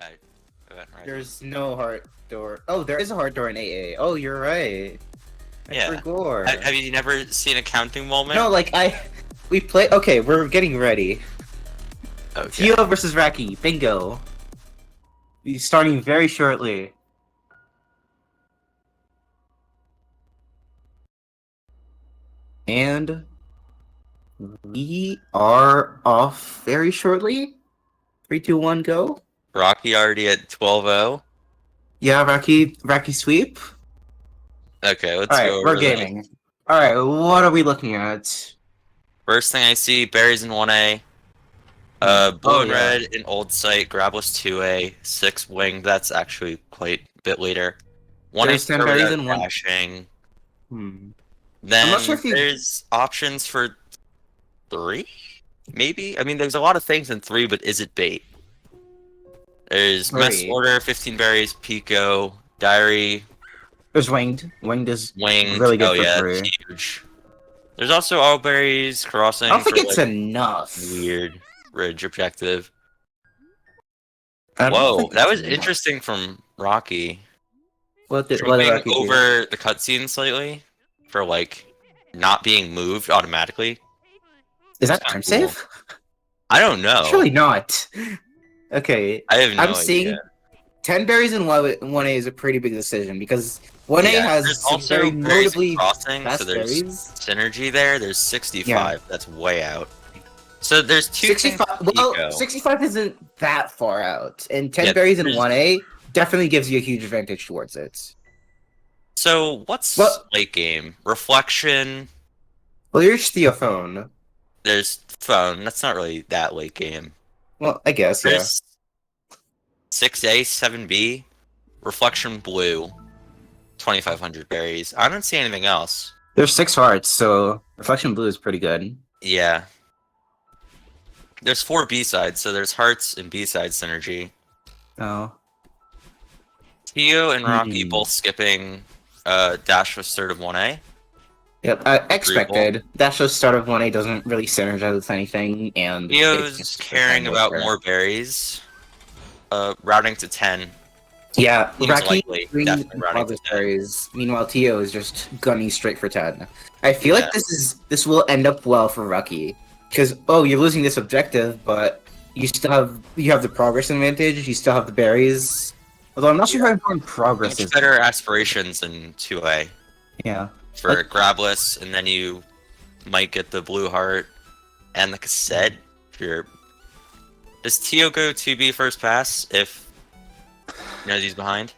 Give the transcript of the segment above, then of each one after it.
Alright. Right. There's no heart door. Oh, there is a heart door in AA. Oh, you're right. Yeah. forgot. Have you never seen a counting moment? No, like we play. Okay, we're getting ready. Okay. Tio versus Raki. Bingo. He's starting very shortly. And we are off very shortly. 3, 2, 1, go. Rocky already at 12-0. Yeah, Raki sweep. Okay, let's Alright, go over we're this. gaming. Alright, what are we looking at? First thing I see, berries in 1A. Blue and red in old site, grabless 2A, 6 wing, that's actually quite a bit later. 1A There's 10 berries in one. crashing. Hmm. Then I'm not sure if there's options for 3? Maybe? I mean, there's a lot of things in 3, but is it bait? There's mess order, 15 berries, Pico, diary. There's winged. Winged is Winged. really good Oh for yeah, 3. it's huge. There's also all berries, crossing. I don't think for, it's like, enough. weird ridge objective. I don't Whoa, think that it's was enough. interesting from Rocky. What did Jumping Rocky do? over the cutscene slightly for like not being moved automatically. Is that That's time kinda cool. save? I don't know. Surely not. Okay, I have no I'm idea. seeing 10 berries in 1A is a pretty big decision because 1A Yeah, has there's some also very berries notably and crossing, so fast there's berries. synergy there. There's 65. Yeah. That's way out. So there's 2 65. things Well, Pico. 65 isn't that far out, and 10 Yeah, berries in there's- 1A definitely gives you a huge advantage towards it. So what's Well- late game? Reflection. Well, you're Theophone. There's phone. That's not really that late game. Well, I guess, yeah. There's 6A, 7B, Reflection Blue, 2,500 berries. I don't see anything else. There's 6 hearts, so Reflection Blue is pretty good. Yeah. There's 4 B-sides, so there's hearts and B-side synergy. Oh. Tio and Rocky both skipping dash with start of 1A. Yep, expected. Dash's start of 1A doesn't really synergize with anything, and Tio's caring about more berries. Routing to 10. Yeah, Seems Raki likely, green definitely routing to 10. berries. Meanwhile, Tio is just gunning straight for 10. I feel Yeah. like this will end up well for Raki, because you're losing this objective, but you have the progress advantage. You still have the berries. Although I'm not sure how important progress Much is. better aspirations in 2A Yeah. for grabless, and then you might get the blue heart and the cassette. If you're... Does Tio go 2B first pass if he's behind?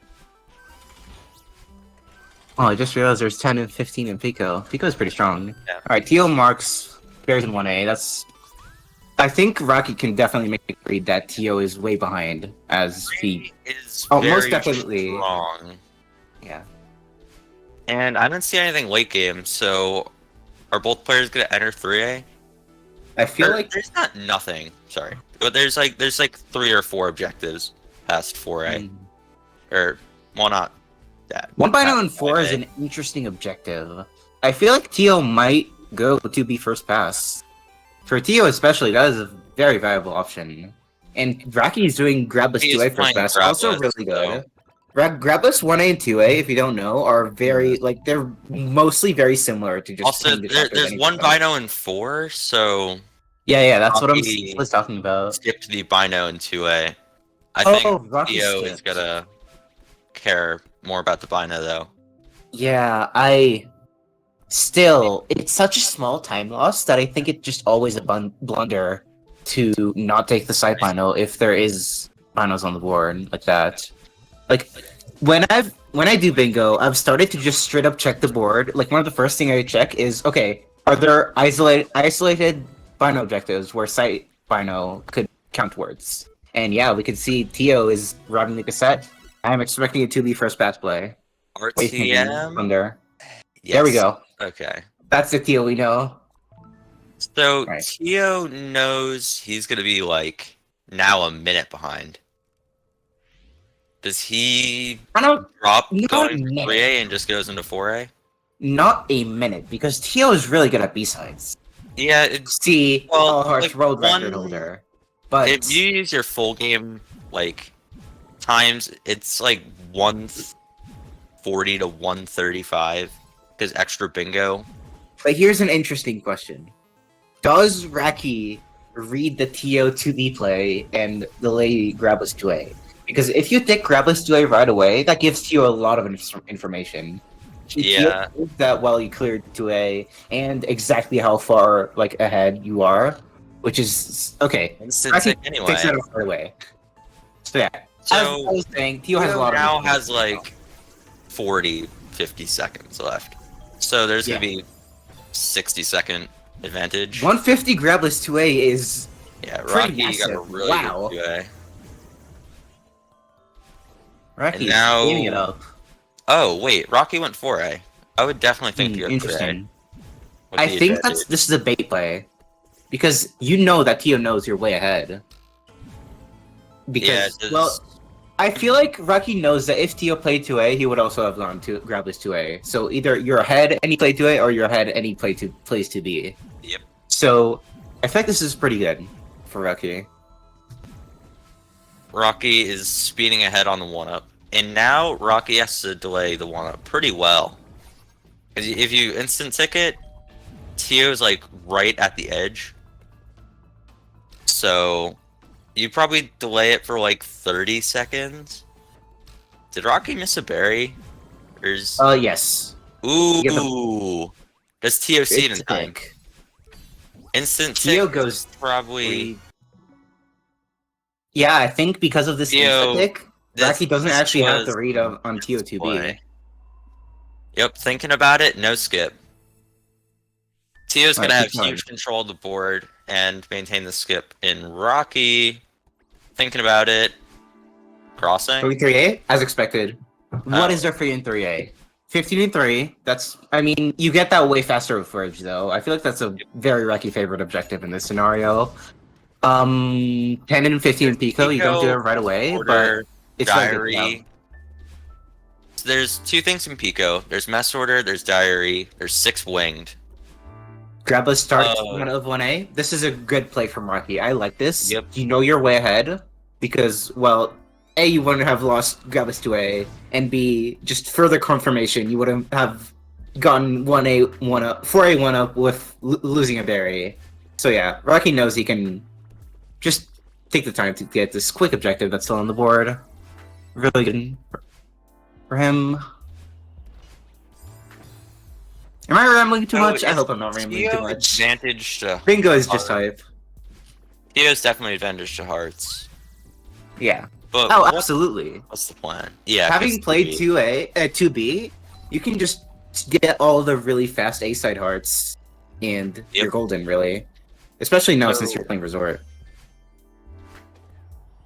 Oh, I just realized there's 10 and 15 in Pico. Pico is pretty strong. Yeah. Alright, Tio marks berries in 1A. I think Rocky can definitely make it read that Tio is way behind as he... Is Oh, very most definitely. strong. Yeah. And I didn't see anything late game, so are both players gonna enter 3A? I feel Or, like... there's not nothing, sorry. But there's like 3 or 4 objectives past 4A. Or, well, not that. 1 by 9 and past 4 is 5A. an interesting objective. I feel like Tio might go to be first pass. For Tio especially, that is a very viable option. And Rocky is doing Grabless He is 2A first playing pass, also Grabless, really good. Grabless 1A and 2A, if you don't know, are very, they're mostly very similar to just... Also, hitting the shot with there's any 1 weapon. Bino and 4, so Yeah, that's what I Rocky was talking about. skipped the Bino in 2A. I Oh, think Rocky Tio is skipped. gonna care more about the Bino, though. Yeah, Still, it's such a small time loss that I think it's just always a blunder to not take the side final if there is finals on the board like that. Like when I do bingo, I've started to just straight up check the board. Like one of the first thing I check is, okay, are there isolated bino objectives where site bino could count towards? And yeah, we can see Tio is routing the cassette. I'm expecting it to be first pass play. RTM? Thunder. Yes. There we go. Okay. That's the Tio we know. So Right. Tio knows he's gonna be like now a minute behind. Does he I don't drop not going a to minute. 3A and just goes into 4A? Not a minute, because Tio is really good at B-sides. Yeah, it's See, Well, All Hearts like, Road one- record holder. But if you use your full game like times it's like 140 to 135 because extra bingo. But here's an interesting question: does Raki read the TO2B play and delay Grabless 2A? Because if you take Grabless 2A right away, that gives you a lot of information. Yeah. That while you cleared 2A and exactly how far like ahead you are, which is okay. Instant Raki tick anyway. takes that right away. So yeah, as I So was saying, Tio has a lot of now information. has like 40, 50 seconds left. So there's gonna be 60-second advantage. 150 Grabless 2A is Yeah, pretty Rocky got a massive. really Wow. good 2A. Rocky's now- gaming it up. Oh wait, Rocky went 4A. I would definitely think you go 3A. Interesting. with I the think advantage. this is a bait play because you know that Tio knows you're way ahead. Because well, I feel like Rocky knows that if Tio played 2A, he would also have gone to Grabless 2A. So either you're ahead and he played 2A, or you're ahead and he plays 2B. Yep. So I think this is pretty good for Rocky. Rocky is speeding ahead on the 1-up. And now Rocky has to delay the 1-up pretty well. Because if you instant ticket, Tio's like right at the edge. So you probably delay it for like 30 seconds. Did Rocky miss a berry? Or is... Yes. Ooh! Does Tio see it in It's time? big. Instant Tio tick goes probably... Yeah, I think because of this Tio, instant tick, Rocky doesn't actually have the read on on TO2B. play. Yep, thinking about it, no skip. Tio's Alright, gonna have keep going. huge control of the board and maintain the skip. In Rocky, thinking about it, crossing. 3A, as expected. What Oh. is there for you in 3A? 15 and 3. That's, I mean, you get that way faster with Fridge, though. I feel like that's a very Rocky favorite objective in this scenario. 10 and 15 in Pico, you don't do it right away, but Order, it's very good. diary. So there's two things in Pico. There's mess order, there's diary, there's 6 winged. Grabless start one of 1A. This is a good play from Rocky. I like this. Yep. You know you're way ahead because, well, A, you wouldn't have lost Grabless 2A, and B, just further confirmation, you wouldn't have gotten 1A 1-up, 4A 1-up with losing a berry. So yeah, Rocky knows he can just take the time to get this quick objective that's still on the board. Really good for him. Am I rambling too much? I hope I'm not rambling too much. Advantage to Bingo is just hype. Tio's definitely advantage to hearts. Yeah. But Oh, absolutely. what's the plan? Yeah, 'cause Having played the- 2B, you can just get all the really fast A side hearts, and you're golden, really. Especially now since you're playing Resort.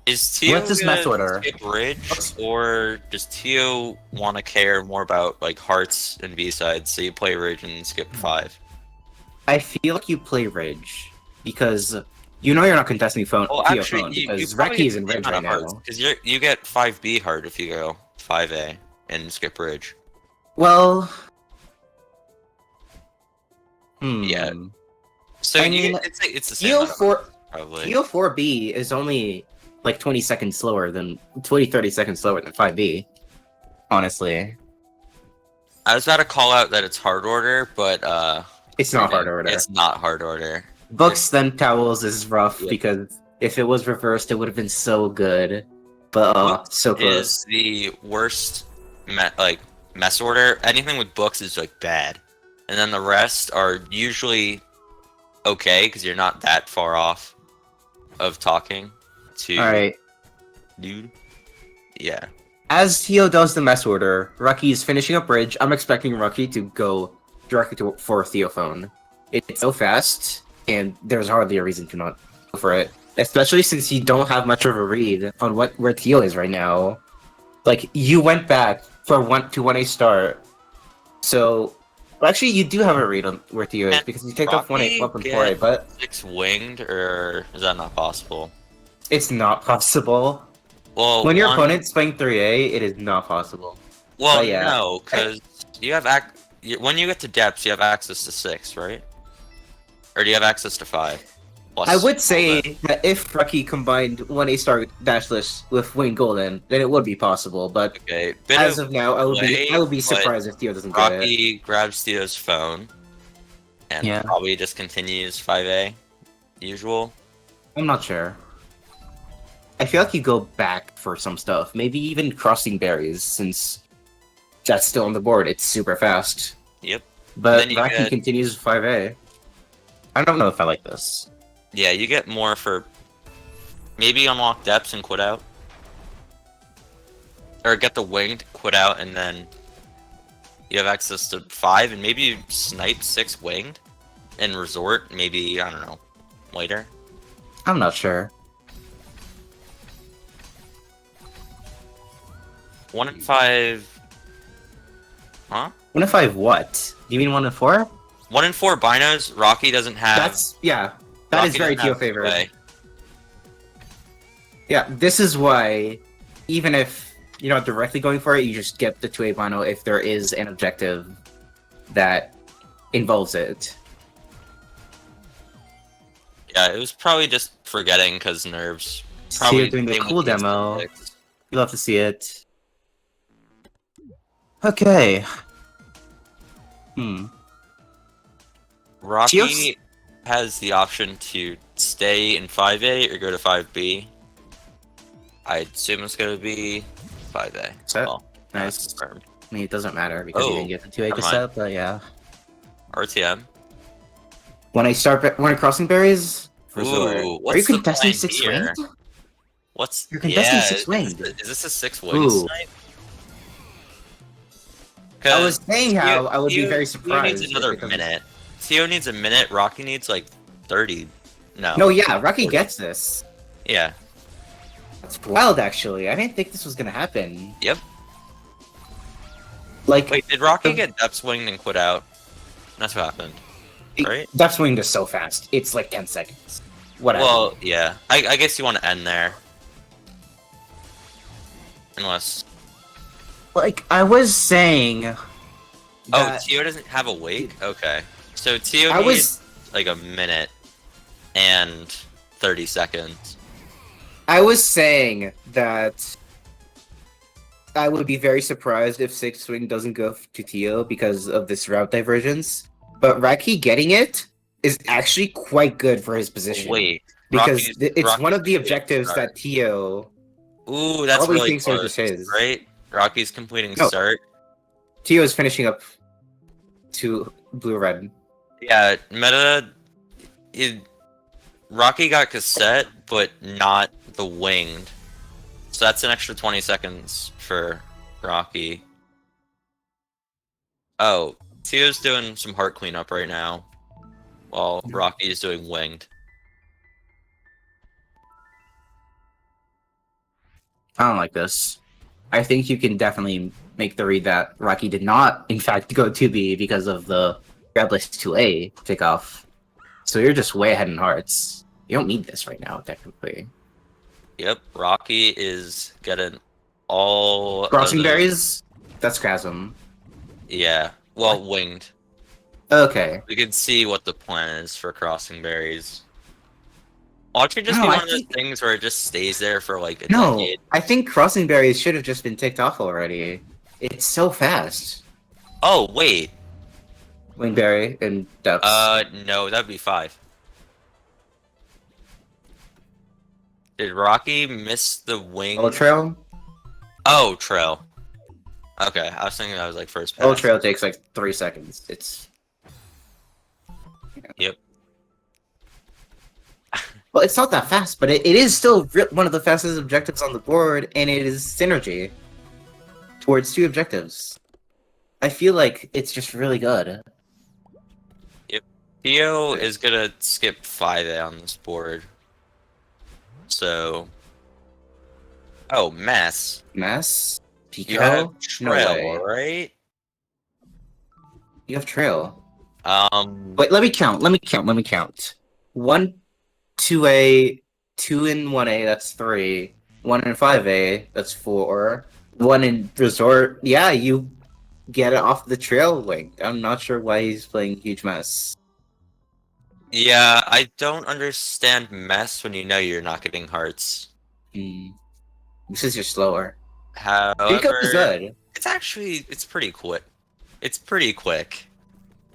Is Tio What's his gonna mess order? skip Ridge, or does Tio want to care more about like hearts and B sides? So you play Ridge and skip 5. I feel like you play Ridge because you know you're not contesting phone. Well, Tio actually, phone you because probably Reki is get in the Ridge amount right of hearts, now. because you get 5B hard if you go 5A and skip Ridge. Well, Yeah. So I mean, it's the same. Tio amount of hearts, 4 probably. Tio 4B is only like 20 seconds slower than 30 seconds slower than 5B. Honestly, I was about to call out that it's hard order, but it's not hard order. It's not hard order. Books then towels is rough Yeah. because if it was reversed, it would have been so good. But so close. Is the worst mess order. Anything with books is like bad, and then the rest are usually okay because you're not that far off of talking to All right. dude. Yeah. As Tio does the mess order, Rocky is finishing up Bridge. I'm expecting Rocky to go directly for Theophone. It's so fast, and there's hardly a reason to not go for it. Especially since you don't have much of a read on where Tio is right now. Like, you went back for 1A start. So, well, actually, you do have a read on where Tio is, And because you take off 1A Rocky and 4A, but 6 winged, or is that not possible? it's not possible. Well, When your opponent's playing 3A, it is not possible. Well, but yeah. no, because you have when you get to depths, you have access to 6, right? Or do you have access to 5? plus I would all say that. that if Rocky combined one A-star dash list with Wayne Golden, then it would be possible. But Okay, bit as of of now, I delay, would be but surprised if Theo doesn't get it. Rocky grabs Theo's phone and Yeah. probably just continues 5A, usual. I'm not sure. I feel like you go back for some stuff. Maybe even crossing berries, since that's still on the board. It's super fast. Yep. But then you Rocky get- continues 5A. I don't know if I like this. Yeah, you get more for maybe unlock depths and quit out. Or get the winged, quit out, and then you have access to 5, and maybe you snipe 6 winged and resort, maybe, I don't know, later. I'm not sure. 1 in 5. Huh? 1 in 5 what? Do you mean 1 in 4? 1 in 4 binos, Rocky doesn't have. That's, yeah. That Rocky is very doesn't Teo have favored. 2A. Yeah, this is why, even if you're not directly going for it, you just get the 2A Bino if there is an objective that involves it. Yeah, it was probably just forgetting because nerves. So Probably you're doing the same with cool these demo. sticks. You'll have to see it. Okay. Rocky Teos- has the option to stay in 5A or go to 5B. I assume it's going to be 5A. Set. Well, Nice. that's confirmed. I mean, it doesn't matter because you Oh, didn't get the 2A never mind. cassette, but yeah. RTM. When I crossing berries, resort. Ooh, Are what's you the contesting plan 6 here? winged? What's You're contesting yeah, 6 winged. Is this a 6 wing Ooh. snipe? I was saying how Teo- I would be Teo- very Teo surprised. needs another if it doesn't- minute. Teo needs a minute. Rocky needs like 30. No. No, yeah, Rocky gets this. Yeah. That's wild, actually. I didn't think this was gonna happen. Yep. Like, Wait, did Rocky get depth swinged and quit out? That's what happened, right? That swing is so fast. It's like 10 seconds. Whatever. Well, yeah. I guess you want to end there. Unless. like, I was saying. Oh, that Teo doesn't have a wake? Okay. So Teo I needs was. like a minute and 30 seconds. I was saying that I would be very surprised if Six Swing doesn't go to Teo because of this route divergence. But Raki getting it is actually quite good for his position. Wait. because Rocky's- it's Rocky's one of the completing objectives start. that Teo Ooh, that's probably really thinks are close, just his. right? Rocky's completing No. start. Teo is finishing up to blue red. Yeah, meta. Rocky got cassette, but not the winged. So that's an extra 20 seconds for Rocky. Oh, Teo's doing some heart cleanup right now, while Rocky is doing winged. I don't like this. I think you can definitely make the read that Rocky did not, in fact, go to B because of the grab list 2A kickoff. So you're just way ahead in hearts. You don't need this right now, technically. Yep, Rocky is getting all Crossing of the- berries? That's Chasm. Yeah, well, winged. Okay. We can see what the plan is for crossing berries. Watch it just No, be I one of those think- things where it just stays there for like a No, decade. I think crossing berries should have just been ticked off already. It's so fast. Oh wait, Wingberry and depths. no, that'd be 5. Did Rocky miss the wing? Old Trail? Oh, trail. Okay, I was thinking that was like first pass. Old Trail takes like 3 seconds. It's. Yep. Well, it's not that fast, but it is still one of the fastest objectives on the board, and it is synergy towards 2 objectives. I feel like it's just really good. Theo is gonna skip 5A on this board. So. Oh, mess. Mass? Pico? You have No trail, way. right? You have Trail. Um. Wait, let me count. 1, 2A, 2 in 1A, that's 3. 1 in 5A, that's 4. 1 in Resort, yeah, you get it off the Trail link. I'm not sure why he's playing Huge Mess. Yeah, I don't understand mess when you know you're not getting hearts. Hmm. This is just slower. Pico is However, good, it's pretty quick. It's pretty quick.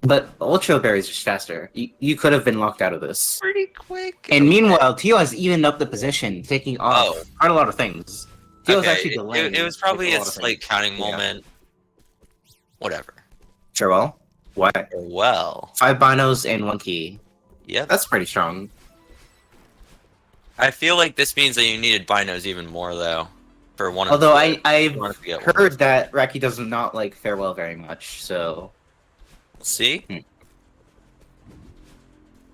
but Ultra Berry is just faster. You could have been locked out of this. Pretty quick. And Okay. meanwhile, Tio has evened up the position, taking off Oh, quite a lot of things. Tio's okay. actually delaying It was like, a probably a lot of things. slight counting Yeah. moment. Whatever. Sure, well, what? Well, 5 binos and 1 key. yep. That's pretty strong. I feel like this means that you needed binos even more though. For one. Although and I've two. You wanted to get one. heard that Raki does not like Farewell very much, so... See? Hmm.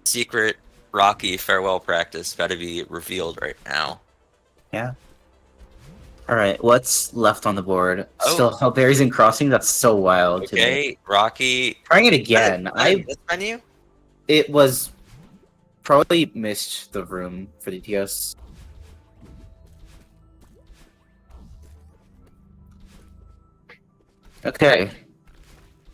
Secret Rocky farewell practice about to be revealed right now. Yeah. Alright, what's left on the board? Oh. Still, how berries and crossing? That's so wild to me. Okay, Rocky. Trying it again. This menu? It was... Probably missed the room for the TS. Okay.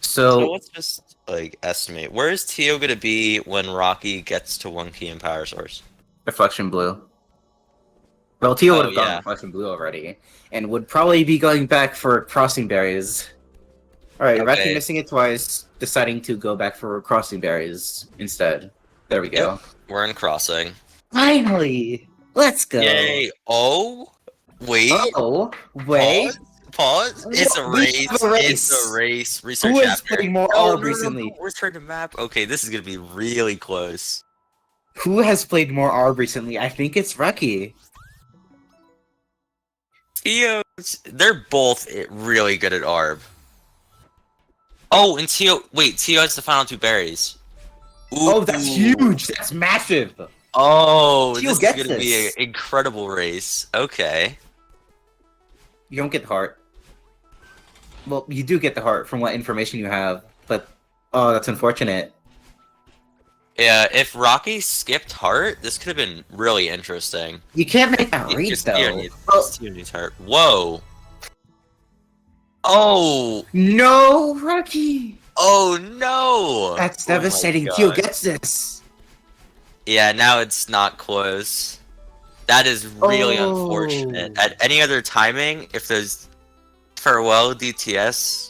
So So, let's just like estimate. Where is Tio gonna be when Rocky gets to 1 key and power source? Reflection Blue. Well, Tio would have gone yeah. Reflection Blue already, and would probably be going back for Crossing Berries. Alright, Raki Okay. missing it twice, deciding to go back for Crossing Berries instead. There we go. We're in crossing. Finally! Let's go! Yay! Oh, wait. Oh, wait. Pause. It's a We race. have a race. It's a race. Research Who is after. playing more No, ARB no, recently? no. Return to map. Okay, this is gonna be really close. Who has played more ARB recently? I think it's Raki. They're both really good at ARB. Oh, and Tio. Wait, Tio has the final 2 berries. Ooh. Oh, that's huge! That's massive! Oh, Tio this gets is gonna be this. an incredible race. Okay. You don't get the heart. Well, you do get the heart from what information you have, but oh, that's unfortunate. Yeah, if Rocky skipped heart, this could have been really interesting. You can't make that reach Because though. Oh, Tio needs heart. Whoa. Oh. no, Rocky! Oh no. That's Oh my devastating. God. Tio gets this. Yeah, now it's not close. That is really Oh. unfortunate. At any other timing, if those farewell DTS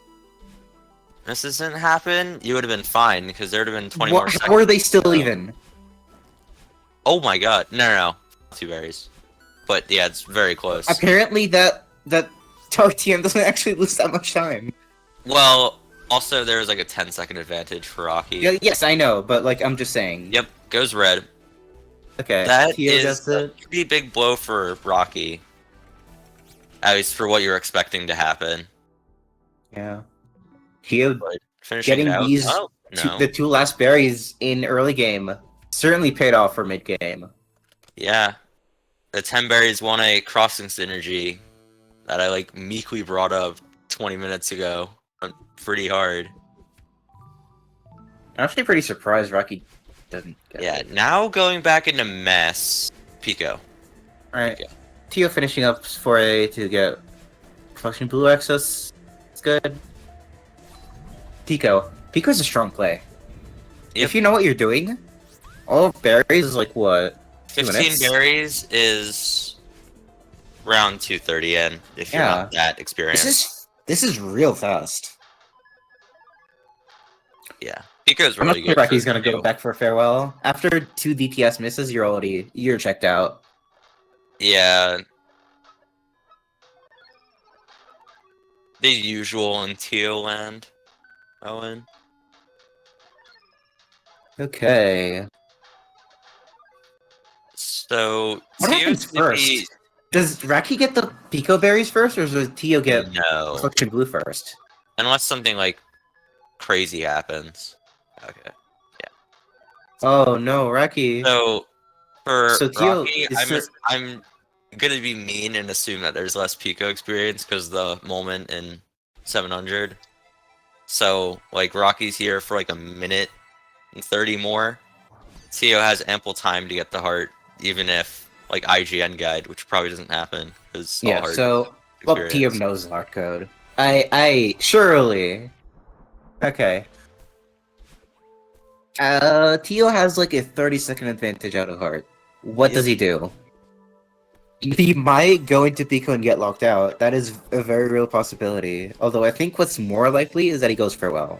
this doesn't happen, you would have been fine because there would have been 20 more seconds. How are they still So- even? Oh my god. No. 2 berries. But yeah, it's very close. Apparently, that Dark TM doesn't actually lose that much time. Well, also there was like a 10-second advantage for Rocky. Yeah, yes, I know, but like I'm just saying. Yep, goes red. Okay. That Tio is does a it. pretty big blow for Rocky. At least for what you're expecting to happen. Yeah. Tio But finishing getting it out, these oh, no. the 2 last berries in early game certainly paid off for mid game. Yeah. The 10 berries won a crossing synergy that I like meekly brought up 20 minutes ago. Pretty hard. I'm actually pretty surprised Rocky doesn't get Yeah, it. now going back into mess. Pico. Alright. Okay. Tio finishing up for a to get Reflection Blue access. It's good. Pico's a strong play. Yep. If you know what you're doing, all of berries is like what? 2 15 minutes? berries is round 230 in if you're Yeah. not that experienced. This is real fast. Yeah. Pico's I'm not really sure good. Rocky's for gonna go you. back for a farewell. After 2 DTS misses, you're checked out. Yeah. The usual in Teal land. Owen. Okay. So What Teal's happens gonna be- first? Does Raki get the Pico berries first, or does Tio get No. Reflection Blue first? Unless something like crazy happens. Okay. Oh no, Raki. So for So Teal Rocky, is I'm gonna be mean and assume that there's less Pico experience because the moment in 700. So like Rocky's here for like a minute and 30 more. Tio has ample time to get the heart, even if like IGN guide, which probably doesn't happen because Yeah, so well, Tio knows the heart code. I surely. Okay. Tio has like a 30-second advantage out of heart. What does he do? He might go into Pico and get locked out. That is a very real possibility. Although I think what's more likely is that he goes farewell.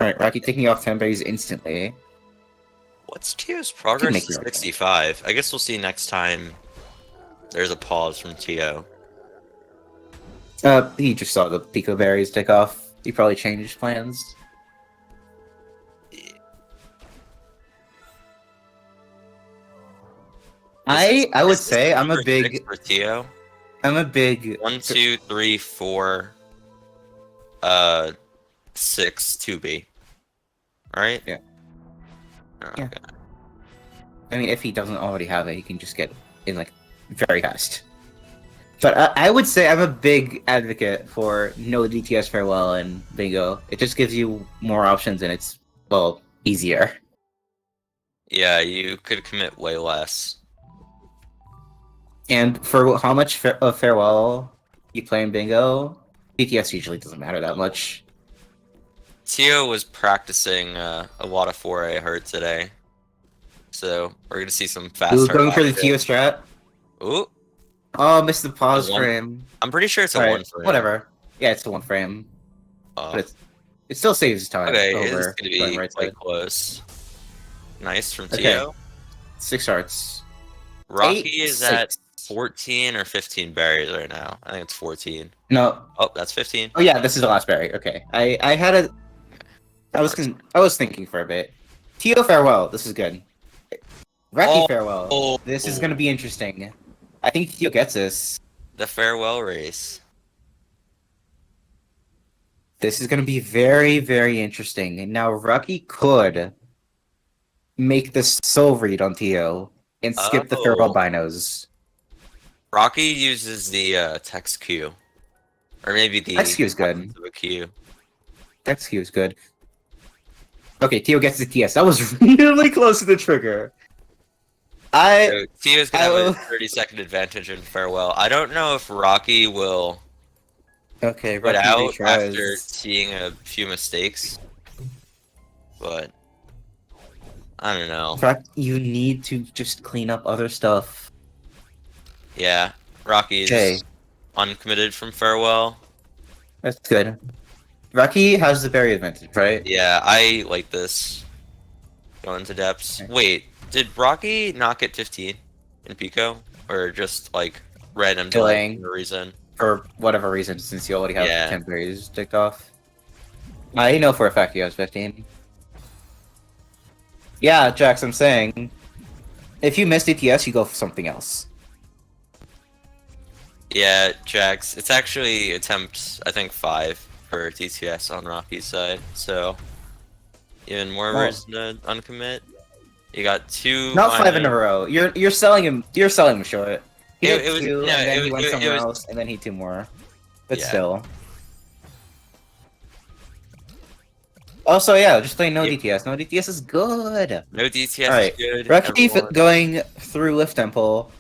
Alright, Rocky taking off 10 berries instantly. What's Tio's Could progress make to it okay. 65? I guess we'll see next time there's a pause from Tio. He just saw the Pico berries take off. He probably changed plans. I would say I'm a number big 6 for Tio. 1, 2, 3, 4, 6, 2B. Right? Yeah. Oh, Yeah. okay. I mean, if he doesn't already have it, he can just get in like very fast. But I would say I'm a big advocate for no DTS farewell and bingo. It just gives you more options and it's well easier. Yeah, you could commit way less. And for how much of farewell you play in bingo, DTS usually doesn't matter that much. Tio was practicing a lot of 4A hurt today. So we're gonna see some fast Ooh, hurt going for the action. Tio strat. Ooh, Oh, missed the pause A one- frame. I'm pretty sure it's a Alright, 1 for him. whatever. Yeah, it's the 1 frame. Oh. But it still saves time. Okay, it's over gonna be going right quite side. close. Nice from Okay. Tio. 6 hearts. Rocky 8, is at 6. 14 or 15 berries right now. I think it's 14. No. Oh, that's 15. Oh yeah, this is the last berry. Okay. I had a I was thinking for a bit. Tio farewell. This is good. Rocky farewell. Oh. This is gonna be interesting. I think Tio gets this. The farewell race. This is gonna be very, very interesting. Now Rocky could make this soul read on Tio and skip the farewell Oh. binos. Rocky uses the text Q. Or maybe the Text Q is good. of a Q. Text Q is good. Okay, Tio gets the TS. That was really close to the trigger. So Tio's gonna have will- a 30-second advantage in farewell. I don't know if Rocky will Okay, put Rocky out retries. after seeing a few mistakes. But I don't know. In fact, you need to just clean up other stuff. Yeah, Rocky's Okay. uncommitted from farewell. That's good. Rocky has the berry advantage, right? Yeah, I like this. Going to depths. Okay. Wait, did Rocky not get 15 in Pico? Or just like random Delaying. delay for a reason? For whatever reason, since you already have Yeah. 10 berries ticked off. I know for a fact he has 15. Yeah, Jax, I'm saying, if you miss DTS, you go for something else. Yeah, Jax. It's actually attempt, I think, 5 for TTS on Rocky's side. So, even more Oh. reason to uncommit. You got 2. Not 5 in a minor- row. You're selling him. You're selling him short. He It- did it was- 2, yeah, and then it he was- went it somewhere was- else, and then he 2 more. But Yeah. still. Also, yeah, just play no Yeah. DTS. No DTS is good. No DTS Alright, is good. Rocky everyone- going through Lift Temple.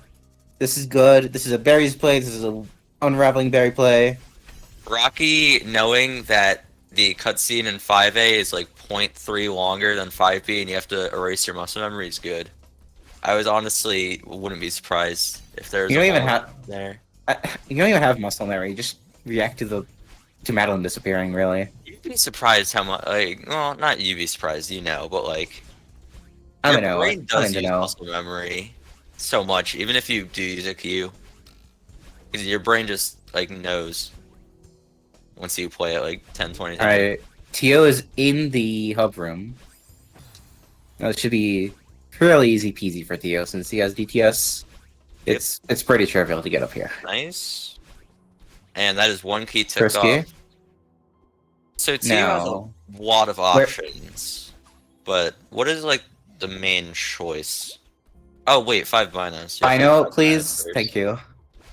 This is good. This is a berries play. This is a unraveling berry play. Rocky knowing that the cutscene in 5A is like 0.3 longer than 5B and you have to erase your muscle memory is good. I was honestly wouldn't be surprised if there's You don't a even hole have there. you don't even have muscle memory. You just react to Madeline disappearing. Really, You'd be surprised how much like well not you'd be surprised, you know, but like I your don't know. brain I does don't use know. muscle memory so much, even if you do use a Q. Because your brain just like knows once you play it like 10, 20 times. Alright, Tio is in the hub room. Now, it should be fairly easy peasy for Tio since he has DTS. It's pretty trivial to get up here. Nice. And that is one key tipped First off. key. So Tio has Now, a lot of options, but what is like the main choice? Oh wait, 5 binos. I know, please. Thank you.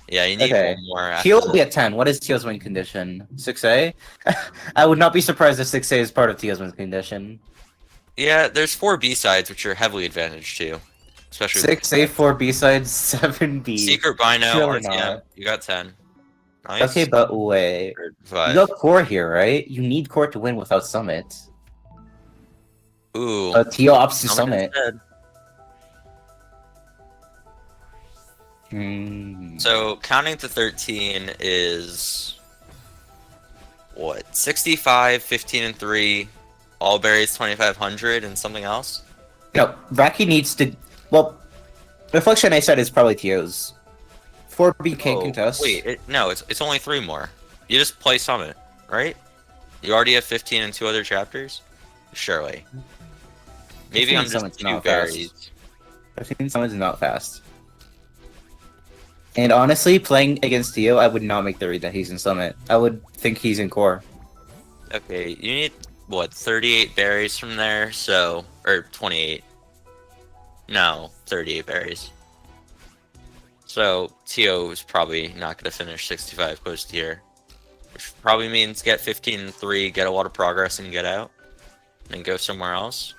Yeah, you need Okay. one more. After Tio will be that. at 10. What is Tio's win condition? 6A? I would not be surprised if 6A is part of Tio's win condition. Yeah, there's 4 B sides which are heavily advantaged too, especially 6A, 4 B sides, 7B. Secret Bino, Surely RTM. not. You got 10. Nice. Okay, but wait. Or You 5. got core here, right? You need core to win without summit. Ooh. Tio opts to Summon summit. instead. Hmm. So counting to 13 is what? 65, 15, and 3. All berries 2500 and something else. No, Raki needs to. Well, Reflection I said is probably Tio's. 4B can't Oh, contest. wait, no, it's only 3 more. You just play Summit, right? You already have 15 and 2 other chapters? Surely. Maybe 15 I'm just summit's too not berries. fast. 15 summit's not fast. And honestly, playing against Tio, I would not make the read that he's in summit. I would think he's in core. Okay, you need, what, 38 berries from there, so... Or 28. No, 38 berries. So, Tio is probably not going to finish 65 post here. Which probably means get 15 and 3, get a lot of progress, and get out. And go somewhere else.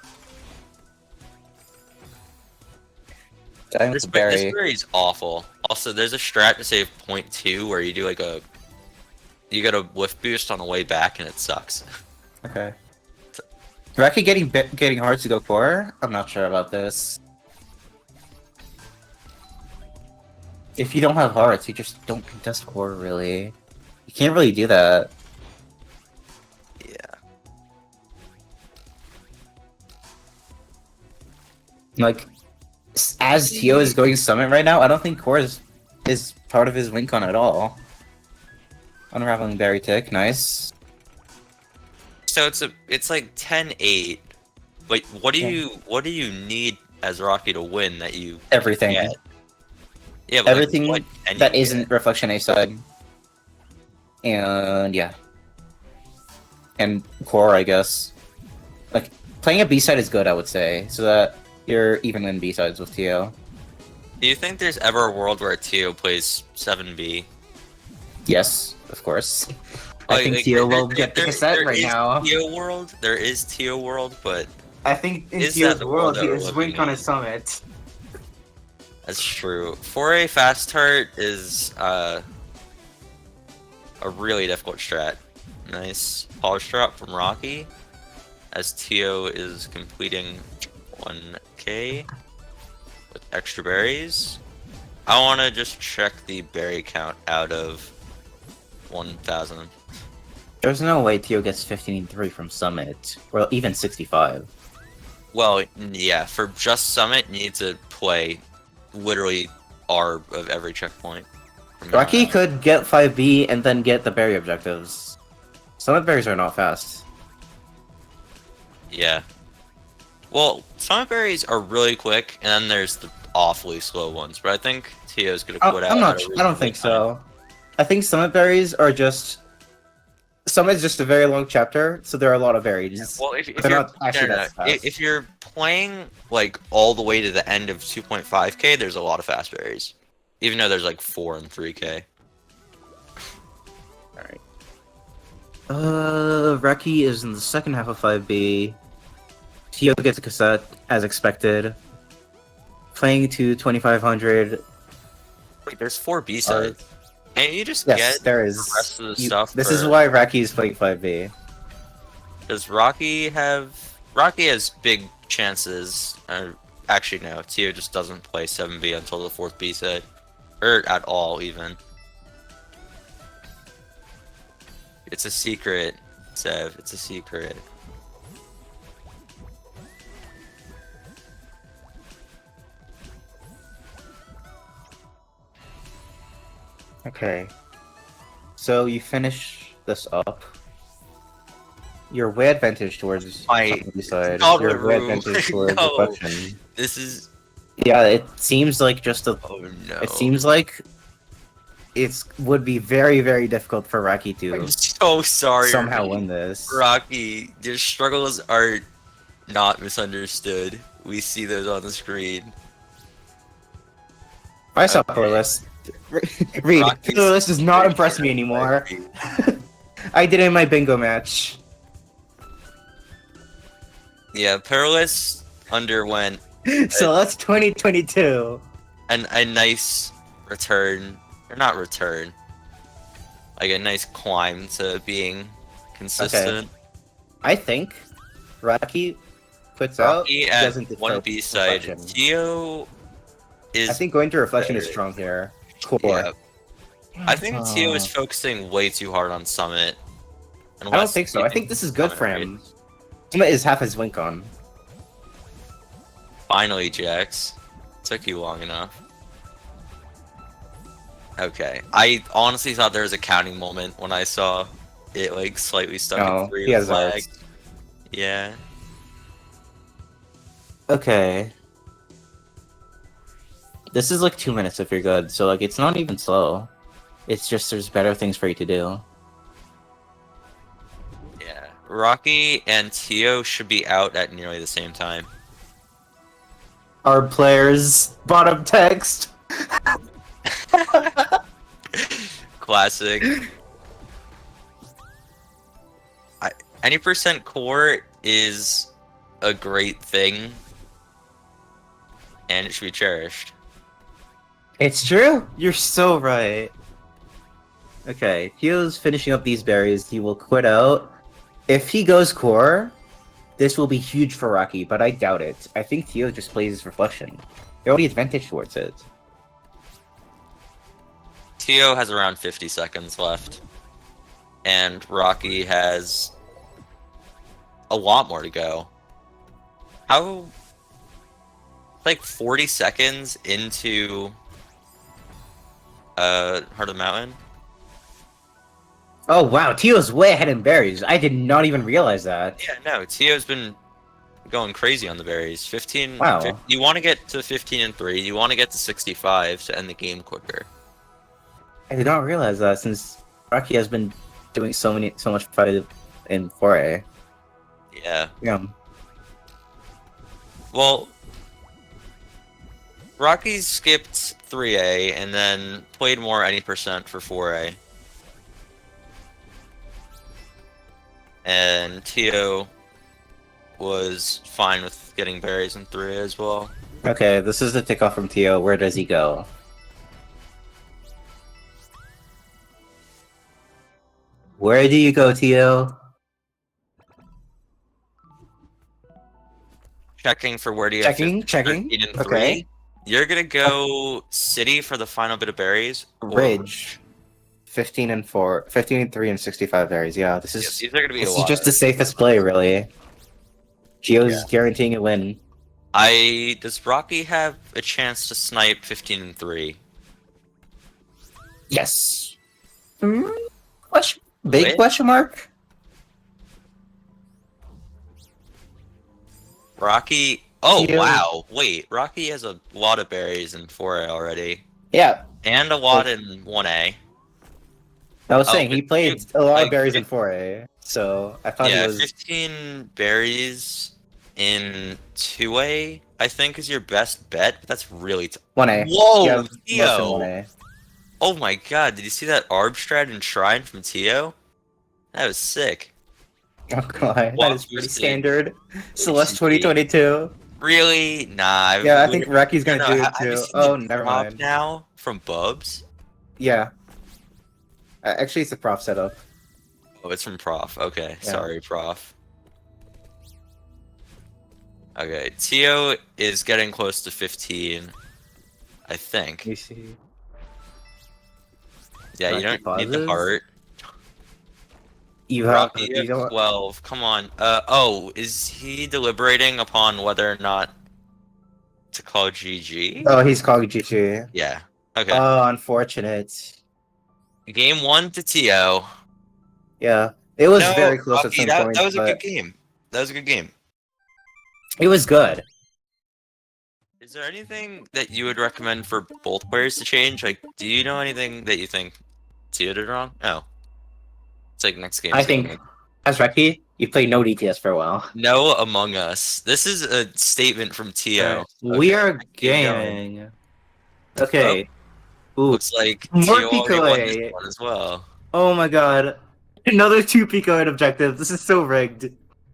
Dying This with Barry. berry is awful. Also, there's a strat to save 0.2 where you do like a... You get a whiff boost on the way back, and it sucks. Okay. Raki getting hard to go core? I'm not sure about this. If you don't have hearts, you just don't contest core, really. You can't really do that. Yeah. Like, as Tio is going summit right now, I don't think core is part of his win con at all. Unraveling Berry Tick, nice. So it's like 10-8. Wait, what do you need as Rocky to win that you Everything. get? Yeah, but Everything like, what can that you isn't get? Reflection A side. And yeah. And core, I guess. Like, playing a B side is good, I would say, so that you're even in B sides with Tio. Do you think there's ever a world where Tio plays 7B? Yes, of course. Like, I think Tio will get the cassette right now. Tio world. There is Tio world, but I think in Is that Tio's the world world, that he we're is living win on in? his summit. that's true. 4A fast heart is a really difficult strat. Nice polish drop from Rocky, as Tio is completing 1K with extra berries. I want to just check the berry count out of 1,000. There's no way Tio gets 15-3 from summit, or even 65. Well, yeah, for just Summit, you need to play literally R of every checkpoint. from now Rocky on. could get 5B and then get the berry objectives. Summit berries are not fast. Yeah. Well, Summit berries are really quick, and then there's the awfully slow ones. But I think Tio's gonna quit out. I'm not. at a I don't reasonable think time. so. I think summit berries are just. Summit is just a very long chapter, so there are a lot of berries. Well, if They're you're not actually no, that no, fast. if you're playing like all the way to the end of 2.5K, there's a lot of fast berries, even though there's like 4 and 3K. Alright. Reki is in the second half of 5B. Tio gets a cassette, as expected. Playing to 2500. Wait, there's 4 B sides. Can't you just Yes, get there is. the rest of the stuff? This is why Reki is playing 5B. Does Rocky have... Rocky has big chances. Actually, no. Tio just doesn't play 7B until the 4th B set. Or at all, even. It's a secret, Sev. It's a secret. Okay. So you finish this up. Your way advantage towards My the side. not Your way Rue. advantage towards No. reflection. This is... Yeah, it seems like just a. Oh no. It seems like it would be very, very difficult for Raki to I'm so sorry. somehow win this. Rocky, your struggles are not misunderstood. We see those on the screen. I saw Okay. Corliss. Read, Rocky's Corliss does not very impress me good. anymore. I did it in my bingo match. Yeah, Perilous underwent So that's 2022. a nice return, or not return, like a nice climb to being consistent. I think Raki quits out, Rocky he at doesn't one defend B side. reflection. Tio is. I think going to reflection is better. strong here. Core. Yeah. I think Tio is Uh, focusing way too hard on Summit. I don't think so. I think this is good for him. Summit is half his win con. Finally, Jax. Took you long enough. Okay. I honestly thought there was a counting moment when I saw it like slightly stuck No, in 3 he has flag. ours. Yeah. Okay. This is like 2 minutes if you're good, so like it's not even slow. It's just there's better things for you to do. Yeah. Rocky and Tio should be out at nearly the same time. Our players bottom text. Classic. Any percent core is a great thing, and it should be cherished. It's true. You're so right. Okay, Tio's finishing up these berries. He will quit out. If he goes core, this will be huge for Rocky, but I doubt it. I think Tio just plays his reflection. He already advantage towards it. Tio has around 50 seconds left, and Rocky has a lot more to go. How? Like 40 seconds into Heart of the Mountain? Oh wow, Tio's way ahead in berries. I did not even realize that. Yeah, no, Tio's been going crazy on the berries. 15. Wow. You want to get to 15 and 3. You want to get to 65 to end the game quicker. I did not realize that since Rocky has been doing so much fight in 4A. Yeah. Yeah. Well, Rocky skipped 3A and then played more any percent for 4A. And Tio was fine with getting berries in 3A as well. Okay, this is the kickoff from Tio. Where does he go? Where do you go, Tio? Checking for where do you Checking, have checking. 13 and 3. Okay. You're gonna go City for the final bit of berries. or- Ridge. 15 and 4, 15 and 3 and 65 berries. Yeah, this Yeah, is these are gonna be this a is lot. just the safest play, really. Gio's Yeah. guaranteeing a win. Does Rocky have a chance to snipe 15 and 3? Yes. Big Wait. question mark? Rocky. Oh Tio- wow! Wait, Rocky has a lot of berries in 4A already, Yeah, and a lot in 1A. I was Oh, saying he but played you- a lot like, of berries in 4A, so I thought Yeah, he was 15 berries in 2A, I think, is your best bet. But that's really 1A. Whoa, Yeah, most in Tio! 1A. Oh my god, did you see that Arb strat and Shrine from Tio? That was sick. Oh god, that Walk is pretty Lucy. standard. Celeste Lucy. 2022. Really? Nah. Yeah, I think Rocky's gonna do it Have you too. seen Oh, the never drop mind. now from Bubs? Yeah. Actually, it's a prof setup. Oh, it's from Prof. Okay, Yeah. sorry, Prof. Okay, Tio is getting close to 15, I think. You see. Yeah, you Rocky don't need the pauses. heart. You have Rocky, you you know have what? 12. Come on. Oh, is he deliberating upon whether or not to call GG? Oh, he's calling GG. Yeah. Okay. Oh, unfortunate. Game 1 to Tio. Yeah, it was No, very close Rocky, at some point, that was a but good game. That was a good game. it was good. Is there anything that you would recommend for both players to change? Like, do you know anything that you think Tio did wrong? Oh. It's like next game. I think as Reki, you played no DTS for a while. No Among Us. This is a statement from Tio. We Okay, are keep going. gaming. Okay. Ooh. Looks like More Tio already Pico won A. this one as well. Oh my god. Another 2 Pico in objective. This is so rigged.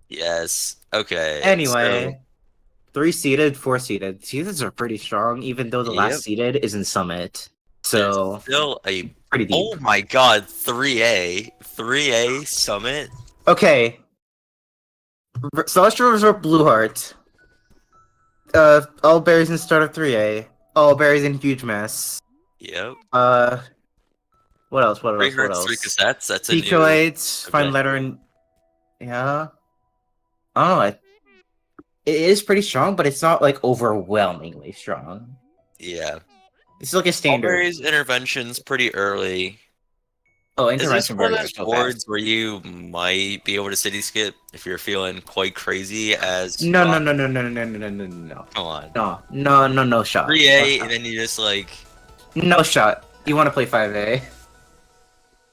Yes. Okay. Anyway. 3 seeded, 4 seeded. Seededs are pretty strong, even though the Yep. last seeded is in Summit. So So still a pretty deep. oh my god, 3A Summit. Okay. Celestial Resort Blue Heart. all berries in starter 3A. All berries in huge mess. Yep. What else? What Three else? What hearts, three else? cassettes. That's a Pico new 8s, find letter objective. in. Yeah. Oh, it is pretty strong, but it's not like overwhelmingly strong. Yeah. It's like a standard. Alberry's intervention's pretty early. Oh, Is this intervention one of berries are those so boards fast. where you might be able to city skip if you're feeling quite crazy as No, no, Rock? no, no, no, no, no, no, no, no, Come on. no, no, no, no shot. No 3A, and shot. then you just like, No shot. You want to play 5A?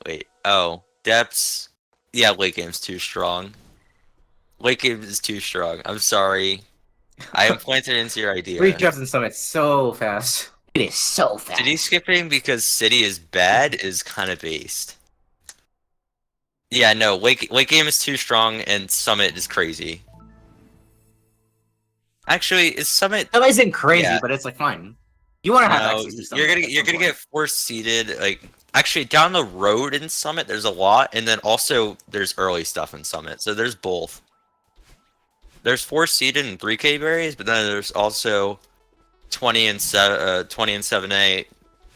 wait, oh, depths. Yeah, late game's too strong. Late game is too strong. I'm sorry. I implanted into your Three idea. jumps and summit so fast. It is so City fast. skipping because city is bad is kind of based. Yeah, no, late game is too strong and summit is crazy. Actually, is summit? That isn't crazy, Yeah. but it's like fine. You want to have No, access to you're summit. gonna at you're some gonna point. get force seeded. Like actually, down the road in Summit, there's a lot, and then also there's early stuff in Summit. So there's both. There's force seeded and 3K berries, but then there's also 20 and 7A,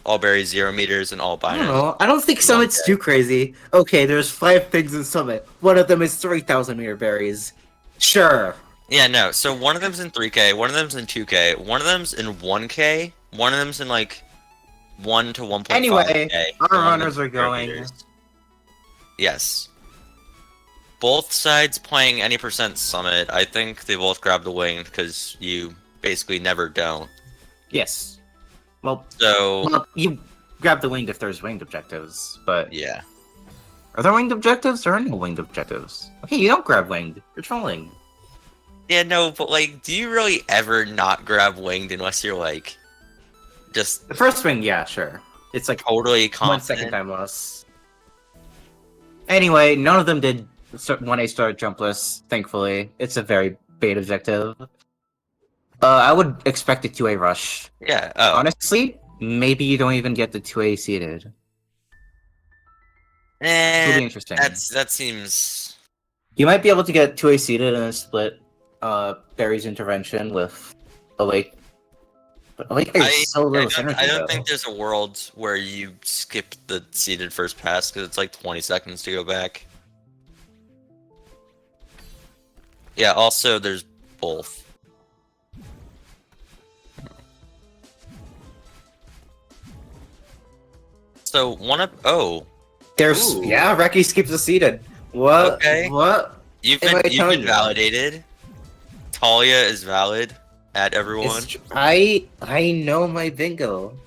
all berries 0 meters, and all I don't binaries. know. I don't think in Summit's 1K. too crazy. Okay, there's 5 things in Summit. One of them is 3,000 meter berries. Sure. Yeah, no. So one of them's in 3K, one of them's in 2K, one of them's in 1K, one of them's in like 1 to 1.5K. Anyway, our and one of runners them's are in 0 going. meters. Yes. Both sides playing any percent summit. I think they both grab the wing because you basically never don't. Yes. Well, So you grab the winged if there's winged objectives, but yeah, are there winged objectives? There are no winged objectives. Okay, you don't grab winged. You're trolling. yeah, no, but like, do you really ever not grab winged unless you're like just The first wing, yeah, sure. It's like totally 1 second confident? time loss. Anyway, none of them did 1A start jumpless, thankfully. It's a very bait objective. I would expect a 2A rush. Yeah. Oh, Honestly, maybe you don't even get the 2A seated. It'll eh, be interesting. that seems. You might be able to get 2A seated and then split Barry's intervention with Awake. But Awake is so little synergy, I don't though. think there's a world where you skip the seeded first pass because it's like 20 seconds to go back. Yeah. Also, there's both. So one of There's Ooh. yeah, Reki skips the seated. What? Okay. What? you've Am I been telling you? validated. Talia is valid at everyone. I know my bingo.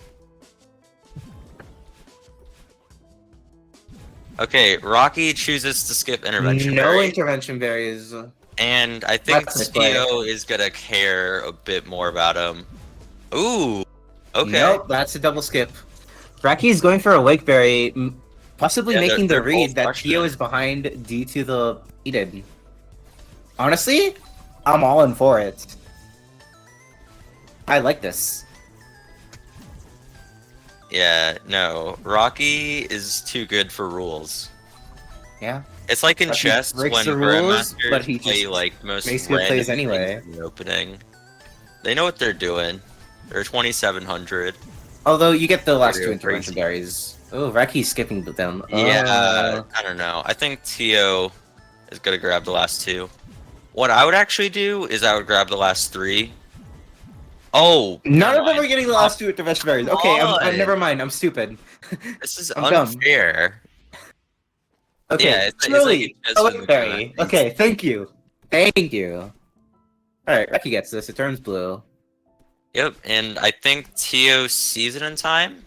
Okay, Rocky chooses to skip intervention. No berry, intervention berries. and I think That's the play. Tio is gonna care a bit more about him. Ooh. Okay. Nope, that's a double skip. Raki's going for a wake berry, possibly Yeah, making they're the read both that freshmen. Tio is behind due to the seated. Honestly, I'm all in for it. I like this. Yeah, no. Rocky is too good for rules. Yeah. It's like in Rocky chess breaks when the rules, grandmasters but he play just like the most makes good random plays things anyway. in the opening. They know what they're doing. They're 2,700. Although you get the last They're two intervention crazy. berries. Oh, Raki's skipping them. Yeah, I don't know. I think Tio is gonna grab the last two. What I would actually do is I would grab the last three. Oh, None never of them mind. are getting the last two intervention berries. Okay, on. never mind. I'm stupid. This is I'm dumb. unfair. Okay, Yeah, it's like truly. it does Oh, when the berry. grandmasters- Okay, thank you. Thank you. Alright, Reki gets this. It turns blue. Yep, and I think Tio sees it in time.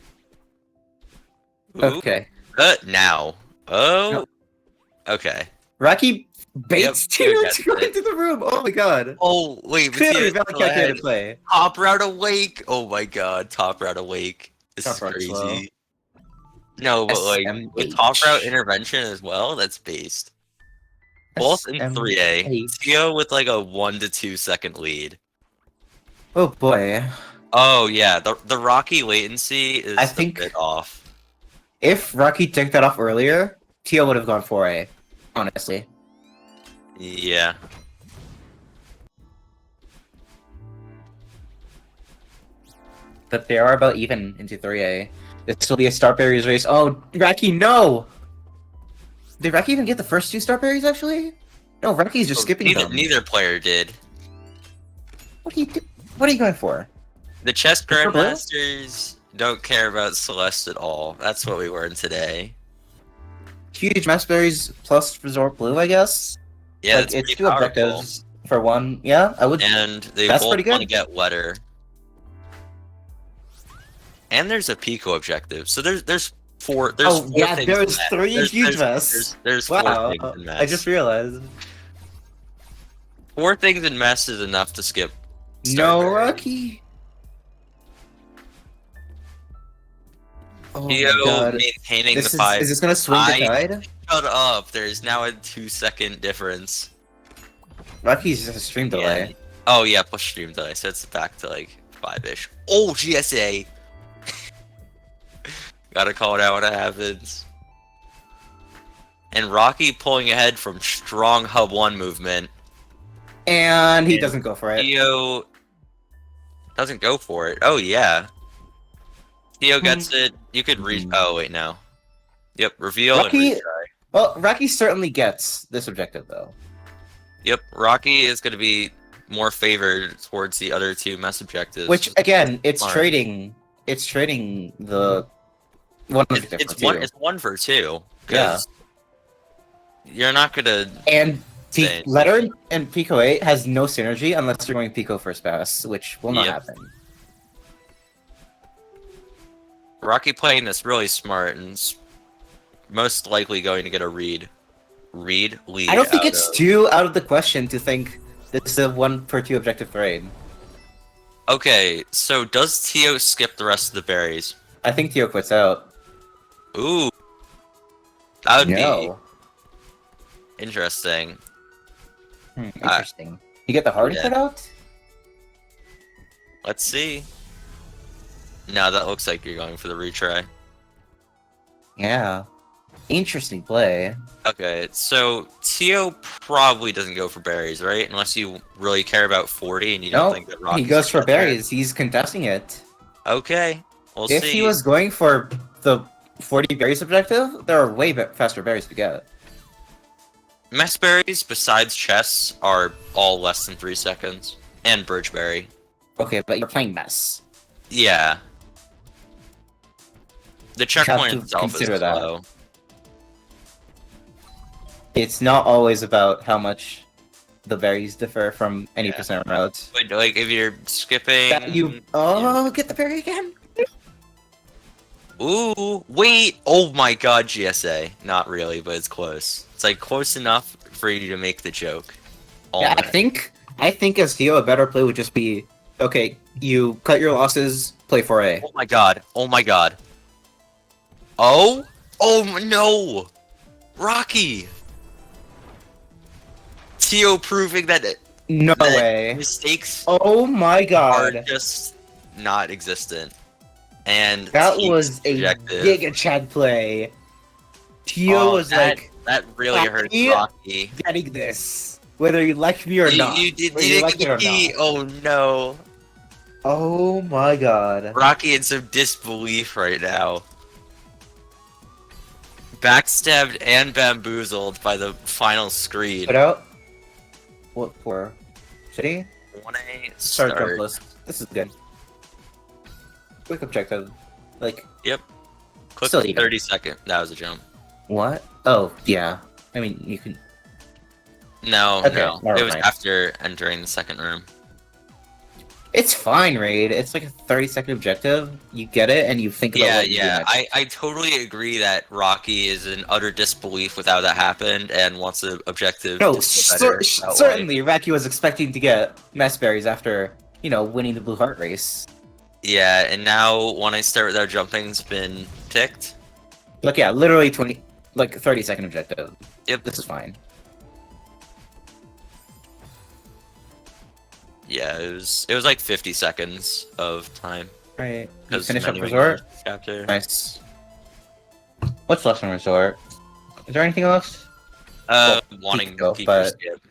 Ooh, Okay. now. Oh. No. Okay. Reki baits Yep, Tio Tio to gets go it. into the room. Oh my god. Oh wait, but Clearly, Tio's very still calculated ahead. play. Top route awake. Oh my god, top route awake. This Top is route slow. crazy. No, but like with top SMH. route intervention as well, that's based. Both in 3A. SMH. Tio with like a 1 to 2 second lead. Oh boy. Oh yeah, the Rocky latency is I a think- bit off. If Reki took that off earlier, Tio would have gone 4A. Honestly. Yeah. but they are about even into 3A. This will be a Star Berries race. Oh, Raki, no! Did Raki even get the first 2 Star Berries, actually? No, Raki's just skipping them. Neither player did. What are you do? What are you going for? The chess For blue? grandmasters don't care about Celeste at all. That's what we learned today. Huge Mass Berries plus Resort Blue, I guess? Yeah, like, it's it's pretty 2 powerful. objectives for 1. Yeah, I would. And they That's both pretty want to good. get wetter. And there's a Pico objective. So there's four. There's Oh, four yeah, things there's in that. 3 huge mess. There's Wow, 4 things in mess. I just realized. 4 things in mess is enough to skip. No, Starberry. Rocky. Oh my Theo god. maintaining This the is 5. this gonna swing the tide? Shut up. There's now a 2-second difference. Rocky's just a stream delay. Yeah. Oh yeah, push stream delay, so it's back to like 5-ish. Oh, GSA! Gotta call it out when it happens. And Rocky pulling ahead from strong hub 1 movement. And he And doesn't go for it. Theo doesn't go for it. Oh yeah. Theo gets it. You could oh wait, no. Yep, reveal Rocky- and retry. Well, Rocky certainly gets this objective though. Yep, Rocky is gonna be more favored towards the other 2 mess objectives. Which again, it's Fine. trading. It's trading the one of the It's difference. one. It's 1 for 2. Yeah. You're not gonna. And Same. Letter and Pico 8 has no synergy unless you're going Pico first pass, which will not Yep. happen. Rocky playing this really smart and most likely going to get a read. Lead. I don't think out it's of- too out of the question to think this is a 1 per 2 objective trade. Okay, so does Tio skip the rest of the berries? I think Tio quits out. Ooh. That would be No. interesting. Interesting. You get the hard yeah. quit out? Let's see. No, that looks like you're going for the retry. Yeah. Interesting play. Okay, so Tio probably doesn't go for berries, right? Unless you really care about 40 and you don't No, think that Rocky's he goes for gonna get there. berries. He's contesting it. Okay, we'll If see. he was going for the 40 berries objective, there are way faster berries to get. Mess berries, besides chess, are all less than 3 seconds. And Bridgeberry. Okay, but you're playing mess. Yeah. The have checkpoint to itself is consider that. slow. It's not always about how much the berries differ from any Yeah. percent routes. But like, if you're skipping... That you get the berry again? Ooh, wait! Oh my god, GSA. Not really, but it's close. It's like close enough for you to make the joke. Yeah, I think as Theo, a better play would just be, okay, you cut your losses, play 4A. Oh my god. Oh my god. Oh? Oh no! Rocky! Tio proving that No that way. mistakes Oh my are god. just not existent. And That Teak's was a objective- Giga Chad play. Theo was that, like, that really hurts Rocky? Rocky. getting this. Whether you like me or not. You did Whether you like like it or the not. Oh no. Oh my god. Rocky in some disbelief right now. Backstabbed and bamboozled by the final screen. Put out? What for? City? 1A Start jump start. list. This is good. Quick objective. Like, Click Still the even. 30-second. That was a jump. what? Oh, yeah. I mean, you can. No, Okay, no. never It was mind. after entering the second room. It's fine, Raid. It's like a 30-second objective. You get it, and you think about Yeah, what you do yeah. next. I totally agree that Rocky is in utter disbelief with how that happened and wants the objective No, to go better that way. certainly, Raki was expecting to get mess berries after, winning the Blue Heart race. Yeah, and now when I start without jumping's been ticked. Look, yeah, literally 30-second objective. Yep. This is fine. Yeah, it was like 50 seconds of time. Right. You 'cause finish up menuing Resort? the chapter. Nice. What's left in Resort? Is there anything else? Wanting go, Pico but- skip.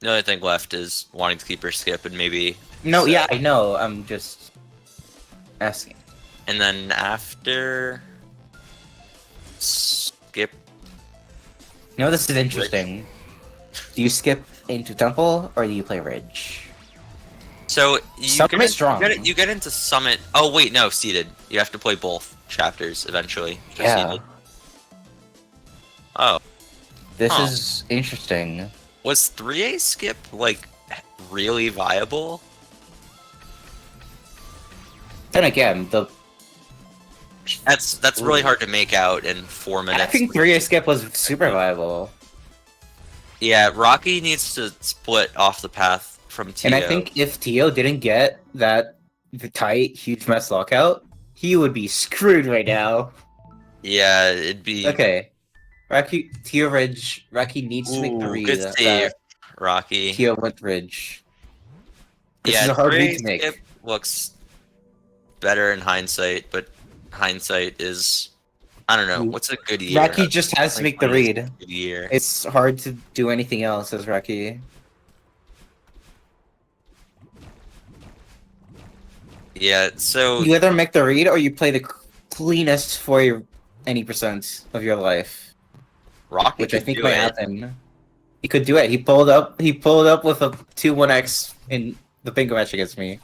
The only thing left is wanting to keep her skip and maybe. No, So- yeah, I know. I'm just asking. And then after skip. You know, this is interesting. Do you skip into Temple or do you play Ridge? So you Summit is strong. You get into Summit. Oh wait, no, seeded. You have to play both chapters eventually. for Yeah. Seeded. Oh, This Huh. is interesting. was 3A skip like really viable? Then again, the That's really hard to make out in 4 minutes. I think 3A skip was super viable. Yeah, Rocky needs to split off the path from Tio. And I think if Tio didn't get the tight, huge mess lockout, he would be screwed right now. Yeah, it'd be Okay. Tio Ridge, Rocky needs to make the Ooh, read good that save, Rocky. Tio went Ridge. This yeah, is a hard 3A read to make. skip looks better in hindsight, but hindsight is I don't know. What's a good year? Rocky just has to make the read. Good year. It's hard to do anything else as Rocky. Yeah, so You either make the read or you play the cleanest for your any percent of your life, Rocky which I could think do might it. happen. He could do it. He pulled up with a 2-1x in the bingo match against me.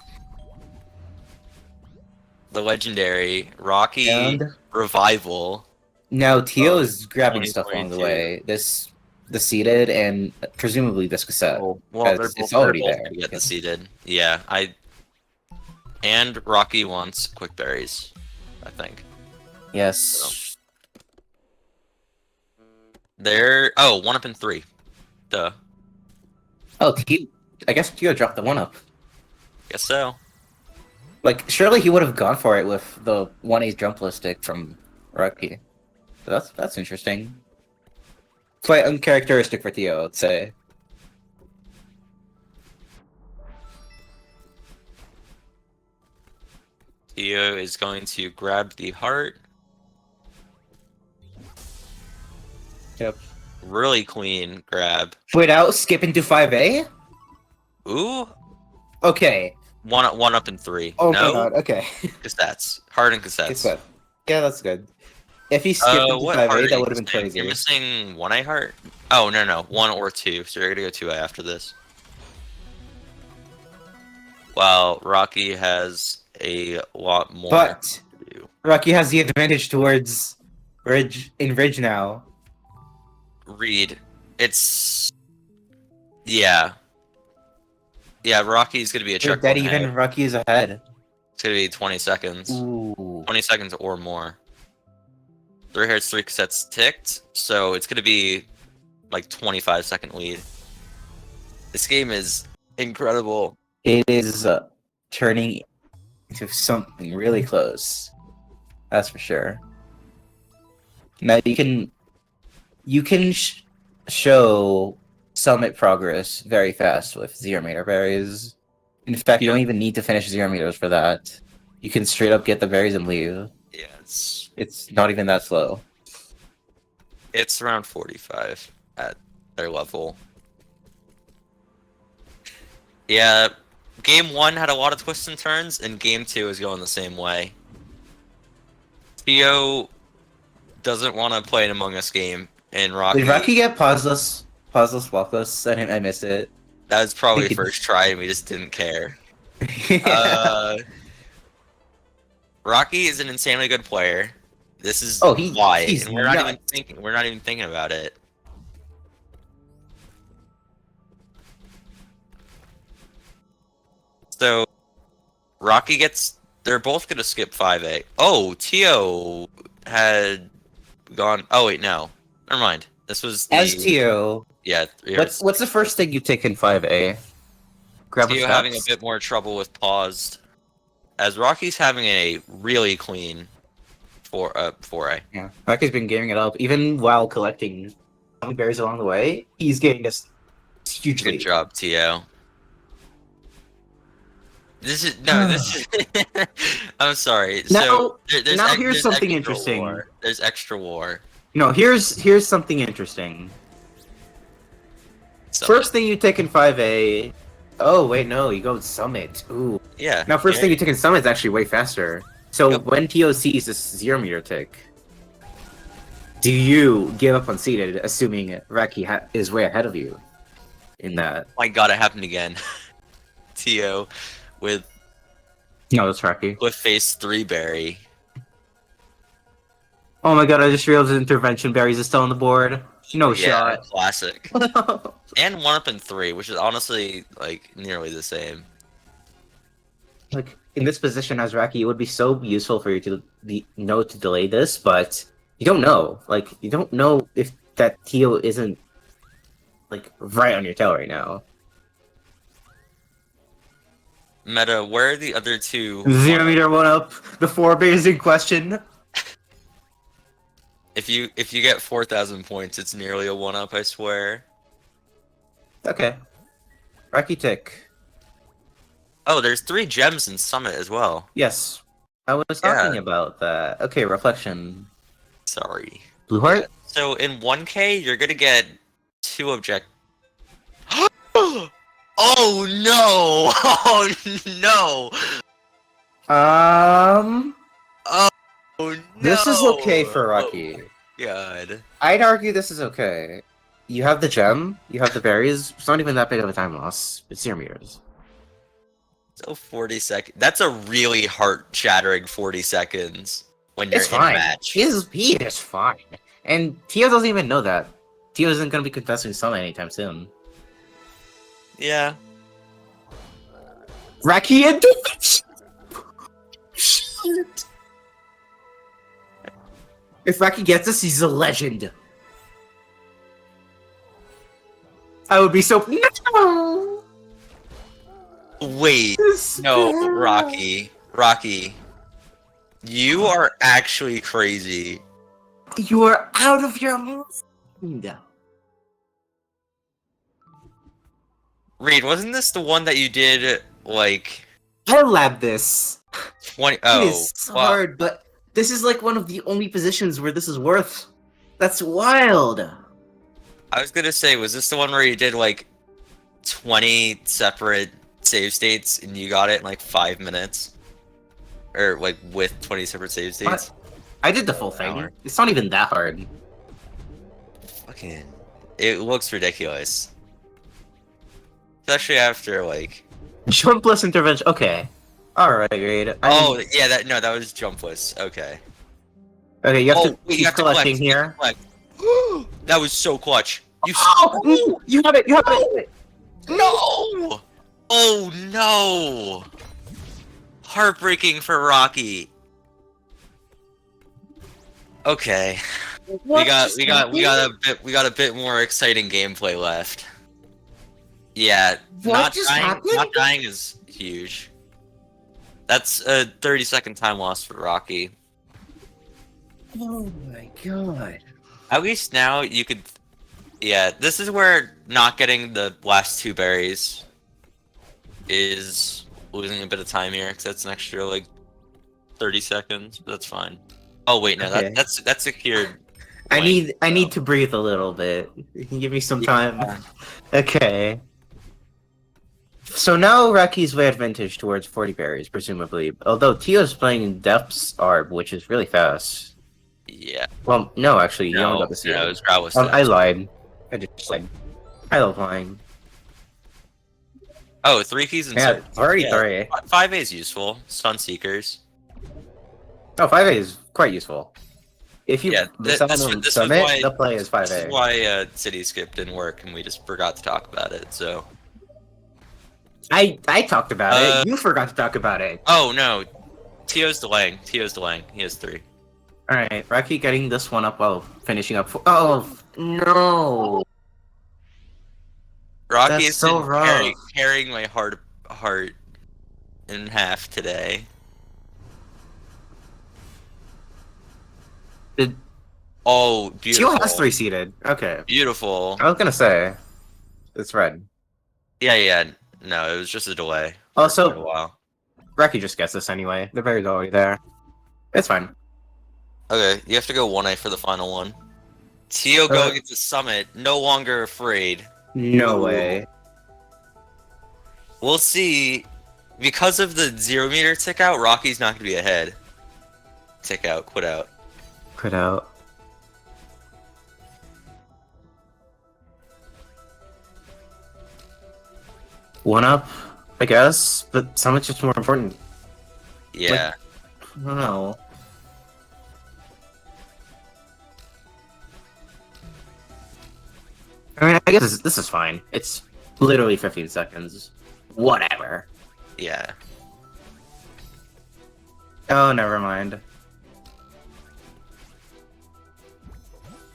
The legendary Rocky And revival. now Tio Oh, is grabbing stuff along the 2022. way. The seated and presumably this cassette. Well, it's already both there. gonna get the seeded. Yeah, and Rocky wants quick berries, I think. Yes. They're 1 up in 3. Duh. Oh, I guess Tio dropped the 1-up. Guess so. Like, surely he would have gone for it with the 1A jump stick from Rocky. So that's interesting. Quite uncharacteristic for Tio, I'd say. Tio is going to grab the heart. Yep. Really clean grab. Without skipping to 5A? Ooh. Okay. One up in 3. Oh no, my god, okay. cassettes. Heart and cassettes. It's good. Yeah, that's good. If he skipped into What 5A, heart are that you would have been missing? crazy. You're missing 1A heart? Oh, no. 1 or 2. So you're gonna go 2A after this. Wow, Rocky has a lot more But to do. Rocky has the advantage towards Ridge now. Reed. It's... Yeah. Yeah, Rocky's gonna be a You're check. dead even, Rocky is ahead. It's gonna be 20 seconds. Ooh. 20 seconds or more. 3 hearts, 3 cassettes ticked, so it's gonna be like 25-second lead. This game is incredible. It is turning into something really close. That's for sure. Now you can show summit progress very fast with 0-meter berries. In fact, you don't even need to finish 0-meters for that. You can straight up get the berries and leave. Yeah, It's not even that slow. it's around 45 at their level. Yeah, game 1 had a lot of twists and turns, and game 2 is going the same way. Theo doesn't want to play an Among Us game, and Rocky... Did Rocky get pauseless walkless? I missed it. That was probably Thank you. first try, and we just didn't care. Yeah. Rocky is an insanely good player. This is Oh, why, he's and we're not even nuts. thinking. We're not even thinking about it. So, Rocky gets. They're both gonna skip 5A. Oh, Tio had gone. Oh wait, no. Never mind. This was the, As Tio, Yeah. what's the first thing you take in 5A? Grab Tio a having a bit more trouble with paused, as Rocky's having a really clean 4A. Yeah, Rocky's been gearing it up even while collecting berries along the way. He's getting this huge Good lead. job, Tio. This is. I'm sorry. Now- so there's now ex- here's there's something extra interesting. war. There's extra war. No, here's something interesting. Summit. First thing you take in 5A. Oh wait, no, you go Summit. Ooh. Yeah. Now, first yeah. thing you take in Summit is actually way faster. So Yep. when TO sees this 0 meter tick, do you give up on seeded, assuming Reki is way ahead of you in that? My God, it happened again. To with No, that's Reki. Cliff Face 3 berry. Oh my god, I just realized intervention berries is still on the board. No Yeah, shot. classic. And 1-up in 3, which is honestly like nearly the same. Like in this position as Raki, it would be so useful for you to know to delay this, but you don't know. Like you don't know if that Tio isn't like right on your tail right now. Meta, where are the other two? 0 meter 1-up, the 4 base in question. If you get 4,000 points, it's nearly a 1-up, I swear. Okay. Raki tick. Oh, there's 3 gems in Summit as well. Yes. I was Yeah. talking about that. Okay, reflection. Sorry. Blue heart? Yeah. So in 1K, you're gonna get 2 object. Oh no! Oh no! Oh no! This is okay for Raki. Oh, God. I'd argue this is okay. You have the gem, you have the berries. It's not even that big of a time loss. It's 0 meters. So 40 seconds. That's a really heart-shattering 40 seconds when you're It's in fine. a match. He is fine. And Tio doesn't even know that. Tio isn't going to be contesting Summit anytime soon. Yeah. Raki and Shit. If Raki gets this, he's a legend. I would be so. No! Wait. No, Rocky. Rocky. You are actually crazy. You are out of your mind. Reed, wasn't this the one that you did, like, I lab this. 20? It Oh, is hard, but this is like one of the only positions where this is worth. That's wild. I was gonna say, was this the one where you did, like, 20 separate save states and you got it in, like, 5 minutes? Or, like, with 20 separate save states? I did the full thing. Hour. It's not even that hard. Fucking... It looks ridiculous. Especially after, like... Jumpless intervention. Okay. Alright, Raid. Oh, yeah, that was jumpless. Okay. Okay, you have to wait, keep collecting collect, here. collect. That was so clutch. You Oh, you have it, you have it! No! Oh no! Heartbreaking for Rocky. Okay. We got a bit more exciting gameplay left. Yeah, What just happened? not dying is huge. That's a 30-second time loss for Rocky. Oh my god. At least now you could... Yeah, this is where not getting the last 2 berries is losing a bit of time here, because that's an extra, like, 30 seconds, but that's fine. Oh, wait, no, Okay. that's secured. I lane, need to breathe a little bit. You can give me some time. Yeah. Okay. So now Raki's way advantage towards 40 berries, presumably. Although Tio's playing Depth's Arb, which is really fast. Yeah. Well, no, actually, you only No, got the seal. it was Growlithe. I lied. I just lied. I love lying. Oh, 3 keys and Yeah, 33. 5A is useful. Sunseekers. Oh, 5A is quite useful. If you Yeah, summon this them was Summit, why- the play is This is 5A. why City Skip didn't work, and we just forgot to talk about it. So. I talked about it. You forgot to talk about it. Oh no, Tio's delaying. Tio's delaying. He has 3. Alright, Raki getting this one up while finishing up. Oh, no. Rocky's That's so been rough. tearing my heart in half today. Did Oh, beautiful. Tio has 3 seated. Okay. Beautiful. I was gonna say. It's red. Yeah. No, it was just a delay. For a Also, while. Raki just gets this anyway. The berry's already there. It's fine. Okay, you have to go 1A for the final one. Tio going into Summit, no longer afraid. No Ooh. way. We'll see. Because of the 0 meter tick out, Rocky's not gonna be ahead. Tick out, quit out. Quit out. One up, I guess, but Summit's just more important. Yeah. I don't know. I mean, I guess this is fine. It's literally 15 seconds. Whatever. Yeah. Oh, never mind.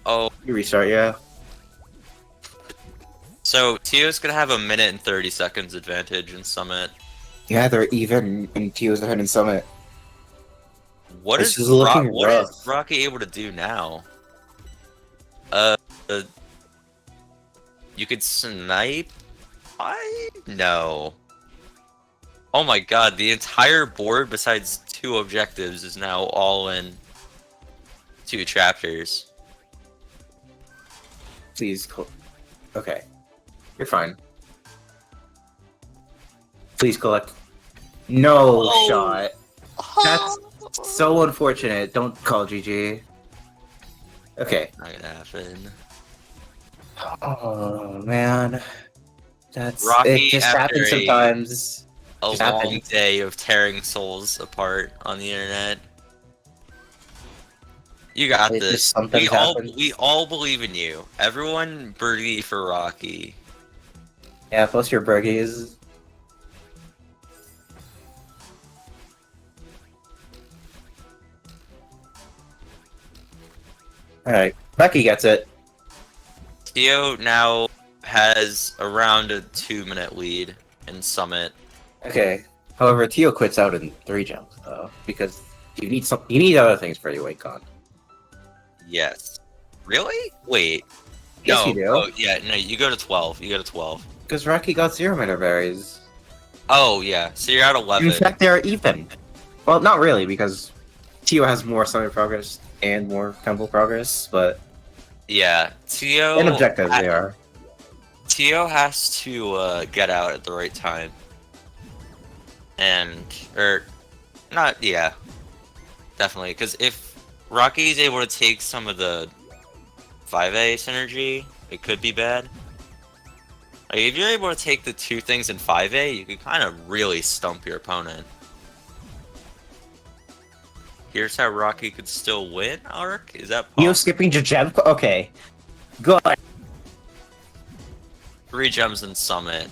Oh, You restart, yeah. so Tio's gonna have a minute and 30 seconds advantage in Summit. Yeah, they're even, and Tio's ahead in Summit. What This is is looking What rough. is Rocky able to do now? Uh, you could snipe? No. Oh my god, the entire board besides 2 objectives is now all in 2 chapters. Please, okay. You're fine. Please collect. No Oh. shot. That's so unfortunate. Don't call GG. Okay. Not gonna happen. Oh man, that's Rocky, it. Just after happens sometimes. a Just long happens. day of tearing souls apart on the internet. You got It this. just sometimes happens. We all believe in you. Everyone birdie for Rocky. Yeah, post your burgies. All right, Becky gets it. Tio now has around a 2 minute lead in Summit. Okay. However, Tio quits out in 3 jumps though, because you need some. You need other things for your wake on. Yes. Really? Wait. Yes, No. you do. Oh, yeah. No, you go to 12. You go to 12. Because Rocky got 0 berries. Oh, yeah. So you're at 11. In fact, they're even. Well, not really, because Tio has more summit progress and more temple progress, but Yeah. Tio. in objectives they are. Tio has to get out at the right time. Not, yeah. Definitely. Because if Rocky's able to take some of the 5A synergy, it could be bad. Like, if you're able to take the 2 things in 5A, you could kind of really stump your opponent. Here's how Rocky could still win, Ark? Is that Tio possible? skipping Jajeb? Okay. Good. 3 gems in Summit.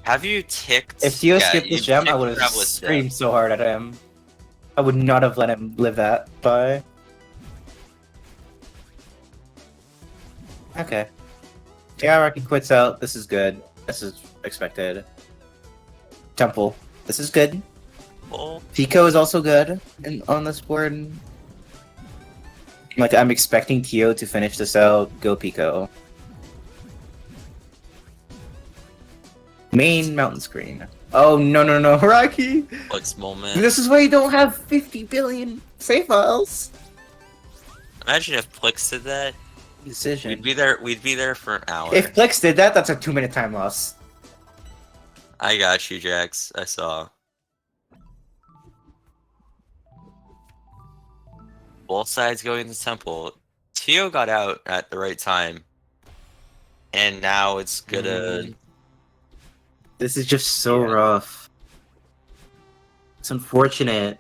Have you ticked... If Tio yeah, skipped you this gem, I ticked would have Traveler's screamed Death. so hard at him. I would not have let him live that. Bye. Okay. Yeah, Rocky quits out. This is good. This is expected. Temple. This is good. Oh, Pico is also good on this board. Like, I'm expecting Tio to finish this out. Go Pico. Main mountain screen. Oh, no, no, no, Rocky! Flex moment. This is why you don't have 50 billion save files. Imagine if Plix did that. Decision. We'd be there for an hour. If Plex did that, that's a 2-minute time loss. I got you, Jax. I saw. Both sides going to temple. Tio got out at the right time. And now it's gonna... This is just so Yeah. rough. It's unfortunate.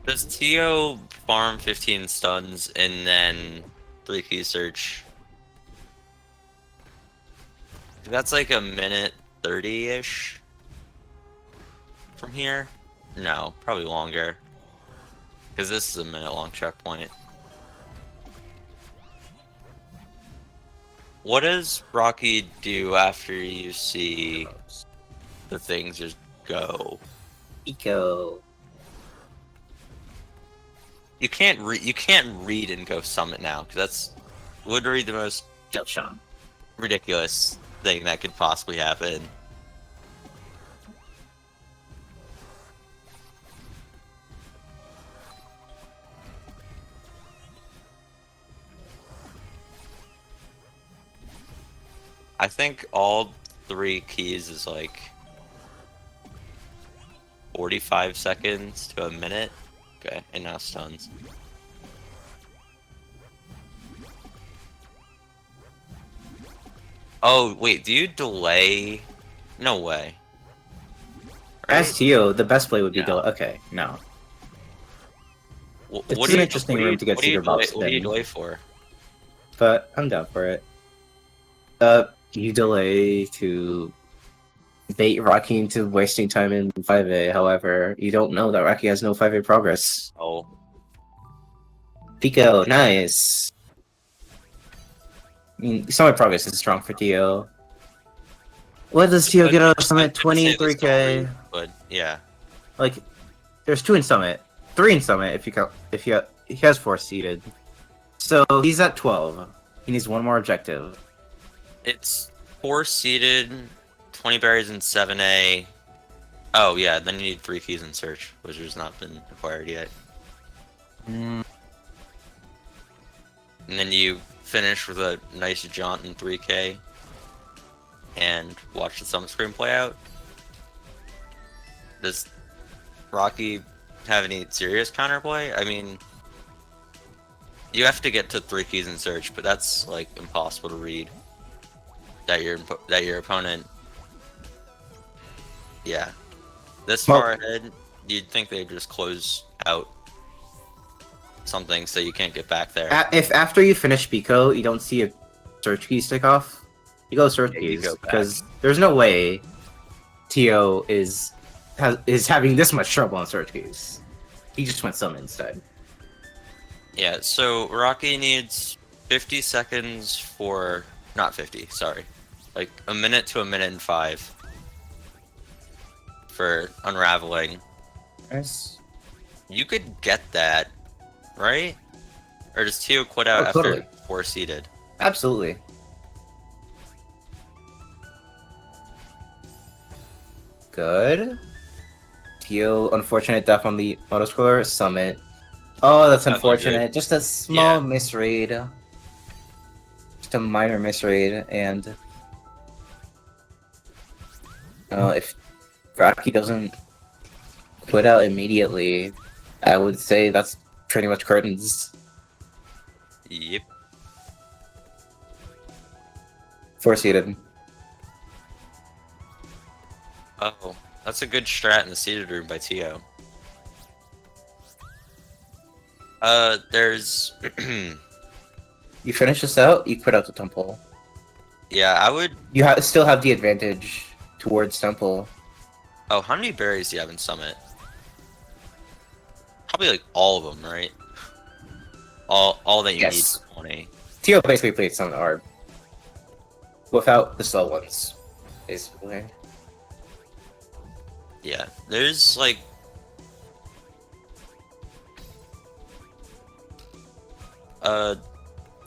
Does Tio farm 15 stuns and then 3 key search? That's like a minute 30-ish from here? No, probably longer. Because this is a minute-long checkpoint. What does Rocky do after you see the things just go? Pico. You can't read and go summit now, because that's literally the most Jump shot. ridiculous thing that could possibly happen. think all 3 keys is like 45 seconds to a minute. Okay, and now stuns. Oh, wait, do you delay? No way. As Right? Tio, the best play would be No. okay, no. Wh- It's What an do you, interesting what do you, room to get what do you Secret delay, Box what do you in. delay for? But I'm down for it. You delay to bait Rocky into wasting time in 5A, however, you don't know that Rocky has no 5A progress. Oh, Pico, nice. I mean, Summit progress is strong for Tio. What does Tio get out of Summit? 20 and 3K? but yeah. Like, there's 2 in Summit. 3 in Summit if you count, he has 4 seeded. So he's at 12. He needs 1 more objective. It's 4 seeded, 20 berries in 7A. Oh yeah, then you need 3 keys in search, which has not been acquired yet. And then you finish with a nice jaunt in 3K and watch the summit screen play out. Does Rocky have any serious counterplay? I mean, you have to get to 3 keys in search, but that's like impossible to read. That your opponent, yeah, this far ahead, you'd think they'd just close out something so you can't get back there. If after you finish Pico, you don't see a search key stick off, you go search Yeah, you keys go back. because there's no way Tio is having this much trouble on search keys. He just went summon instead. Yeah, so Rocky needs 50 seconds for, not 50, sorry, like a minute to a minute and 5 for unraveling. Nice. You could get that, right? Or does Tio quit out Oh, after totally. 4 seeded? Absolutely. Good. Tio, unfortunate death on the autoscroller summit. Oh, that's That's unfortunate. legit. Just a small Yeah. misread. Just a minor misread, and if Rocky doesn't quit out immediately, I would say that's pretty much curtains. Yep. 4 seeded. Oh, that's a good strat in the seeded room by Tio. There's... You finish this out, you quit out the temple. yeah, I would... You still have the advantage towards temple. Oh, how many berries do you have in Summit? Probably like all of them, right? All that you need Yes. for 20. Tio basically played Summit hard. Without the slow ones, basically. Yeah, there's like...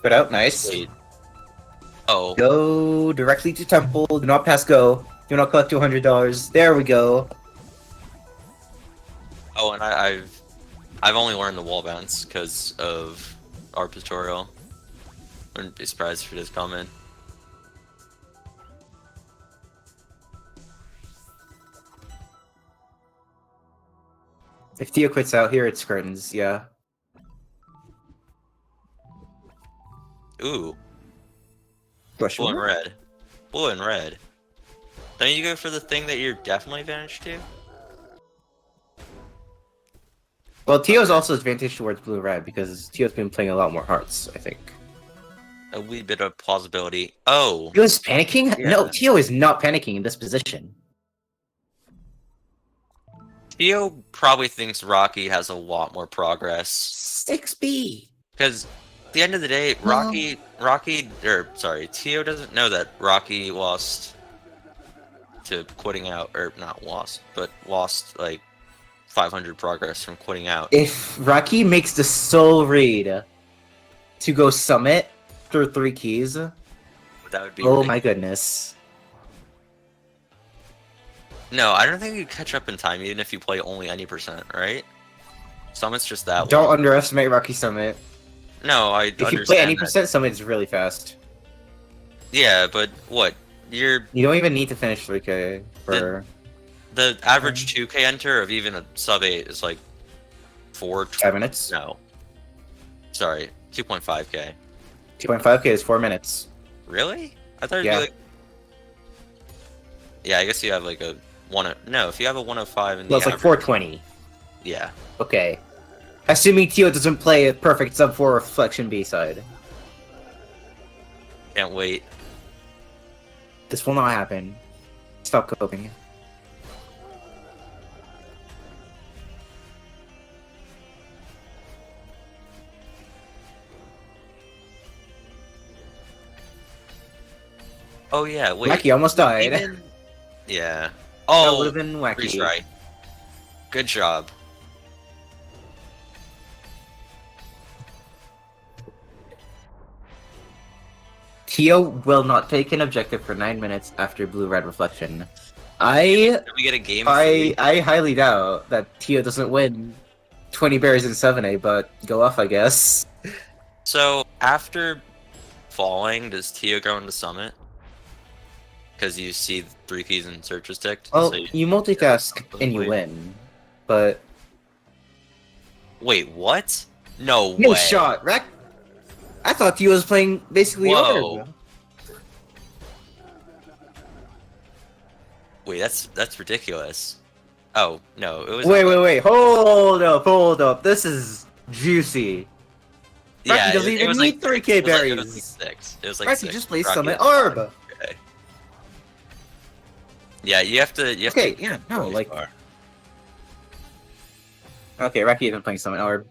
Quit out, nice. wait. Oh, Go directly to temple, do not pass go. Do not collect $200. There we go. oh, and I've only learned the wall bounce because of our tutorial. Wouldn't be surprised if it is coming. If Tio quits out here, it's curtains, yeah. Ooh, Question blue and mark? red. Blue and red. Don't you go for the thing that you're definitely advantaged to? Well, Tio's also advantage towards blue-red because Tio's been playing a lot more hearts, I think. A wee bit of plausibility. Oh, Tio's panicking? Yeah. No, Tio is not panicking in this position. Tio probably thinks Rocky has a lot more progress. 6B. Because at the end of the day, Tio doesn't know that Rocky lost to quitting out, or not lost, but lost like 500 progress from quitting out. If Rocky makes the sole read to go summit through 3 keys, That would be oh ridiculous. my goodness. No, I don't think you catch up in time, even if you play only any percent, right? Summit's just that Don't long. underestimate Rocky Summit. No, I If you understand play any that. percent, Summit is really fast. Yeah, but what? you're You don't even need to finish 3K for the average 2K enter of even a sub 8 is like 5 minutes. No, sorry, 2.5K. 2.5K is 4 minutes. Really? I thought it'd Yeah. be like. Yeah, I guess you have like a no. If you have a 105 in the Well, it's like average, 420. yeah. Okay. Assuming Tio doesn't play a perfect sub 4 reflection B side. Can't wait. This will not happen. Stop coping. Oh yeah, wait. Wacky almost died. Even... Yeah. That Oh, would have been wacky. retry. Good job. Tio will not take an objective for 9 minutes after blue-red reflection. I Did we get a game? Three? I highly doubt that Tio doesn't win 20 berries in 7A, but go off, I guess. So after falling, does Tio go into summit? Because you see 3 keys and search is ticked. Well, so you multitask and you win, but wait, what? No no way. shot, Rack. I thought Tio was playing basically Whoa. Orb. Wait, that's ridiculous. Oh no, it was. Wait, hold up. This is juicy. Yeah, Rocky doesn't it even was need like 3K It was berries. like 6. It was like Rocky 6. just plays Rocky Summit had Orb. 5. Okay. Yeah, you have to. Okay, yeah, no, really like. far. Okay, Rocky isn't playing Summit Orb.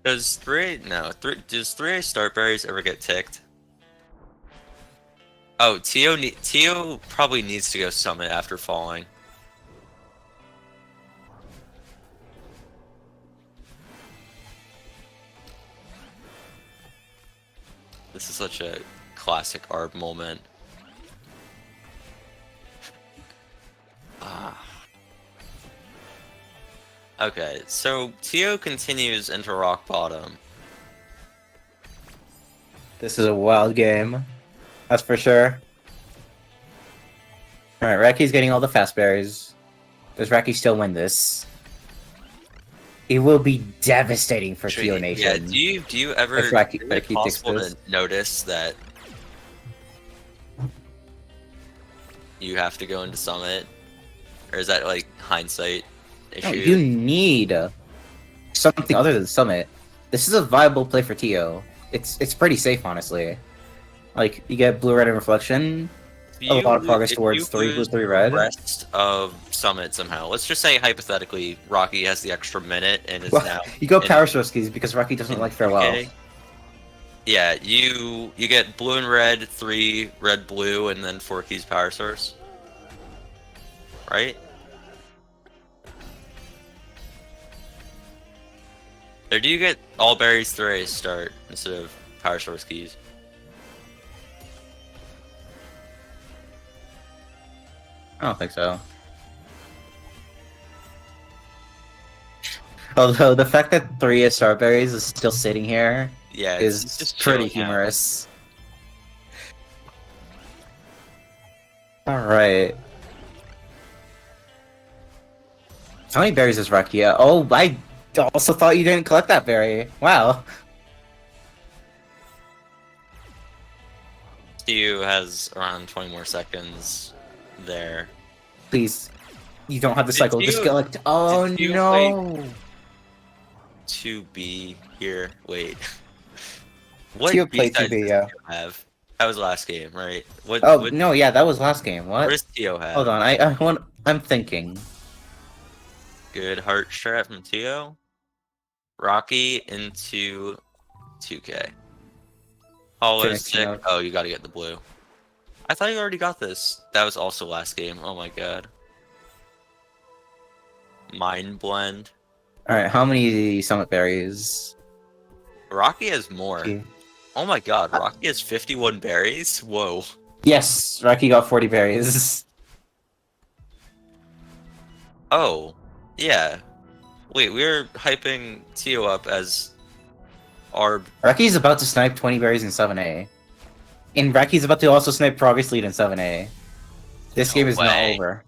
Does 3A no? Does 3A start berries ever get ticked? Oh, Tio probably needs to go summit after falling. This is such a classic ARB moment. Ah. Okay, so Tio continues into rock bottom. This is a wild game. That's for sure. Alright, Rocky's getting all the fast berries. Does Rocky still win this? It will be devastating for Tio Nation. Yeah, do you ever If Rocky- is it Rocky takes possible this. to notice that you have to go into summit? Or is that like hindsight issue? No, you need something other than Summit. This is a viable play for Tio. It's pretty safe, honestly. Like, you get blue, red, and reflection. A lot of progress towards 3 blue, 3 red. Rest of summit somehow. Let's just say hypothetically, Rocky has the extra minute and is Well, now. you go in- Power Source keys because Rocky doesn't like Farewell. Okay. Yeah, you get blue and red, 3 red, blue, and then 4 keys power source. Right? Or do you get all berries 3A start instead of power source keys? I don't think so. Although the fact that 3 Starberries is still sitting here Yeah, is it's just pretty chilling out. humorous. Alright. How many berries is Rocky at? Oh, I also thought you didn't collect that berry. Wow. Stu has around 20 more seconds there. Please. You don't have the Did cycle. you- Just collect. Oh did you no. 2B here. Wait. What Tio played B-sides 2B, does yeah. Tio have? That was last game, right? What? Oh what, no, yeah, that was last game. what What? does Tio have? Hold on, I'm thinking. Good heart strat from Tio. Rocky into 2K. Hollow Finishing sick. up. Oh, you gotta get the blue. I thought you already got this. That was also last game. Oh my god. Mind blend. Alright, how many summit berries? Rocky has more. Okay. Oh my god, Rocky has 51 berries? Whoa. Yes, Rocky got 40 berries. Oh, yeah. Wait, we're hyping Tio up as our. Raki's about to snipe 20 berries in 7A. And Raki's about to also snipe Progress Lead in 7A. This No game is not way. over.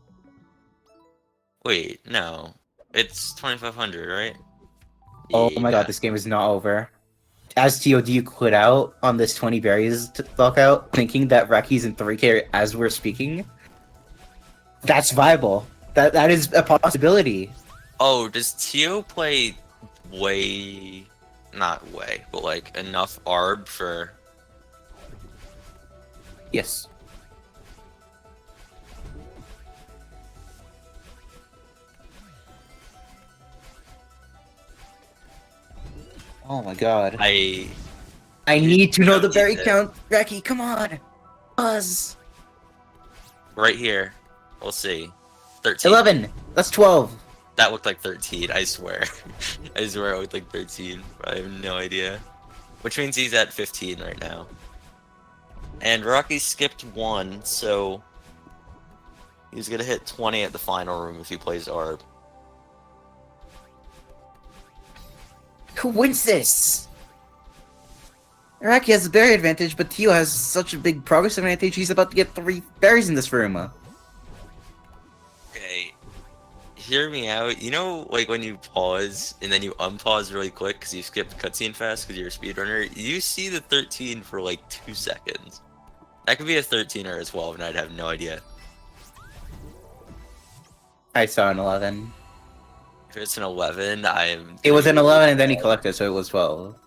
Wait, no. It's 2500, right? Oh my god, Yeah. this game is not over. As TOD you quit out on this 20 berries lockout, thinking that Raki's in 3K as we're speaking. That's viable. That is a possibility. Oh, does Tio play way. Not way, but like enough ARB for. Yes. Oh my god. I need to know the berry count. Raki, come on. Buzz. Right here. We'll see. 13. 11. That's 12. That looked like 13, I swear. I swear it looked like 13. I have no idea. Which means he's at 15 right now. And Rocky skipped 1, so he's gonna hit 20 at the final room if he plays ARB. Who wins this? Raki has the berry advantage, but Tio has such a big progress advantage, he's about to get 3 berries in this room. Okay, hear me out. You know, like when you pause and then you unpause really quick because you skipped cutscene fast because you're a speedrunner, you see the 13 for like 2 seconds. That could be a 13 or a 12 and I'd have no idea. I saw an 11. If it's an 11, I'm... It was an 11 and then he collected, so it was 12.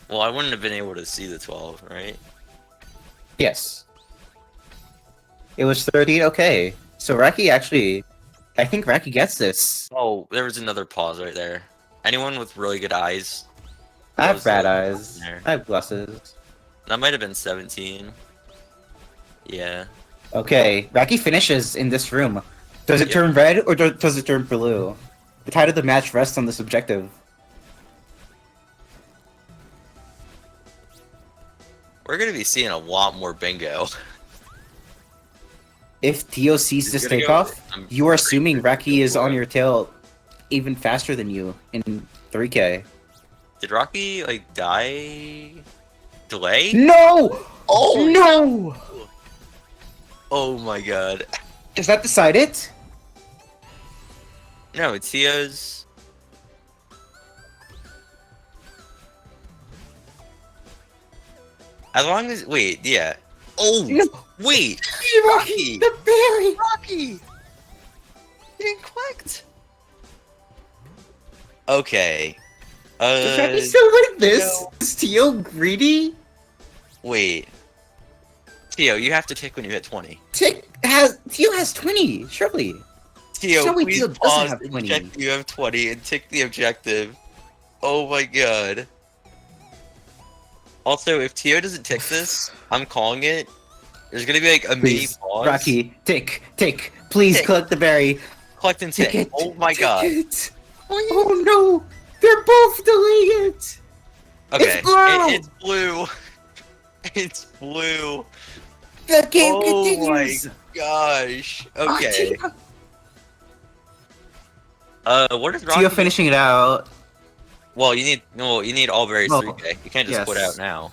Well, I wouldn't have been able to see the 12, right? Yes. It was 13, okay. So Raki actually... I think Raki gets this. Oh, there was another pause right there. Anyone with really good eyes? I have Those bad little eyes. ones in there. I have glasses. That might have been 17. Yeah. Okay, Raki finishes in this room. Does it turn red or does it turn blue? The tide of the match rests on this objective. We're gonna be seeing a lot more bingo. If Tio sees He's this gonna go- takeoff, I'm you are assuming pretty Raki is sure. on your tail even faster than you in 3K. Did Rocky, like, die? Delay? No! Oh! No! Oh my god. Does that decide it? No, Tio's... As long as... Wait, yeah. Oh! No. Wait! Rocky! The berry! Rocky! He didn't collect! Okay. Does Raki still like this? no. Is Tio greedy? Wait. Tio, you have to tick when you hit 20. Tio has 20, surely. Tio, Surely please Tio doesn't pause have and 20. check you have 20 and tick the objective. Oh my god. Also, if Tio doesn't tick this, I'm calling it. There's gonna be like a mini Please, pause. Rocky, tick. Please Tick. collect the berry. Collect and Tick tick. it. Oh my Tick god. it. Oh no! They're both delaying it! Okay. It's blue! It's blue. It's blue. The game Oh continues! my gosh. Okay. What is Rocky? Tio finishing it out. Well, you need all berries Oh, 3K. You can't just quit yes. out now.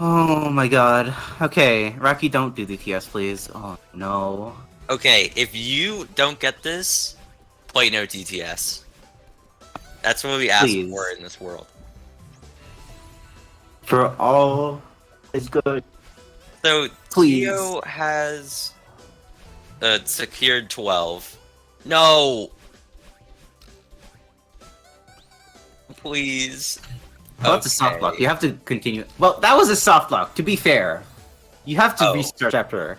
Oh my god. Okay, Rocky, don't do the TS, please. Oh no. Okay, if you don't get this, play no DTS. That's what we ask Please. for in this world. For all is good. So Please. Tio has secured 12. No. Please. Well, that's a soft block. You have to continue. Well, that was a soft block, to be fair. You have to Oh. restart chapter.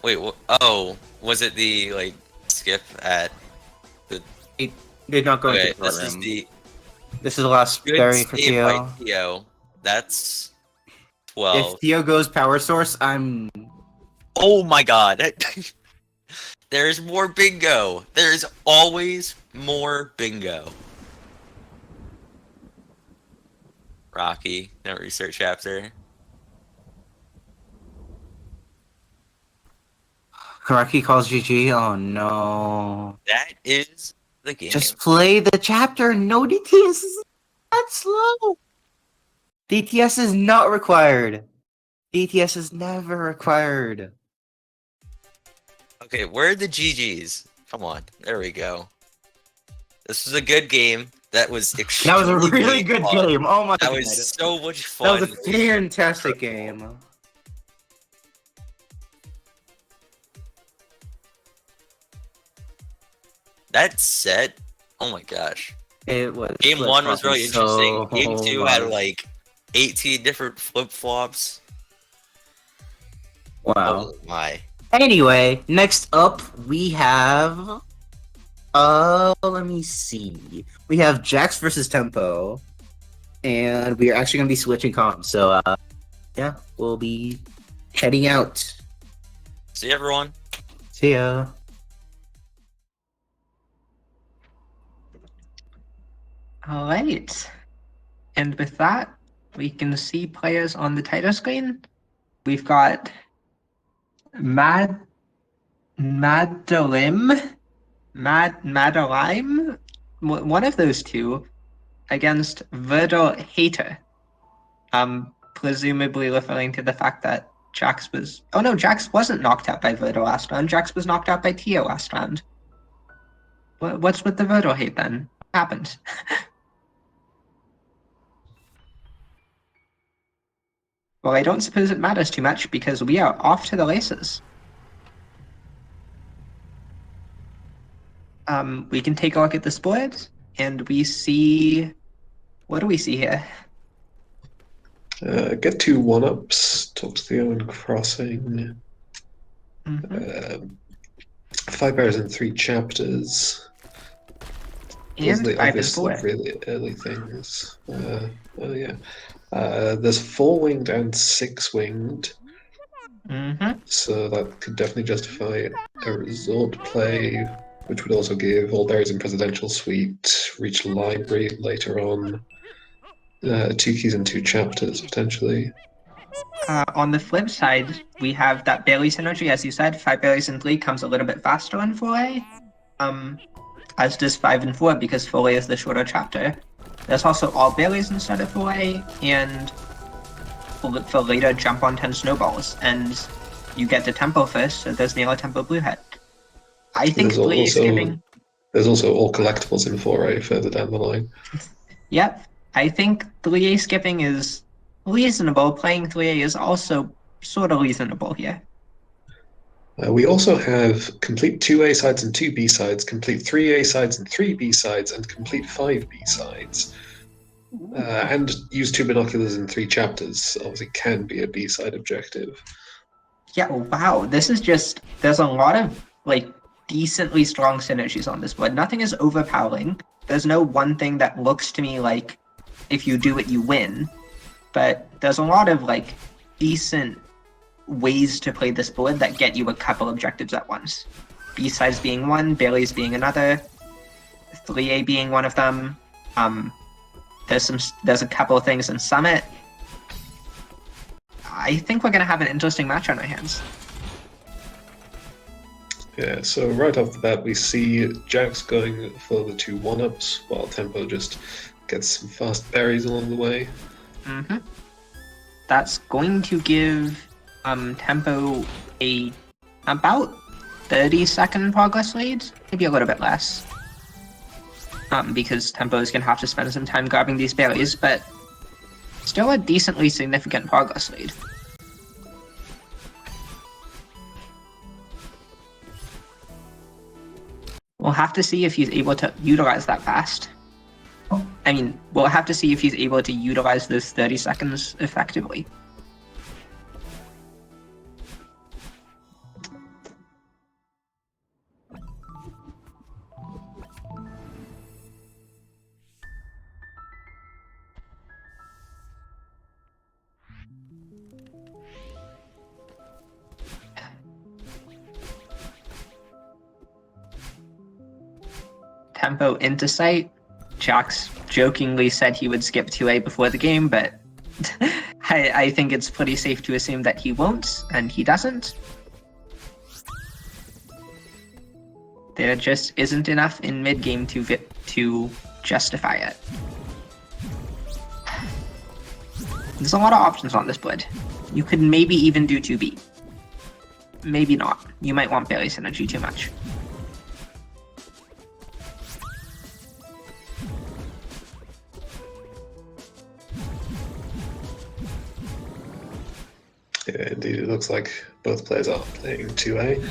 Wait. Oh, was it the like skip at? It did not go Okay, into the this room. is the This is the last good berry for save Tio. by Tio. That's 12. If Tio goes power source, I'm... Oh my god. There's more bingo. There's always more bingo. Rocky, no research chapter. Karaki calls GG. Oh no. That is the game. Just play the chapter. No DTS is that slow. DTS is not required. DTS is never required. Okay, where are the GGs? Come on, there we go. This was a good game. That was extremely That was a really good fun. game. Oh my That god. was so much fun. That was a fantastic game. That set, oh my gosh. It was. Game 1 was really interesting. so Game 2 had much. like 18 different flip-flops. Wow. Oh my. Anyway, next up we have let me see. We have Jax versus Tempo. And we are actually gonna be switching comms. So yeah, we'll be heading out. See everyone. See ya. All right. And with that, we can see players on the title screen. We've got Madeline, one of those two, against Verdal Hater. Presumably referring to the fact that Jax was... Oh no, Jax wasn't knocked out by Verdal last round. Jax was knocked out by Tio last round. What's with the Verdal hate then? What happened? Well, I don't suppose it matters too much because we are off to the races. We can take a look at this board, and we see... What do we see here? Get 2 1-ups, top Theo and Crossing. 5 bears in 3 chapters. Those are And the 5 and obvious 4. really early things. Yeah. There's 4-winged and 6-winged. So that could definitely justify a resort play, which would also give all bears in Presidential Suite, reach library later on. 2 keys and 2 chapters, potentially. On the flip side, we have that Bailey synergy, as you said. 5 berries in 3 comes a little bit faster in 4A. As does 5 and 4, because 4A is the shorter chapter. There's also all berries instead of 4A, and for later jump on 10 snowballs. And you get to tempo first, so there's nearly tempo blue head. I think 3A skipping... There's also all collectibles in 4A further down the line. Yep. I think 3A skipping is reasonable. Playing 3A is also sort of reasonable here. We also have complete 2 A sides and 2 B sides, complete 3 A sides and 3 B sides, and complete 5 B sides. And use 2 binoculars in 3 chapters. Obviously, can be a B side objective. Yeah, wow. This is just... There's a lot of, like, decently strong synergies on this board. Nothing is overpowering. There's no one thing that looks to me like if you do it, you win. But there's a lot of, like, decent ways to play this board that get you a couple objectives at once. B-sides being one, Bailey's being another, 3A being one of them. There's a couple of things in Summit. I think we're going to have an interesting match on our hands. Yeah, so right off the bat, we see Jax going for the 2 1-ups, while Tempo just gets some fast berries along the way. That's going to give Tempo a about 30-second progress lead, maybe a little bit less. Because Tempo is going to have to spend some time grabbing these berries, but still a decently significant progress lead. We'll have to see if he's able to utilize that fast. I mean, we'll have to see if he's able to utilize those 30 seconds effectively. Tempo into sight. Jax jokingly said he would skip 2A before the game, but I think it's pretty safe to assume that he won't, and he doesn't. There just isn't enough in mid game to justify it. There's a lot of options on this board. You could maybe even do 2B. Maybe not. You might want Berry Synergy too much. Yeah, indeed, it looks like both players are playing 2A.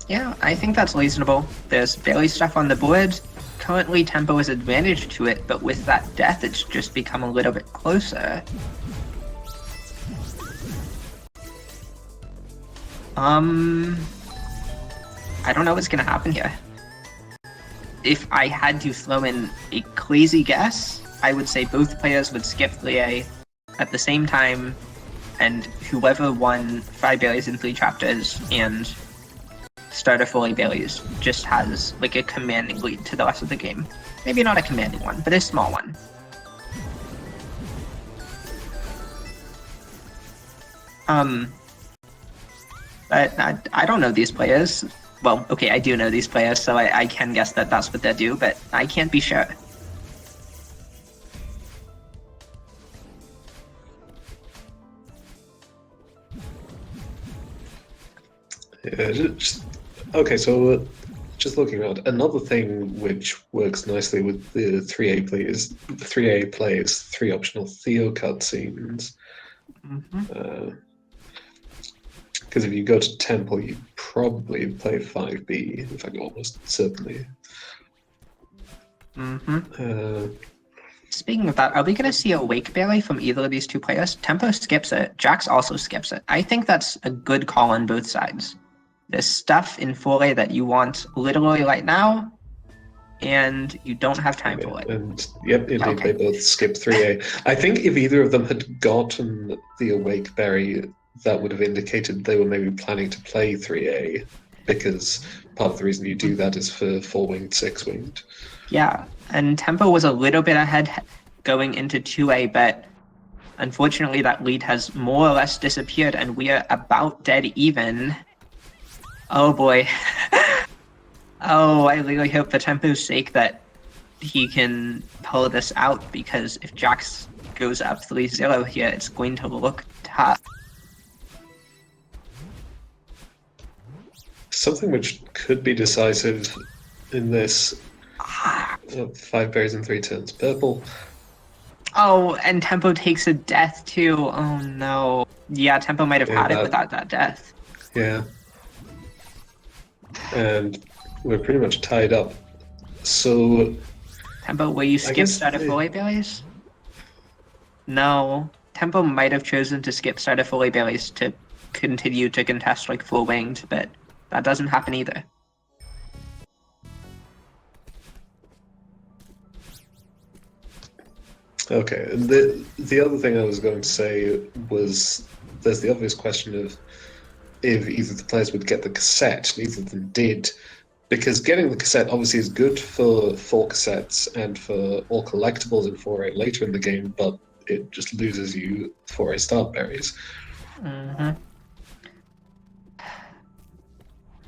Yeah, I think that's reasonable. There's Berry stuff on the board. Currently, Tempo is advantage to it, but with that death, it's just become a little bit closer. I don't know what's gonna happen here. If I had to throw in a crazy guess, I would say both players would skip 3A at the same time, and whoever won 5 berries in 3 chapters and starter 4A berries just has like a commanding lead to the rest of the game. Maybe not a commanding one, but a small one. But I don't know these players. Well, okay, I do know these players, so I can guess that that's what they do, but I can't be sure. Yeah, okay, so just looking around, another thing which works nicely with the 3A play is 3 optional Theo cutscenes. Because if you go to Temple, you probably play 5B, in fact, almost certainly. Speaking of that, are we going to see a Wake Berry from either of these two players? Tempo skips it, Jax also skips it. I think that's a good call on both sides. There's stuff in 4A that you want literally right now, and you don't have time for it. And yep, indeed, Okay. they both skip 3A. I think if either of them had gotten the Awake Berry, that would have indicated they were maybe planning to play 3A, because part of the reason you do that is for 4-winged, 6-winged. Yeah, and Tempo was a little bit ahead going into 2A, but unfortunately that lead has more or less disappeared, and we are about dead even. Oh boy. Oh, I really hope for Tempo's sake that he can pull this out, because if Jax goes up 3-0 here, it's going to look tough. Something which could be decisive in this 5 berries in 3 turns purple. Oh, and Tempo takes a death too. Oh no. Yeah, Tempo might have had it without that death. Yeah. And we're pretty much tied up. So Tempo, will you skip starter 4A berries? No. Tempo might have chosen to skip starter 4A berries to continue to contest like 4-winged, but that doesn't happen either. okay, and the other thing I was going to say was there's the obvious question of if either the players would get the cassette, neither of them did, because getting the cassette obviously is good for 4 cassettes and for all collectibles in 4A later in the game, but it just loses you 4A start berries.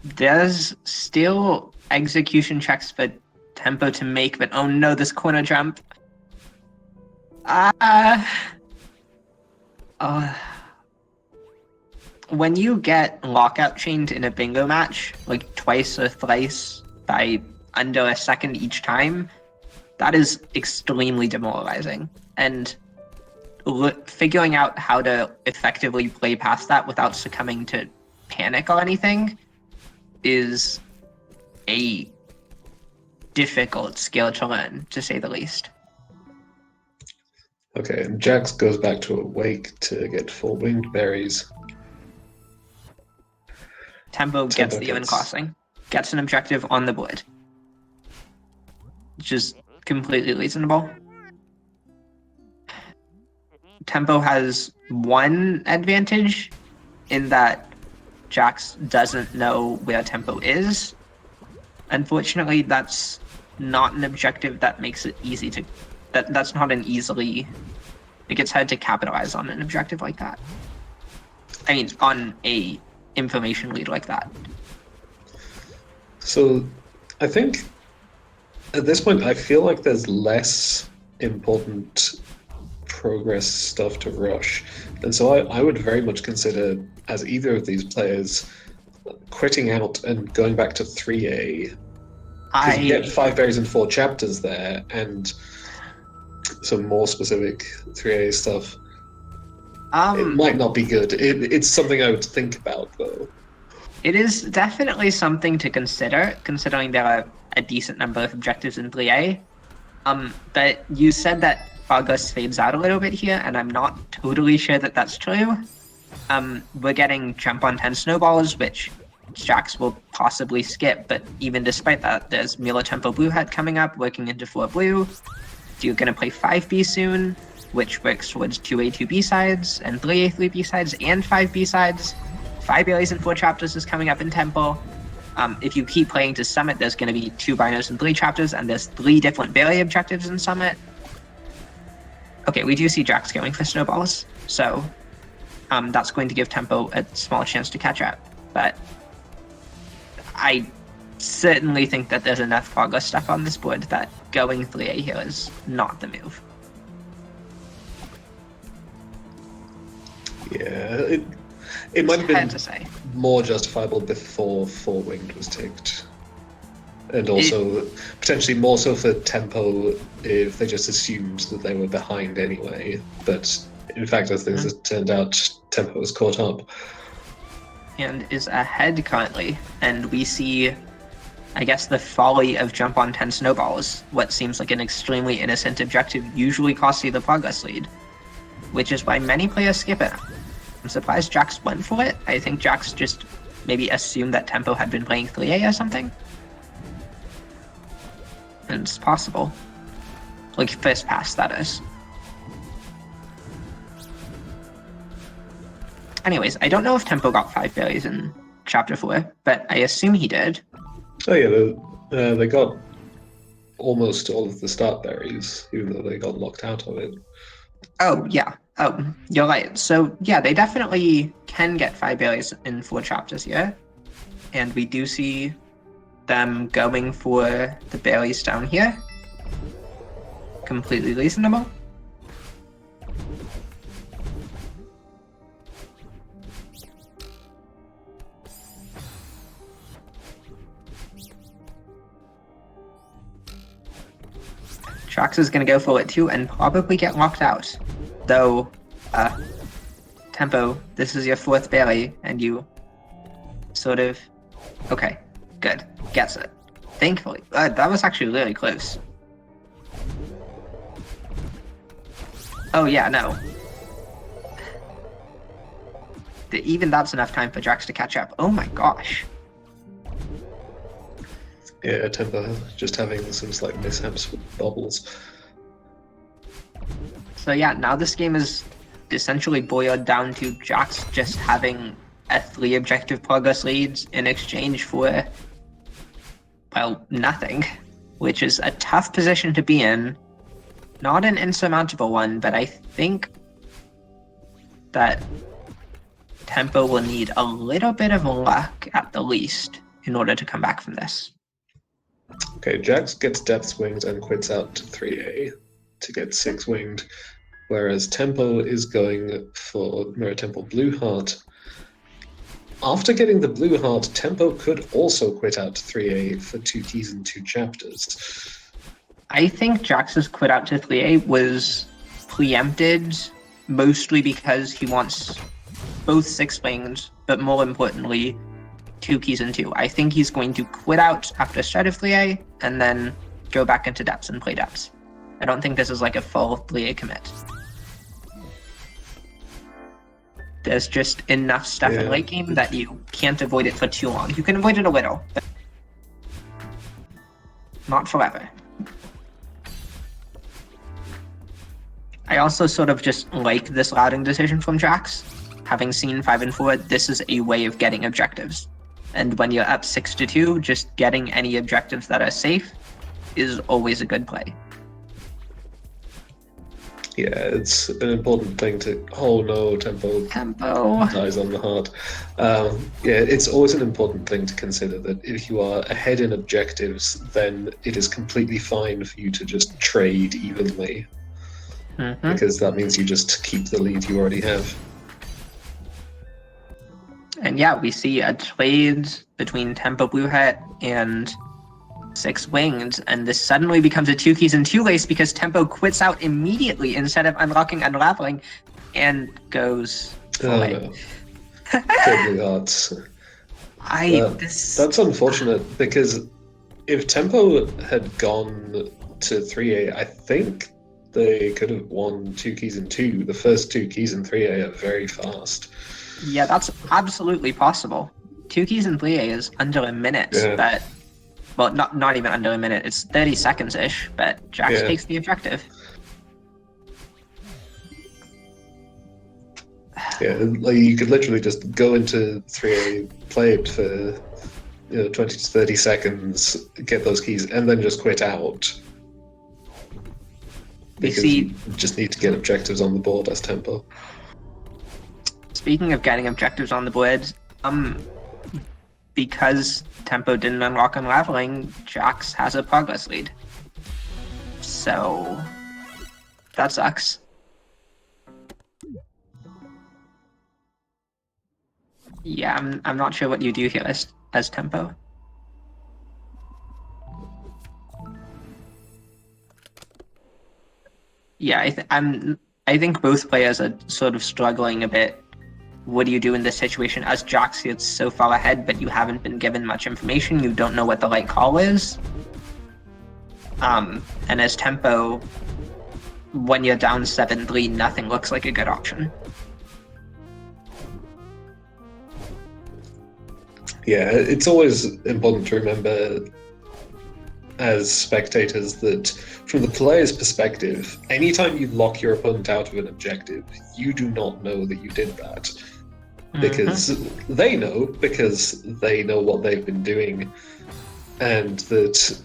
There's still execution checks for Tempo to make, but oh no, this corner jump. When you get lockout chained in a bingo match, like twice or thrice by under a second each time, that is extremely demoralizing. And figuring out how to effectively play past that without succumbing to panic or anything is a difficult skill to learn, to say the least. Okay, and Jax goes back to Awake to get 4-winged berries. Tempo gets the even crossing, gets an objective on the board, which is completely reasonable. Tempo has one advantage in that Jax doesn't know where Tempo is. Unfortunately, that's not an objective that makes it easy to... That's not an easily... It gets hard to capitalize on an objective like that. I mean, on a information lead like that. So, I think at this point, I feel like there's less important progress stuff to rush. And so I would very much consider, as either of these players, quitting out and going back to 3A. Because you get 5 berries and 4 chapters there, and some more specific 3A stuff. It might not be good. It's something I would think about, though. It is definitely something to consider, considering there are a decent number of objectives in 3A. But you said that progress fades out a little bit here, and I'm not totally sure that that's true. We're getting jump on 10 snowballs, which Jax will possibly skip, but even despite that, there's Mila Tempo Blue Hat coming up, working into 4 blue. You're going to play 5B soon, which works towards 2A 2B sides, and 3A 3B sides, and 5B sides. 5 berries and 4 chapters is coming up in Temple. If you keep playing to Summit, there's going to be 2 binos and 3 chapters, and there's 3 different berry objectives in Summit. Okay, we do see Jax going for snowballs, so that's going to give Tempo a small chance to catch up. But I certainly think that there's enough progress stuff on this board that going 3A here is not the move. Yeah, it might have been to say. more justifiable before 4-winged was ticked. And also, potentially more so for Tempo if they just assumed that they were behind anyway. But in fact, as things have turned out, Tempo has caught up. And is ahead currently. And we see, I guess, the folly of jump on 10 snowballs. What seems like an extremely innocent objective usually costs you the progress lead, which is why many players skip it. I'm surprised Jax went for it. I think Jax just maybe assumed that Tempo had been playing 3A or something. And it's possible. Like, first pass, that is. Anyways, I don't know if Tempo got 5 berries in Chapter 4, but I assume he did. Oh yeah, they got almost all of the start berries, even though they got locked out of it. Oh, yeah. Oh, you're right. So, yeah, they definitely can get 5 berries in 4 chapters here. And we do see them going for the berries down here. Completely reasonable. Jax is going to go for it too and probably get locked out. Though, Tempo, this is your 4th berry, and you sort of... Okay, good. Gets it. Thankfully. That was actually really close. Oh yeah, no. Even that's enough time for Jax to catch up. Oh my gosh. Yeah, Tempo just having some slight mishaps with bubbles. So yeah, now this game is essentially boiled down to Jax just having a 3 objective progress leads in exchange for, well, nothing, which is a tough position to be in. Not an insurmountable one, but I think that Tempo will need a little bit of luck at the least in order to come back from this. Okay, Jax gets Depth's Wings and quits out to 3A to get 6-winged, whereas Tempo is going for Mirror Temple Blue Heart. After getting the Blue Heart, Tempo could also quit out to 3A for 2 keys and 2 chapters. I think Jax's quit out to 3A was preempted mostly because he wants both 6-winged, but more importantly, 2 keys and 2. I think he's going to quit out after start of 3A and then go back into depths and play depths. I don't think this is like a full 3A commit. There's just enough stuff in late game that you can't avoid it for too long. You can avoid it a little, but not forever. I also sort of just like this routing decision from Jax. Having seen 5 and 4, this is a way of getting objectives. And when you're up 6-2, just getting any objectives that are safe is always a good play. Yeah, it's an important thing to. Oh no, tempo dies on the heart. Yeah, it's always an important thing to consider that if you are ahead in objectives, then it is completely fine for you to just trade evenly, because that means you just keep the lead you already have. And yeah, we see a trade between Tempo Blue Hat and 6 Winged, and this suddenly becomes a 2 keys and 2 lace because Tempo quits out immediately instead of unlocking Unraveling and goes away. No. Blue Hearts. That's unfortunate because if Tempo had gone to 3A, I think they could have won 2 keys and 2. The first 2 keys in 3A are very fast. Yeah, that's absolutely possible. 2 keys in 3A is under a minute, but well, not even under a minute. It's 30 seconds ish, but Jax takes the objective. Yeah, like you could literally just go into 3A, play it for 20 to 30 seconds, get those keys, and then just quit out. Because you just need to get objectives on the board as Tempo. Speaking of getting objectives on the board, because Tempo didn't unlock Unraveling, Jax has a progress lead. So that sucks. Yeah, I'm not sure what you do here as Tempo. Yeah, I think both players are sort of struggling a bit. What do you do in this situation as Jax gets so far ahead, but you haven't been given much information? You don't know what the right call is. And as Tempo, when you're down 7-3, nothing looks like a good option. Yeah, it's always important to remember as spectators that from the player's perspective, anytime you lock your opponent out of an objective, you do not know that you did that. Because they know what they've been doing, and that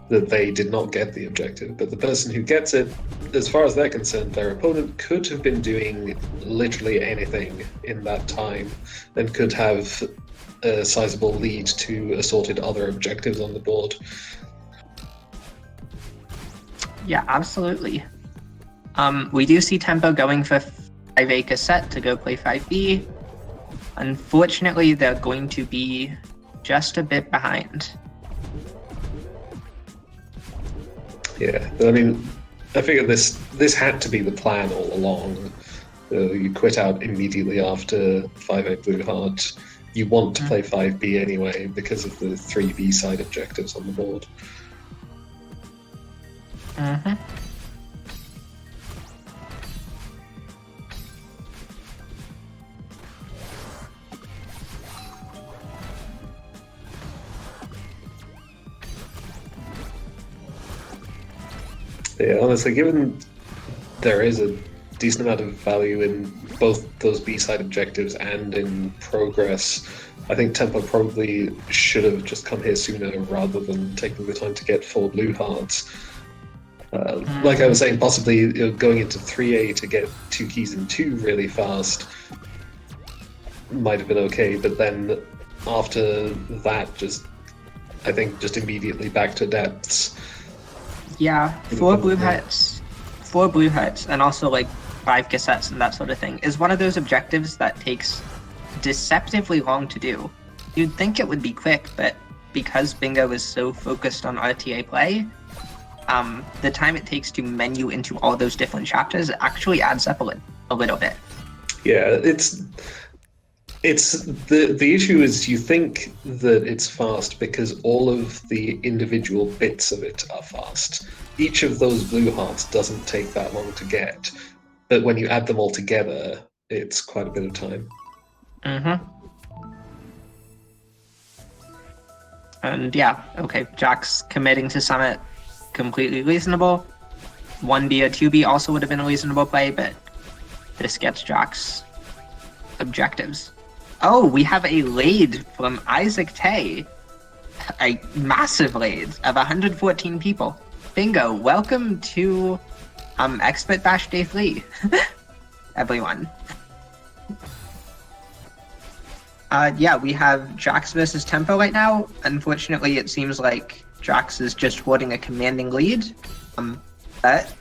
they did not get the objective. But the person who gets it, as far as they're concerned, their opponent could have been doing literally anything in that time and could have a sizable lead to assorted other objectives on the board. Yeah, absolutely. We do see Tempo going for 5A cassette to go play 5B. Unfortunately, they're going to be just a bit behind. Yeah, but I mean, I figure this had to be the plan all along. You quit out immediately after 5A Blue Heart. You want to play 5B anyway because of the 3B side objectives on the board. Yeah, honestly, given there is a decent amount of value in both those B-side objectives and in progress, I think Tempo probably should have just come here sooner rather than taking the time to get 4 Blue Hearts. Like I was saying, possibly going into 3A to get 2 keys and 2 really fast might have been okay, but then after that, I think just immediately back to depths. Yeah, 4 Blue Hearts, and also like 5 cassettes and that sort of thing is one of those objectives that takes deceptively long to do. You'd think it would be quick, but because Bingo is so focused on RTA play, the time it takes to menu into all those different chapters actually adds up a little bit. Yeah, it's the issue is you think that it's fast because all of the individual bits of it are fast. Each of those Blue Hearts doesn't take that long to get, but when you add them all together, it's quite a bit of time. And yeah, okay, Jax committing to Summit, completely reasonable. 1B or 2B also would have been a reasonable play, but this gets Jax objectives. Oh, we have a raid from Isaac Tay. A massive raid of 114 people. Bingo, welcome to Expert Bash Day 3, everyone. Yeah, we have Jax versus Tempo right now. Unfortunately, it seems like Jax is just holding a commanding lead. But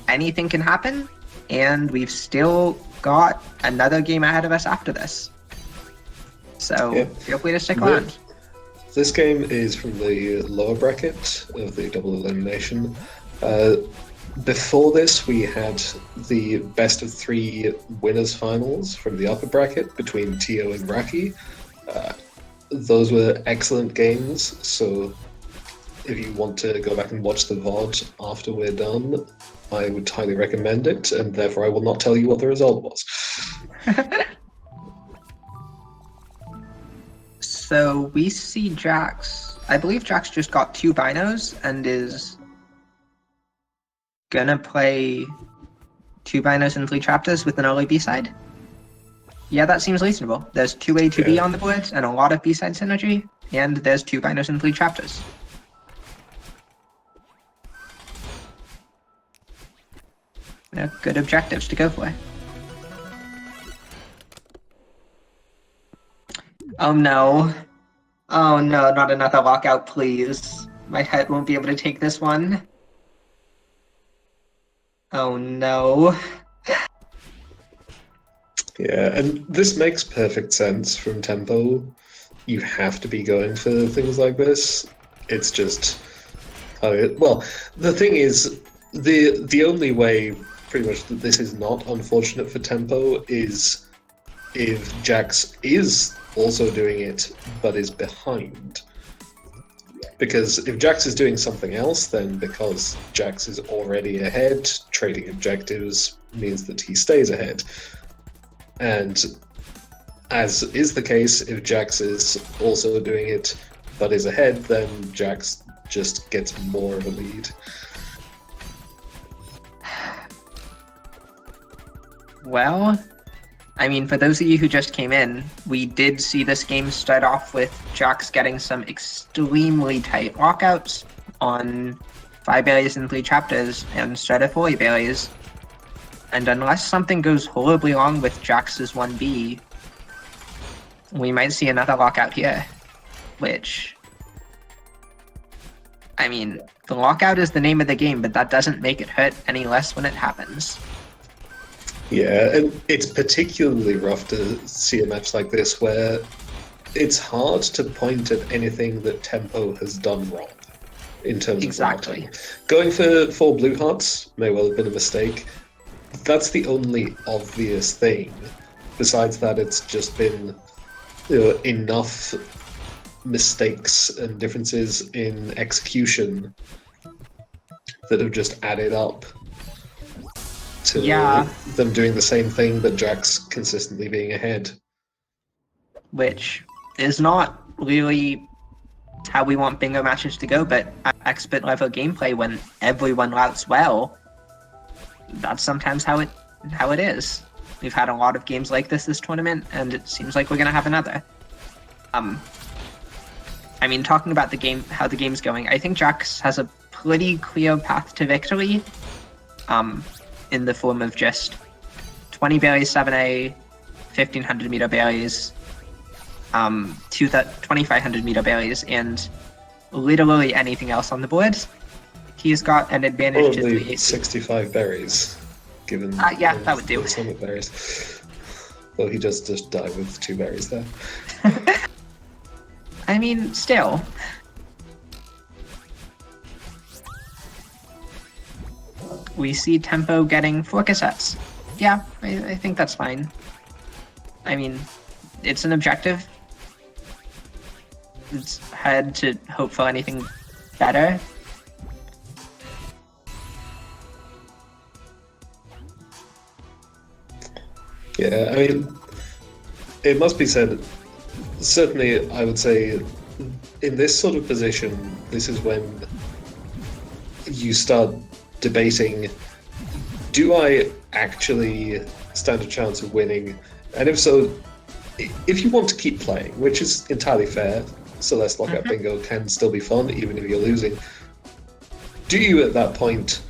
anything can happen, and we've still got another game ahead of us after this. So feel free to stick around. This game is from the lower bracket of the double elimination. Before this, we had the best of 3 winners finals from the upper bracket between Tio and Raki. Those were excellent games, so if you want to go back and watch the VOD after we're done, I would highly recommend it, and therefore I will not tell you what the result was. So we see Jax. I believe Jax just got 2 binos and is gonna play 2 binos and 3 chapters with an early B-side. Yeah, that seems reasonable. There's 2 A to B on the board and a lot of B-side synergy, and there's 2 binos and 3 chapters. They're good objectives to go for. Oh no. Oh no, not another lockout, please. My head won't be able to take this one. Oh no. Yeah, and this makes perfect sense from Tempo. You have to be going for things like this. It's just... well, the thing is, the only way pretty much that this is not unfortunate for Tempo is if Jax is also doing it, but is behind. Because if Jax is doing something else, then because Jax is already ahead, trading objectives means that he stays ahead. And as is the case, if Jax is also doing it, but is ahead, then Jax just gets more of a lead. Well, I mean, for those of you who just came in, we did see this game start off with Jax getting some extremely tight lockouts on 5 berries and 3 chapters instead of 4 berries. And unless something goes horribly wrong with Jax's 1B, we might see another lockout here. Which, I mean, the lockout is the name of the game, but that doesn't make it hurt any less when it happens. Yeah, and it's particularly rough to see a match like this where it's hard to point at anything that Tempo has done wrong in terms of routing. Going for 4 blue hearts may well have been a mistake. That's the only obvious thing. Besides that, it's just been enough mistakes and differences in execution that have just added up to them doing the same thing, but Jax consistently being ahead. Which is not really how we want bingo matches to go, but at expert level gameplay, when everyone routes well, that's sometimes how it is. We've had a lot of games like this tournament, and it seems like we're gonna have another. I mean, talking about the game, how the game's going, I think Jax has a pretty clear path to victory. In the form of just 20 berries 7A, 1500 meter berries, 2500 meter berries, and literally anything else on the board. He's got an advantage to 3 65 berries, given that would do. Summit berries. Though he does just die with 2 berries there. I mean, still. We see Tempo getting 4 cassettes. Yeah, I think that's fine. I mean, it's an objective. It's hard to hope for anything better. Yeah, I mean, it must be said, certainly I would say in this sort of position, this is when you start debating, do I actually stand a chance of winning? And if so, if you want to keep playing, which is entirely fair, Celeste Lockout Bingo can still be fun even if you're losing. do you at that point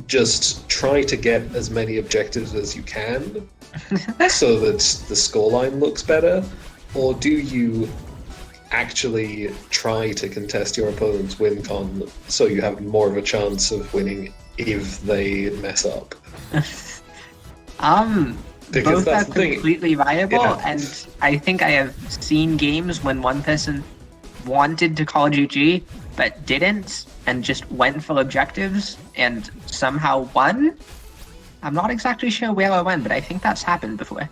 just try to get as many objectives as you can so that the scoreline looks better, or do you actually try to contest your opponent's win con so you have more of a chance of winning if they mess up? Because Both are that's the thing. completely viable, Yeah. and I think I have seen games when one person wanted to call GG but didn't, and just went for objectives and somehow won. I'm not exactly sure where or when, but I think that's happened before.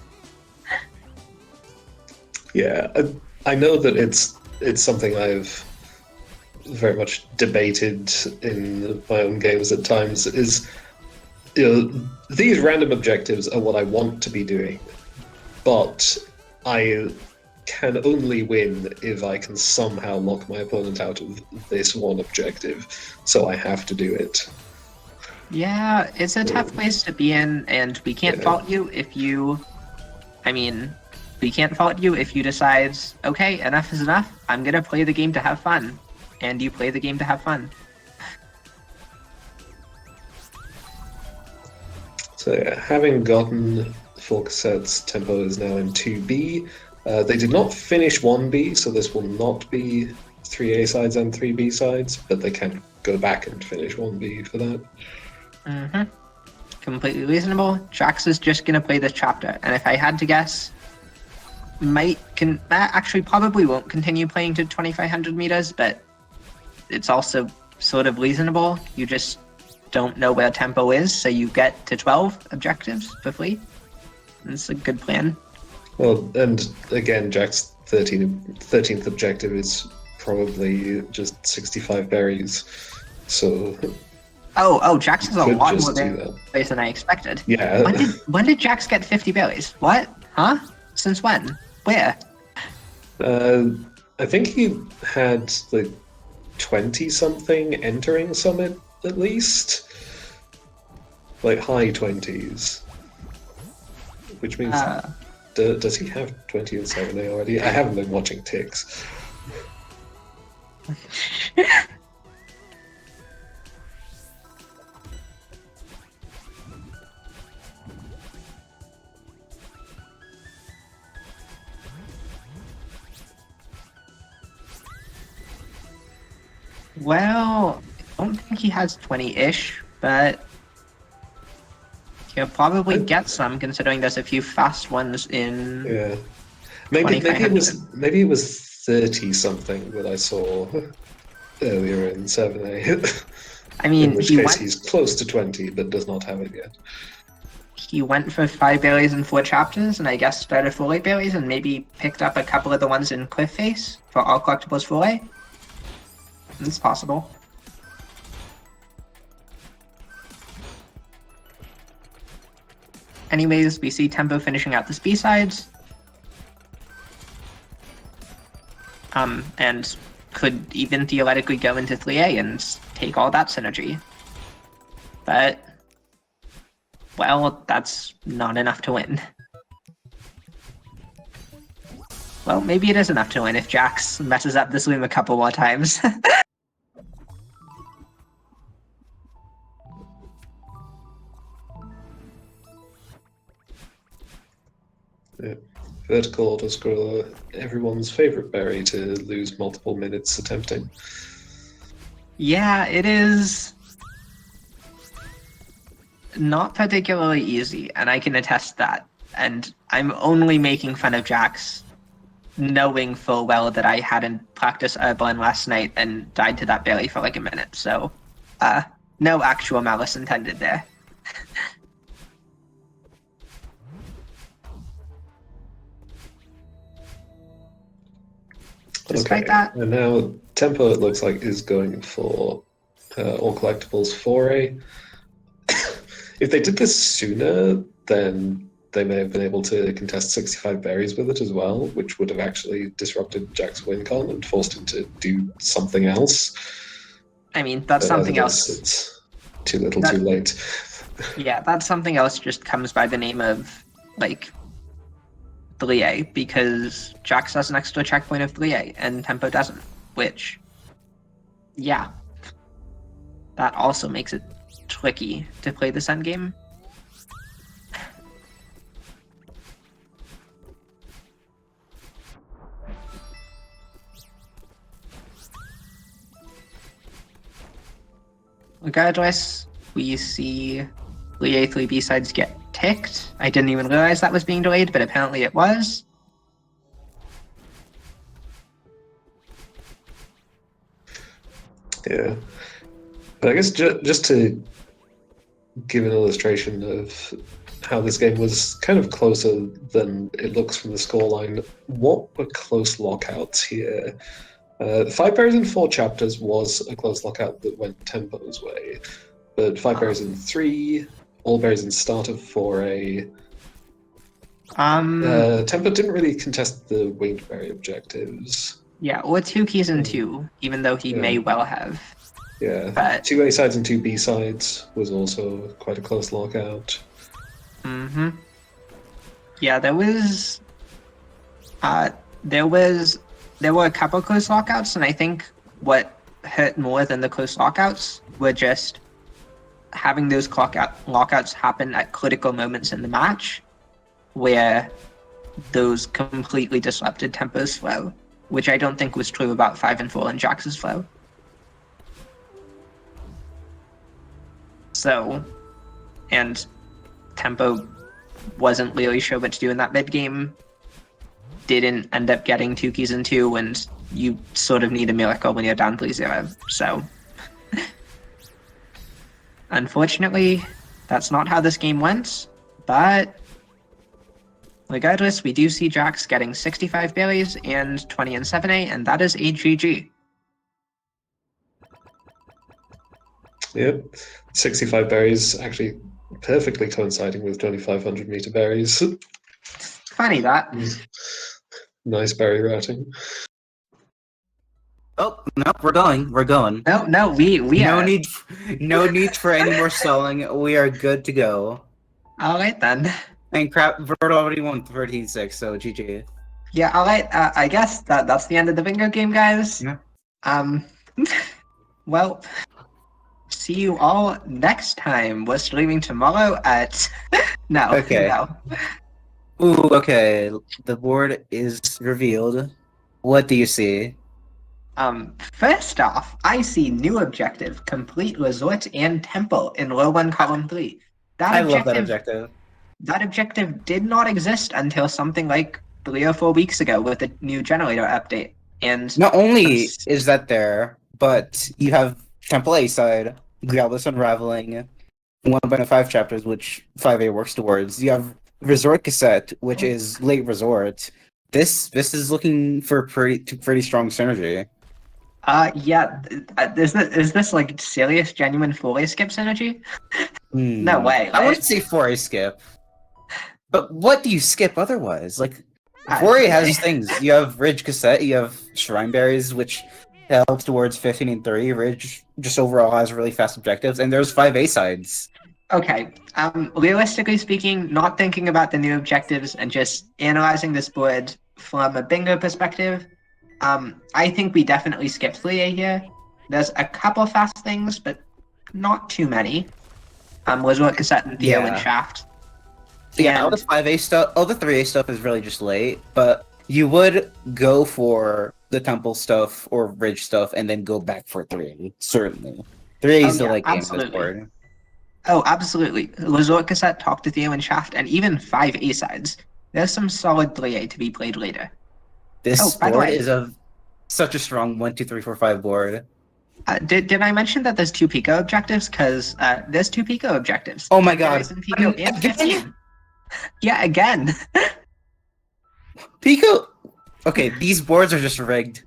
Yeah, I know that it's something I've very much debated in my own games at times. Is, you know, these random objectives are what I want to be doing, but I can only win if I can somehow lock my opponent out of this one objective, so I have to do it. Yeah, it's a tough place to be in, and we can't Yeah. fault you if you... I mean, we can't fault you if you decide, okay, enough is enough, I'm gonna play the game to have fun. And you play the game to have fun. So yeah, having gotten 4 cassettes, tempo is now in 2B. They did not finish 1B, so this will not be 3 A sides and 3 B sides, but they can go back and finish 1B for that. Mm-hmm. Completely reasonable. Jax is just gonna play this chapter, and if I had to guess, actually probably won't continue playing to 2,500 meters, but it's also sort of reasonable. You just don't know where tempo is, so you get to 12 objectives for free. It's a good plan. Well, and again, Jack's 13th objective is probably just 65 berries, so Oh, Jax has a could lot just more do that. berries than I expected. Yeah. When did Jax get 50 berries? What? Huh? Since when? Where? I think he had like 20 something entering Summit at least, like high 20s, which means does he have 20 and 7A already? I haven't been watching ticks. Well, I don't think he has 20-ish, but he'll probably get some, considering there's a few fast ones in... Yeah, maybe it was 30 something that I saw earlier in 7A. I mean, in which case he's close to 20 but does not have it yet. He went for 5 berries in 4 chapters, and I guess started 4 berries, and maybe picked up a couple of the ones in Cliff Face for all collectibles 4A. It's possible. Anyways, we see Tempo finishing out the B-sides. And could even theoretically go into 3A and take all that synergy. But, well, that's not enough to win. Well, maybe it is enough to win if Jax messes up this loom a couple more times. Yeah. Vertical autoscroller, everyone's favorite berry to lose multiple minutes attempting. Yeah, it is not particularly easy, and I can attest that. And I'm only making fun of Jax, knowing full well that I hadn't practiced Urban last night and died to that berry for like a minute. So, no actual malice intended there. Despite that, and now Tempo, it looks like, is going for all collectibles 4A. If they did this sooner, then they may have been able to contest 65 berries with it as well, which would have actually disrupted Jack's win con and forced him to do something else. I mean, that's something else. It's too little, too late. Yeah, that's something else just comes by the name of, like, 3A, because Jax has an extra checkpoint of 3A, and Tempo doesn't, which, yeah. that also makes it tricky to play this endgame. Regardless, we see Lié 3 B-sides get ticked. I didn't even realize that was being delayed, but apparently it was. Yeah. But I guess just to give an illustration of how this game was kind of closer than it looks from the scoreline, what were close lockouts here? 5 berries in 4 chapters was a close lockout that went Tempo's way, but 5 berries in 3, all berries in start of 4A. Tempo didn't really contest the winged berry objectives. Yeah, or 2 keys in 2, even though he may well have. Yeah, but 2 A sides and 2 B sides was also quite a close lockout. Mm-hmm. Yeah, there were a couple close lockouts, and I think what hurt more than the close lockouts were just having those lockouts happen at critical moments in the match, where those completely disrupted Tempo's flow, which I don't think was true about 5 and 4 and Jax's flow. So, and Tempo wasn't really sure what to do in that mid game. Didn't end up getting 2 keys in 2, and you sort of need a miracle when you're down 3-0. So, unfortunately, that's not how this game went. But regardless, we do see Jax getting 65 berries and 20 in 7A, and that is a GG. Yep, 65 berries actually perfectly coinciding with 2,500 meter berries. Funny that. Nice berry routing. Oh no, we're going. We're going. No, we No are. no need for any more stalling. We are good to go. All right then. And crap, Vert already won 13-6, so GG. Yeah, all right. I guess that's the end of the bingo game, guys. Yeah. Well, see you all next time. We're streaming tomorrow at no. Okay. No. Ooh, okay. The board is revealed. What do you see? First off, I see new objective, complete resort and temple in row 1, column 3. I love that objective. That objective did not exist until something like 3 or 4 weeks ago with the new generator update. And Not only is that there, but you have Temple A side, Godless Unraveling, 1.5 chapters, which 5A works towards. You have Resort Cassette, which is late resort. This is looking for pretty strong synergy. Yeah. Is this like serious, genuine 4A skip synergy? No way. I wouldn't say 4A skip. But what do you skip otherwise? Like, 4A has things. You have Ridge Cassette, you have Shrine Berries, which helps towards 15 and 3. Ridge just overall has really fast objectives, and there's 5A sides. Okay. Realistically speaking, not thinking about the new objectives and just analyzing this board from a bingo perspective, I think we definitely skip 3A here. There's a couple fast things, but not too many. Resort Cassette and Theo and Shaft. Yeah, all the 5A stuff, all the 3A stuff is really just late, but you would go for the Temple stuff or Ridge stuff and then go back for 3A, certainly. 3A is the late game on this board. Oh, absolutely. Resort Cassette, Talk to Theo and Shaft, and even 5A sides. There's some solid 3A to be played later. This board is such a strong 1, 2, 3, 4, 5 board. Did I mention that there's 2 Pico objectives? Because there's 2 Pico objectives. Oh my god. Pico and 15. Yeah, again. Pico. Okay, these boards are just rigged.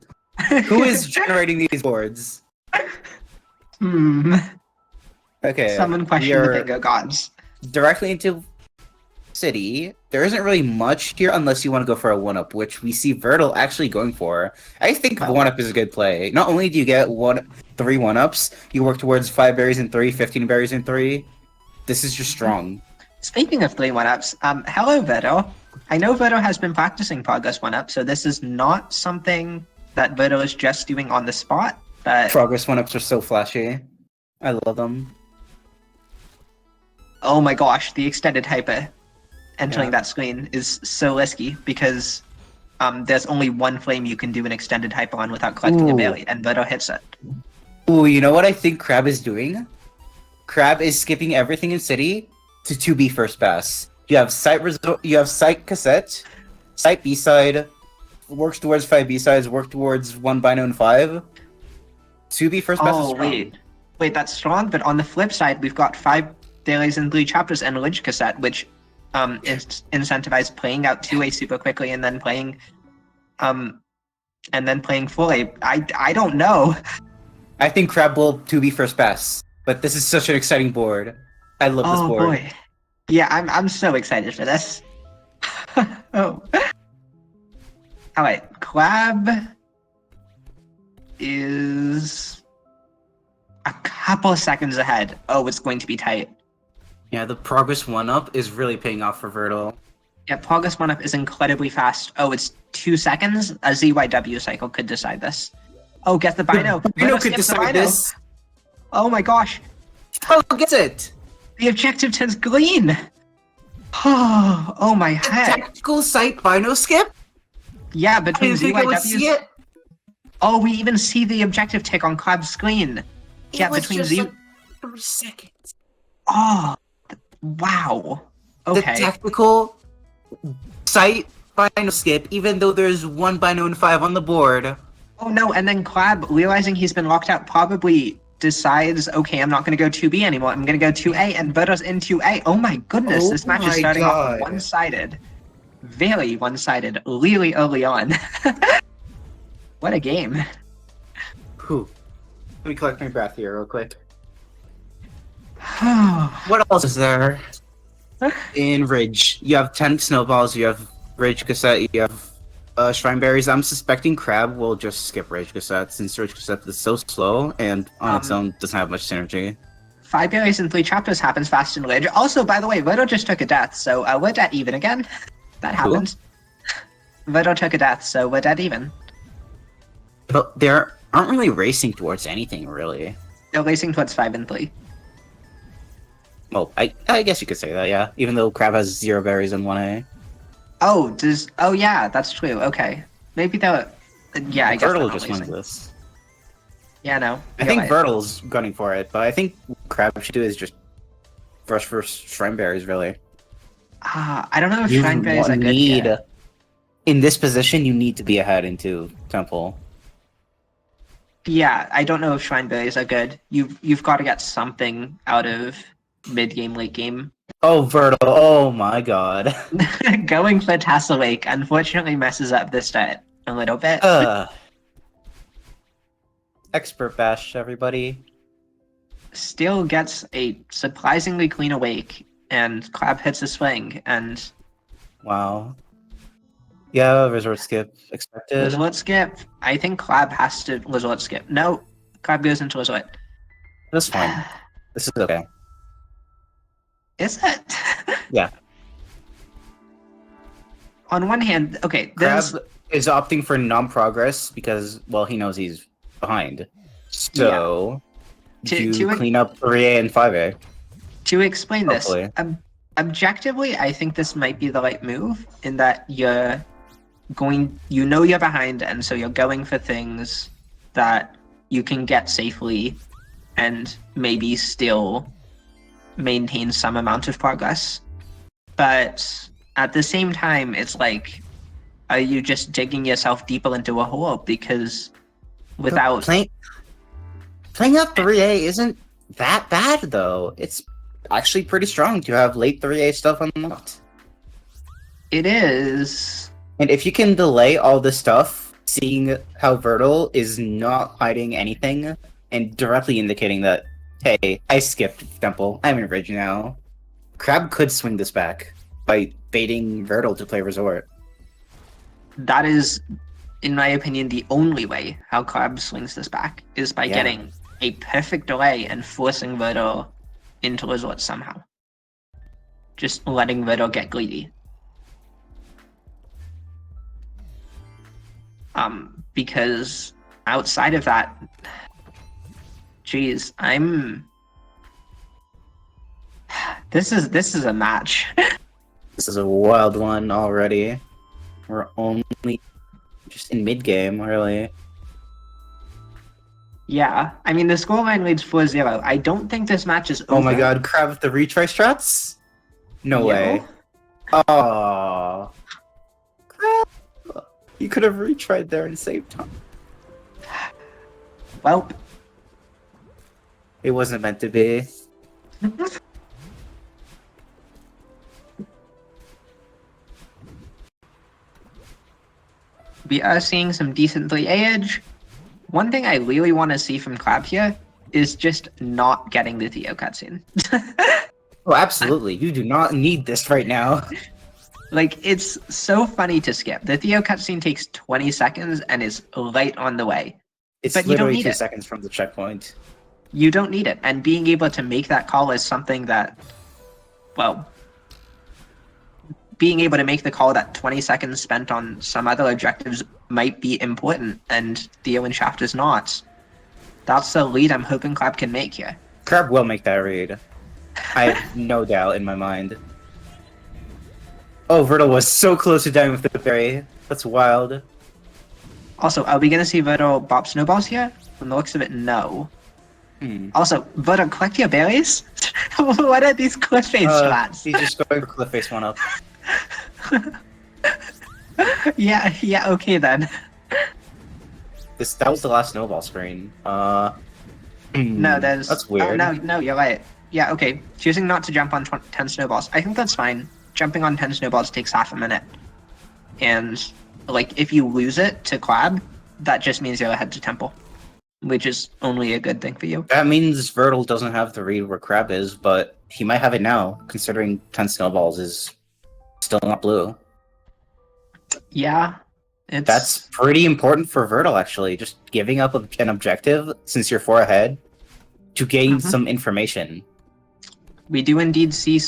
Who is generating these boards? Okay. Someone question the bingo gods. Directly into City. There isn't really much here unless you want to go for a 1-up, which we see Vertil actually going for. I think 1-up is a good play. Not only do you get 3 1-ups, you work towards 5 berries in 3, 15 berries in 3. This is just strong. Speaking of 3 1-ups, hello Vertil. I know Vertil has been practicing Progress 1-up, so this is not something that Vertil is just doing on the spot. But Progress 1-ups are so flashy. I love them. Oh my gosh, the extended hyper entering Yeah. that screen is so risky because there's only one flame you can do an extended hyper on without collecting a Ooh. berry, and Birdo hits it. Ooh, you know what I think Crab is doing? Crab is skipping everything in City to 2B first pass. You have Sight Cassette, Sight B-side, works towards 5 B-sides, work towards 1 Bino and 5. 2B first pass is Oh, strong. wait, that's strong, but on the flip side, we've got 5 dailies and 3 chapters and Ridge Cassette, which incentivize playing out 2A super quickly and then playing 4A. I don't know. I think Crab will 2B first pass, but this is such an exciting board. I love this Oh board. boy. Yeah, I'm so excited for this. Oh. Alright, Crab is a couple seconds ahead. Oh, it's going to be tight. Yeah, the progress 1-up is really paying off for Vertil. Yeah, Progress 1-up is incredibly fast. Oh, it's 2 seconds? A ZYW cycle could decide this. Oh, get the Bino! Bino Virto could skips the decide Bino. this. Oh my gosh! Oh, gets it! The objective turns green! Oh my head! Tactical Sight Bino skip? Yeah, I between didn't think I would see ZYWs. it. Oh, we even see the objective tick on Crab's screen. Yeah, It was between just Z. like 3 seconds. Oh, wow. The Okay. tactical Sight Bino skip, even though there's 1 Bino and 5 on the board. Oh no, and then Crab, realizing he's been locked out, probably decides, okay, I'm not going to go 2B anymore. I'm going to go 2A, and Birdo's in 2A. Oh my goodness, Oh this match is my starting God. off one-sided. Very one-sided, really early on. What a game. Whew. Let me collect my breath here real quick. Oh, What else is there? In Ridge, you have 10 snowballs, you have Ridge Cassette, you have Shrine Berries. I'm suspecting Crab will just skip Ridge Cassette since Ridge Cassette is so slow and on its own doesn't have much synergy. 5 berries and 3 chapters happens fast in Ridge. Also, by the way, Birdo just took a death, so we're dead even again. That happened. Birdo took a death, so we're dead even. But they aren't really racing towards anything, really. They're racing towards 5 and 3. Well, I guess you could say that, yeah. Even though Crab has 0 berries and 1A. Oh yeah, that's true. Okay. Maybe that. Yeah, I guess. Vertil they're not just racing. wins this. Yeah, no. I think Vertil's gunning for it, but I think what Crab should do is just rush for Shrine Berries, really. I don't know if Shrine Berries are good yet. In this position, you need to be ahead into Temple. Yeah, I don't know if Shrine Berries are good. You've got to get something out of mid game, late game. Oh, Vertil! Oh my God! Going for Tassel Lake unfortunately messes up this start a little bit. Expert bash, everybody. Still gets a surprisingly clean awake, and Crab hits a swing, and Wow. Yeah, resort skip expected. Resort skip. I think Crab has to resort skip. No, Crab goes into resort. That's fine. This is okay. Is it? Yeah. On one hand, okay, Crab there's is opting for non-progress because, well, he knows he's behind. So, you To- clean up 3A and 5A. to explain this. Hopefully. Objectively, I think this might be the right move in that you're you're behind, and so you're going for things that you can get safely and maybe still maintain some amount of progress. But at the same time, it's like, are you just digging yourself deeper into a hole? Because without Playing up 3A isn't that bad, though. It's actually pretty strong to have late 3A stuff unlocked. it is. And if you can delay all this stuff, seeing how Vertil is not hiding anything and directly indicating that, hey, I skipped Temple, I'm in Ridge now, Crab could swing this back by baiting Vertil to play Resort. That is, in my opinion, the only way how Crab swings this back is by Yeah. getting a perfect delay and forcing Verdo into Resort somehow. Just letting Verdo get greedy. Because outside of that, geez, I'm This is a match. This is a wild one already. We're only just in mid game, really. Yeah, I mean the scoreline leads 4-0. I don't think this match is over. Oh my god, Crab with the retry strats? No way. Oh, Crab! You could have retried there and saved time. Well, It wasn't meant to be. we are seeing some decent 3A edge. One thing I really want to see from Crab here is just not getting the Theo cutscene. Oh, absolutely. You do not need this right now. Like, it's so funny to skip. The Theo cutscene takes 20 seconds and is right on the way. It's But you don't literally need 2 it. seconds from the checkpoint. You don't need it. And being able to make that call is something that, well, being able to make the call that 20 seconds spent on some other objectives might be important, and Theo and Shaft is not. That's the lead I'm hoping Crab can make here. Crab will make that read. I have no doubt in my mind. Oh, Vertil was so close to dying with the berry. That's wild. Also, are we going to see Vertil bop snowballs here? From the looks of it, no. Also, Vertil, collect your berries? What are these cliff face strats? He's just going for cliff face 1-up. Yeah, okay then. That was the last snowball screen. No, there's... That's weird. Oh, no, you're right. Yeah, okay. Choosing not to jump on 10 snowballs. I think that's fine. Jumping on 10 snowballs takes half a minute. And, like, if you lose it to Crab, that just means you're ahead to Temple. Which is only a good thing for you. That means Vertil doesn't have the read where Crab is, but he might have it now, considering 10 snowballs is still not blue. Yeah. That's pretty important for Vertil, actually. Just giving up an objective, since you're 4 ahead, to gain some information. We do indeed see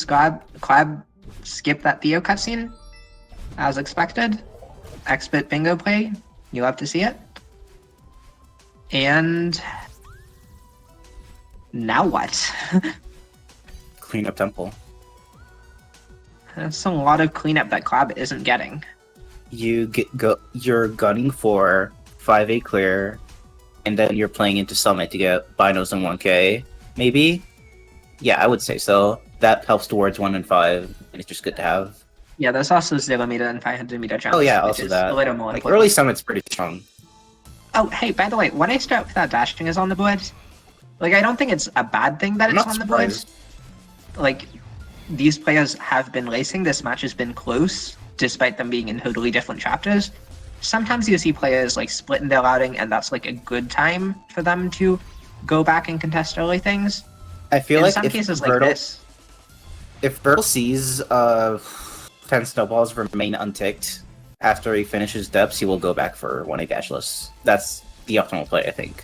Crab skip that Theo cutscene, as expected. X-Bit bingo play. You love to see it. And now what? Clean up Temple. That's a lot of cleanup that Crab isn't getting. You're gunning for 5A clear, and then you're playing into Summit to get binos in 1K, maybe? Yeah, I would say so. That helps towards 1 and 5, and it's just good to have. Yeah, there's also 0 meter and 500 meter jumps. Oh yeah, which also is that. a little more Like, important. early Summit's pretty strong. Oh, hey, by the way, when I start with that dashing is on the board, like, I don't think it's a bad thing that I'm it's not on the board. surprised. Like, these players have been racing. This match has been close, despite them being in totally different chapters. Sometimes you see players, like, split in their routing, and that's, like, a good time for them to go back and contest early things. I feel In like some if cases Vertil, like this, if Vertil sees 10 snowballs remain unticked after he finishes depths, he will go back for 1A dashless. That's the optimal play, I think.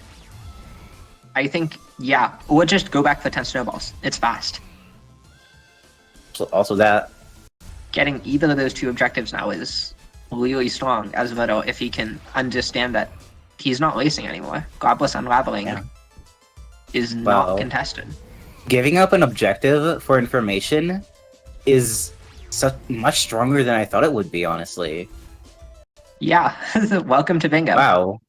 I think, yeah, or just go back for 10 snowballs. It's fast. So also that. Getting either of those two objectives now is really strong as Vertil if he can understand that he's not racing anymore. Godless Unraveling is not contested. Giving up an objective for information is much stronger than I thought it would be, honestly. Yeah, welcome to bingo. Wow.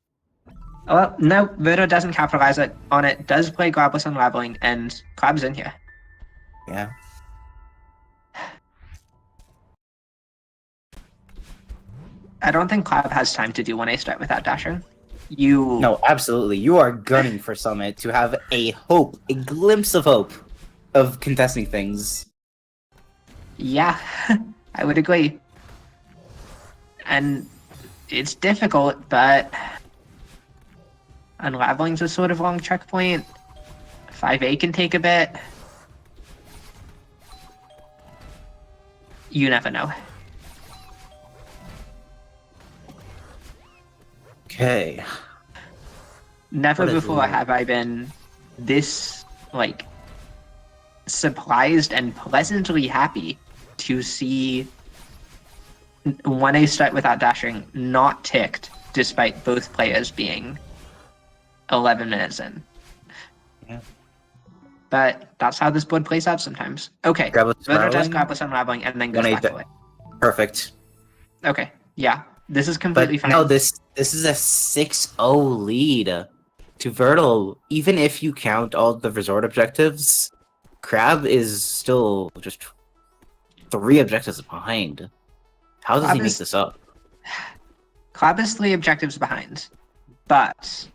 Well, no, Vertil doesn't capitalize on it, does play Godless Unraveling, and Crab's in here. Yeah. I don't think Crab has time to do 1A start without dashing. You... No, absolutely. You are gunning for Summit to have a glimpse of hope of contesting things. Yeah, I would agree. And it's difficult, but Unraveling's a sort of long checkpoint. 5A can take a bit. You never know. Okay. Never What is before it? have I been this, like, surprised and pleasantly happy to see 1A start without dashing not ticked, despite both players being 11 minutes in. Yeah. But that's how this board plays out sometimes. Okay, Grabless Verdo does Unraveling? Grabless Unraveling and then goes back 1-8. away. Perfect. Okay, yeah. This is But completely fine. no, this is a 6-0 lead to Vertle. Even if you count all the resort objectives, Crab is still just 3 objectives behind. How does Crab he make is- this up? Club is 3 objectives behind, but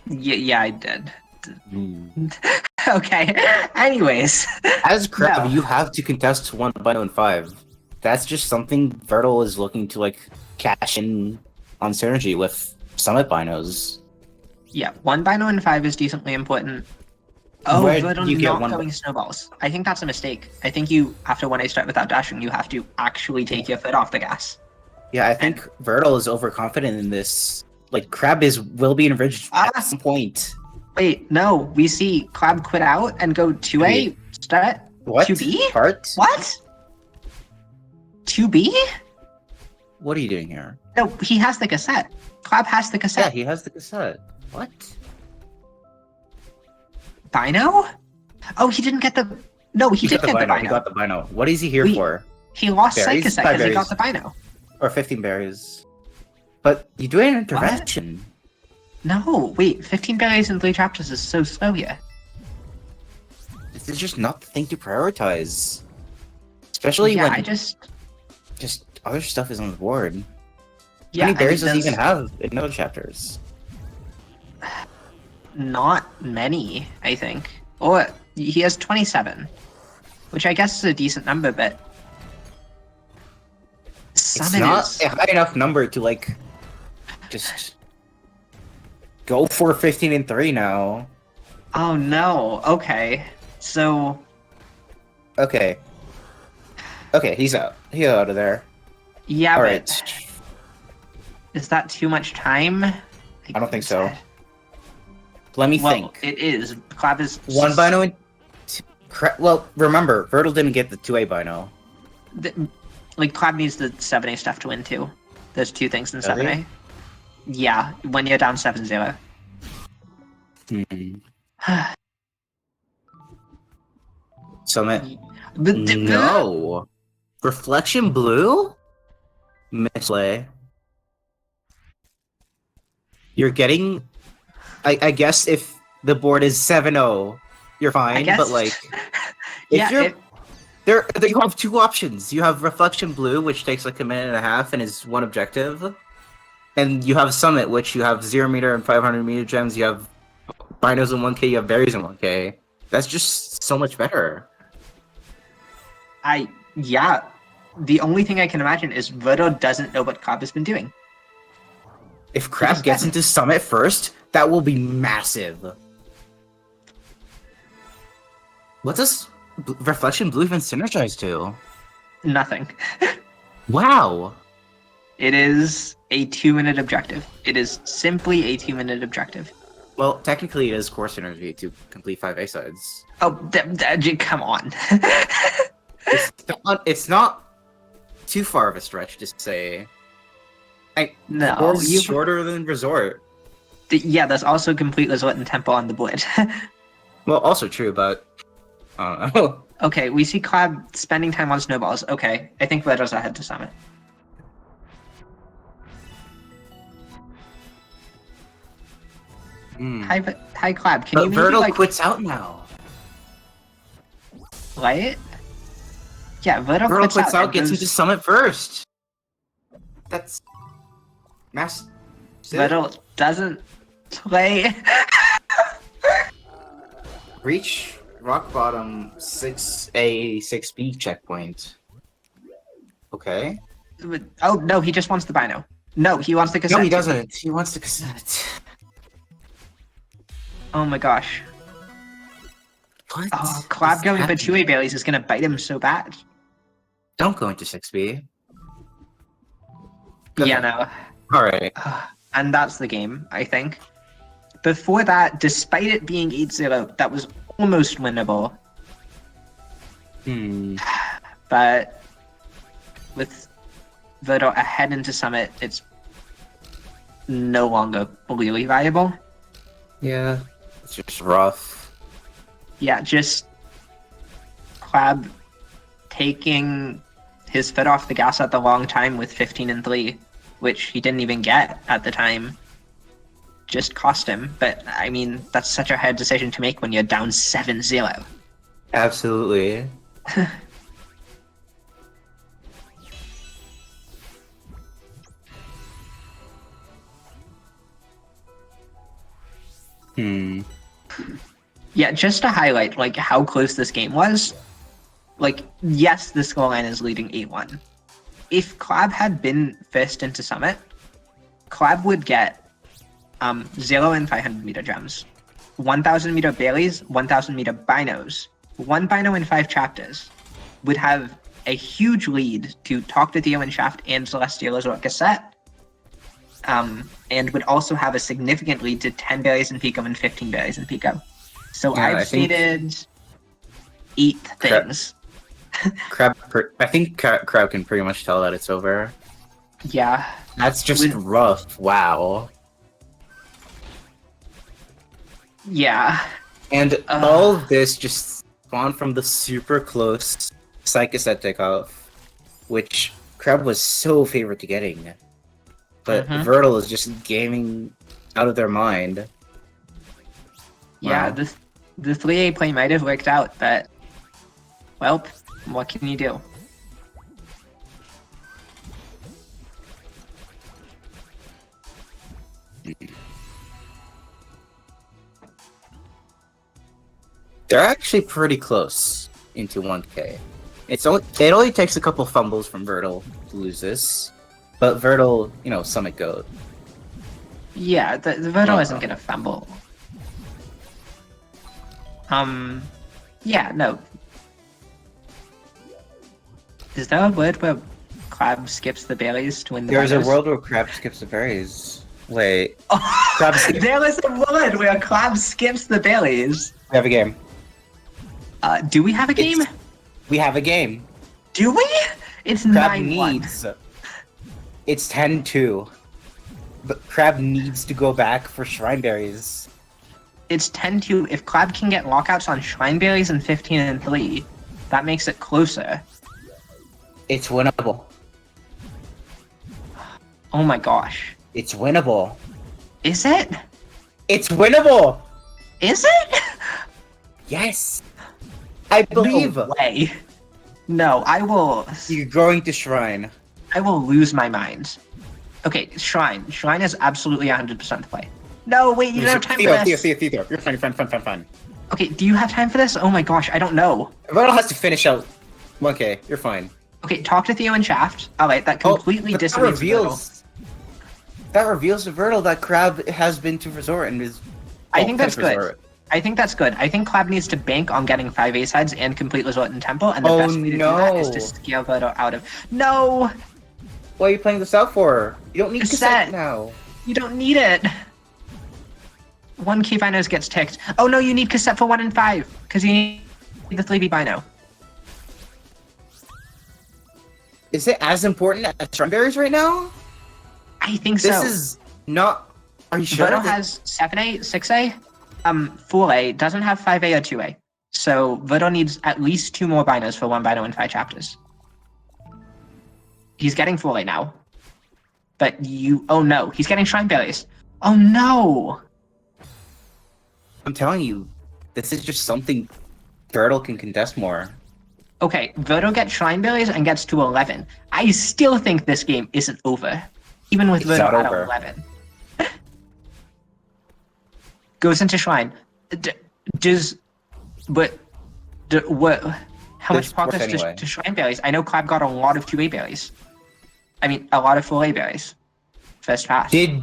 yeah, I did. Okay. Anyways, As Crab, No. you have to contest 1 Bino and 5. That's just something Vertle is looking to like cash in on synergy with Summit Binos. yeah, 1 Bino and 5 is decently important. Oh, Where but do you get not one going snowballs. I think that's a mistake. I think you, after 1A start without dashing, you have to actually take your foot off the gas. Yeah, I think Vertle is overconfident in this. Like Crab will be enriched at some point. Wait, no, we see Crab quit out and go 2A start. What? 2B? Part? What? 2B? What are you doing here? No, he has the cassette. Crab has the Yeah, cassette. he has the cassette. What? Bino? Oh, he didn't get the. No, he did got get the Bino. Bino. He got the Bino. What is he here We- for? He lost Sight Berries? cassette 5 because he got berries. the Bino. Or 15 berries. But you do an intervention. No, wait, 15 berries in 3 chapters is so slow here. This is just not the thing to prioritize. Especially Yeah, when I just. other stuff is on the board. Yeah, How many berries I mean, does he even have in other chapters? Not many, I think. Or he has 27, which I guess is a decent number, but. It's Summit not is. a high enough number to like just go for 15 and 3 now. Oh no, okay. So. Okay. Okay, he's out. He's out of there. Yeah, Alright. but. Is that too much time? I don't think so. Let me Well, think. it is. Clav is. 1 Bino and well, remember, Vertle didn't get the 2A Bino. Like, Clav needs the 7A stuff to win too. There's 2 things in Does he? 7A. Yeah, when you're down 7-0. Summit. But No. Reflection Blue? Mislay. You're getting. I guess if the board is 7-0, you're I fine, guess. but like. If Yeah, you're. There, you have 2 options. You have Reflection Blue, which takes like a minute and a half and is 1 objective. And you have Summit, which you have 0 meter and 500 meter gems. You have Binos in 1k, you have berries in 1k. That's just so much better. Yeah. The only thing I can imagine is Verdo doesn't know what Clav has been doing. If Crab gets into Summit first, that will be massive. What does Reflection Blue even synergize to? Nothing. Wow. It is a 2-minute objective. It is simply a 2-minute objective. Well, technically it is core synergy to complete 5A sides. Oh, come on. It's not too far of a stretch to say. No, Board's you. shorter than Resort. Yeah, there's also complete resort and temple on the board. Well, also true, but I don't know. Okay, we see Clav spending time on snowballs. Okay, I think Verdo's ahead to Summit. Hi, Clav. Can But you maybe Vertle like quits out now. play it? Yeah, Verdo Vertle quits out, and gets goes- into Summit first. That's massive. Verdo doesn't play. Reach rock bottom 6A 6B checkpoint. Okay. Oh no, he just wants the Bino. No, he wants the cassette. No, he doesn't. He wants the cassette. Oh my gosh. What? Oh, Clav is going for happening? 2A berries is gonna bite him so bad. Don't go into 6B. Yeah, no. Alright. And that's the game, I think. Before that, despite it being 8-0, that was almost winnable. But with Verdo ahead into Summit, it's no longer really viable. Yeah, it's just rough. Yeah, just Clab taking his foot off the gas at the wrong time with 15-3, which he didn't even get at the time. Just cost him. But I mean, that's such a hard decision to make when you're down 7-0. Absolutely. Yeah, just to highlight like how close this game was. Like, yes, the scoreline is leading 8-1. If Clab had been first into Summit, Clab would get 0 and 500 meter gems, 1,000 meter Baileys, 1,000 meter Binos, 1 Bino in 5 chapters, would have a huge lead to Talk to Theo and Shaft and Celeste Lockout Cassette, and would also have a significant lead to 10 Baileys in Pico and 15 Baileys in Pico. So Yeah, I've I think- stated 8 things. I think Crab can pretty much tell that it's over. Yeah. That's just With- rough. Wow. Yeah. And all of this just spawned from the super close Psychoset takeoff, which Crab was so favored to getting. But Mhm. Vertil is just gaming out of their mind. Yeah, Wow. the 3A play might have worked out, but well, what can you do? They're actually pretty close into 1K. It only takes a couple fumbles from Vertil to lose this. But Vertil, Summit Goat. Yeah, the Vertil Oh. isn't gonna fumble. Yeah, no. Is there a word where Clab skips the berries to win the There's a Binos? world where Crab skips the berries. Wait, Oh, Crab skips- there was a word where Clab skips the berries. we have a game. Do we have a game? We have a game. Do we? It's Crab 9-1. needs. It's 10-2. But Crab needs to go back for Shrine Berries. It's 10-2. If Clab can get lockouts on Shrine Berries and 15-3, that makes it closer. It's winnable. Oh my gosh. It's winnable. Is it? It's winnable! Is it? Yes! I believe No way. No, I will you're going to Shrine. lose my mind. Okay, Shrine. Shrine is absolutely 100% the play. No, wait, you don't have time for this. Theo. You're fine. Okay, do you have time for this? Oh my gosh, I don't know. Vertil has to finish out 1K. You're fine. Okay, talk to Theo and Shaft. Alright, that completely but dissipates that reveals to Vertil that Crab has been to Resort and is... I think that's good. Resort. I think that's good. I think Clab needs to bank on getting 5 A-sides and complete Resort and Temple, and the Oh, best way to do that is no. to scale Vertil out of... No! What are you playing this out for? You don't need Cassette. cassette now. You don't need it! 1 key binos gets ticked. Oh no, you need cassette for 1 and 5, because you need the 3B bino. Is it as important as Strawberries right now? I think so. This is not... Are you sure? Vertil has 7A, 6A, 4A, doesn't have 5A or 2A. So Vertil needs at least 2 more binos for 1 bino and 5 chapters. He's getting 4A now. But oh no, he's getting Shrine Berries. Oh no! I'm telling you, this is just something Vertil can contest more. Okay, Vertil gets Shrine Berries and gets to 11. I still think this game isn't over. Even with It's Vertil not at over. 11. Goes into Shrine. What? How There's much progress worth anyway. to Shrine Berries? I know Clab got a lot of 2A berries. I mean, a lot of 4A berries. First pass. Did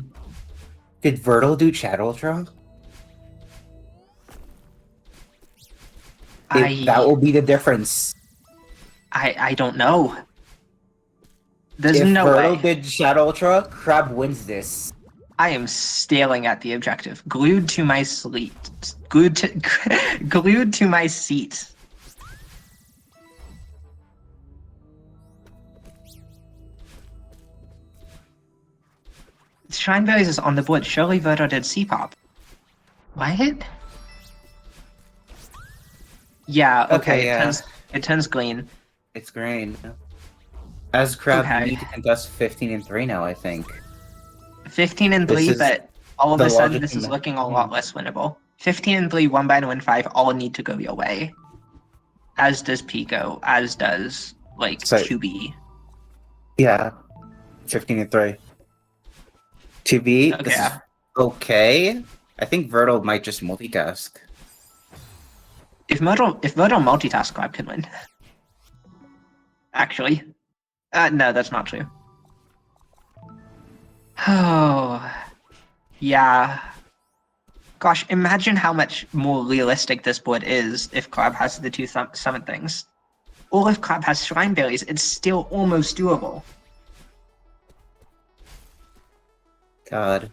Vertil do Chat Ultra? That will be the difference. I don't know. There's If no Vertil way. did Chat Ultra, Crab wins this. I am staring at the objective, glued to my seat. Glued to my seat. Shrine Berries is on the board. Surely Vertil did C-pop. What? Yeah, Okay, okay, yeah. it turns green. It's green. As Crab, you Okay. need to contest 15 and 3 now, I think. 15 and This 3, is but all of the a sudden logic this in is the- looking a lot less winnable. 15 and 3, 1 by win 5, all need to go your way. As does Pico, as does, like, So- 2B. Yeah. 15 and 3. 2B, Okay, this is yeah. okay. I think Vertil might just multitask. If Myrtle multitask, Crab can win. Actually. No, that's not true. Oh, yeah. Gosh, imagine how much more realistic this board is if Crab has the two summon things. Or if Crab has Shrine Berries, it's still almost doable. God.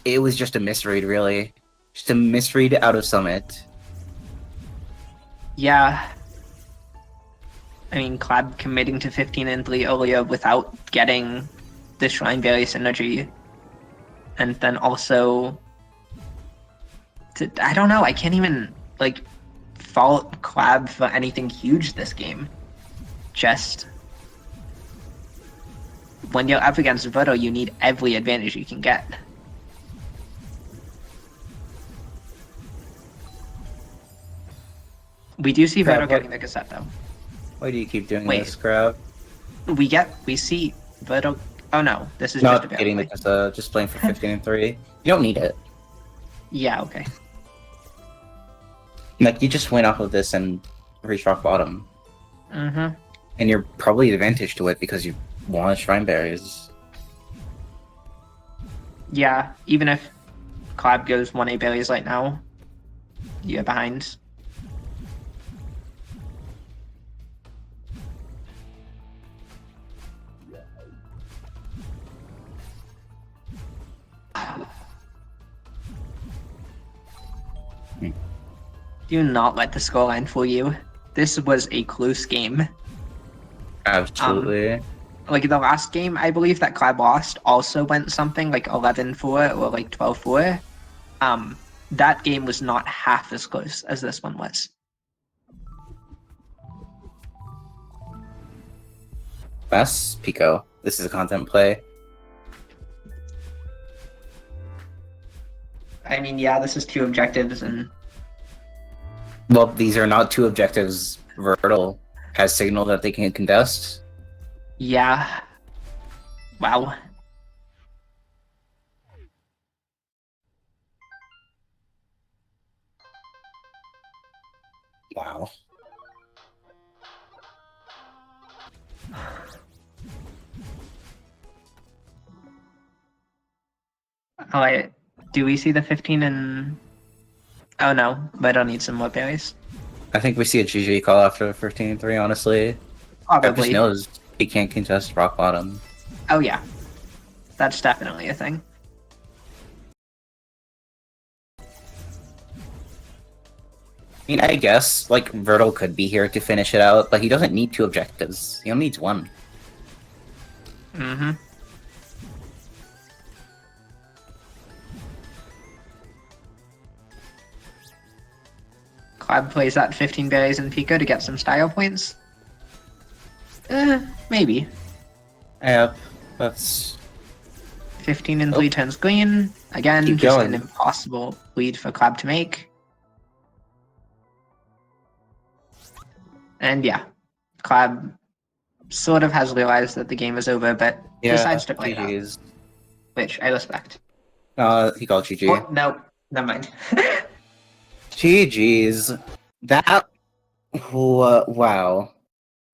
It was just a misread, really. Just a misread out of Summit. Yeah. I mean, Crab committing to 15 and 3 earlier without getting the Shrine Berry synergy. And then also... I don't know, I can't even, like, fault Crab for anything huge this game. Just... when you're up against Verto, you need every advantage you can get. We do see Crab, Verto getting the cassette, though. Why do you keep doing Wait. this, Crab? We see Verto... Oh no, this is Not just a getting barely. the just playing for 15 and 3. You don't need it. Yeah, okay. Like, you just win off of this and reach rock bottom. Mm-hmm. And you're probably advantaged to it because you want Shrine Berries. Yeah, even if Crab goes 1A berries right now, you're behind. Do not let the scoreline fool you. This was a close game. Absolutely. Like the last game, I believe that Crab lost also went something like 11-4 or like 12-4. That game was not half as close as this one was. That's Pico. This is a content play. I mean, yeah, this is two objectives, and Well, these are not two objectives. Vertil has signaled that they can contest. yeah. Wow. Wow. Alright, do we see the 15 and... Oh no, but I don't need some more berries. I think we see a GG call after 15 and 3, honestly. Crab just Probably. knows he can't contest rock bottom. Oh yeah. That's definitely a thing. I mean, I guess, like, Vertil could be here to finish it out, but he doesn't need two objectives. He only needs one. Mm-hmm. Crab plays that 15 berries in Pico to get some style points? Maybe. Yep, that's... 15 and 3 turns green. Again, Keep just going. an impossible lead for Crab to make. And yeah, Crab sort of has realized that the game is over, but decides to play it out, GG's. which I respect. He called GG. Oh, no, never mind. GG's. That... wow.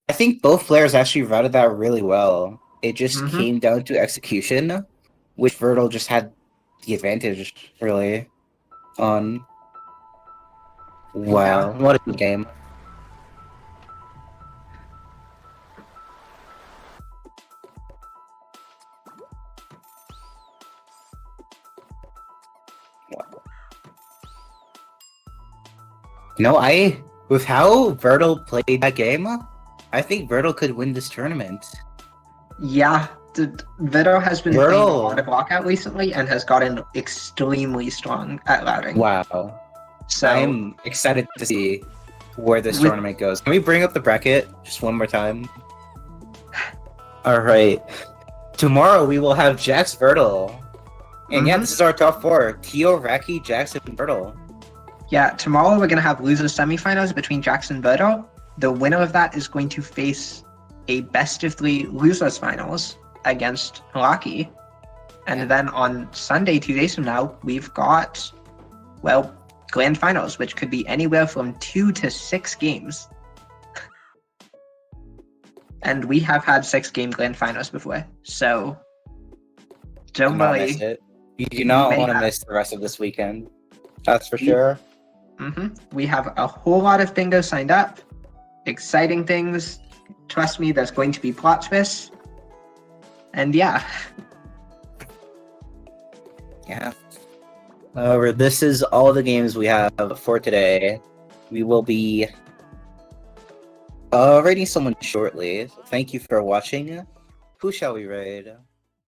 I think both players actually routed that really well. It just Mhm. came down to execution, which Vertil just had the advantage, really, on. Wow, what a good game. Wow. With how Vertil played that game, I think Vertil could win this tournament. Yeah, Vito has been playing a Wordle. lot of Lockout recently and has gotten extremely strong at routing. Wow. So I'm excited to see where this With- tournament goes. Can we bring up the bracket just one more time? Alright. Tomorrow we will have Jax Vertle. And yeah, Mhm. this is our top four. Tio, Raki, Jax, and Vertle. yeah, tomorrow we're gonna have losers semifinals between Jackson and Vito. The winner of that is going to face a best of 3 losers finals against Lucky. And then on Sunday, 2 days from now, we've got, well, grand finals, which could be anywhere from 2 to 6 games. And we have had 6-game grand finals before, so don't Do not miss worry. it. You do not may want to have- miss the rest of this weekend. That's for sure. We have a whole lot of bingo signed up. Exciting things. Trust me, there's going to be plot twists. And yeah. Yeah. However, this is all the games we have for today. We will be raiding someone shortly. Thank you for watching. Who shall we raid?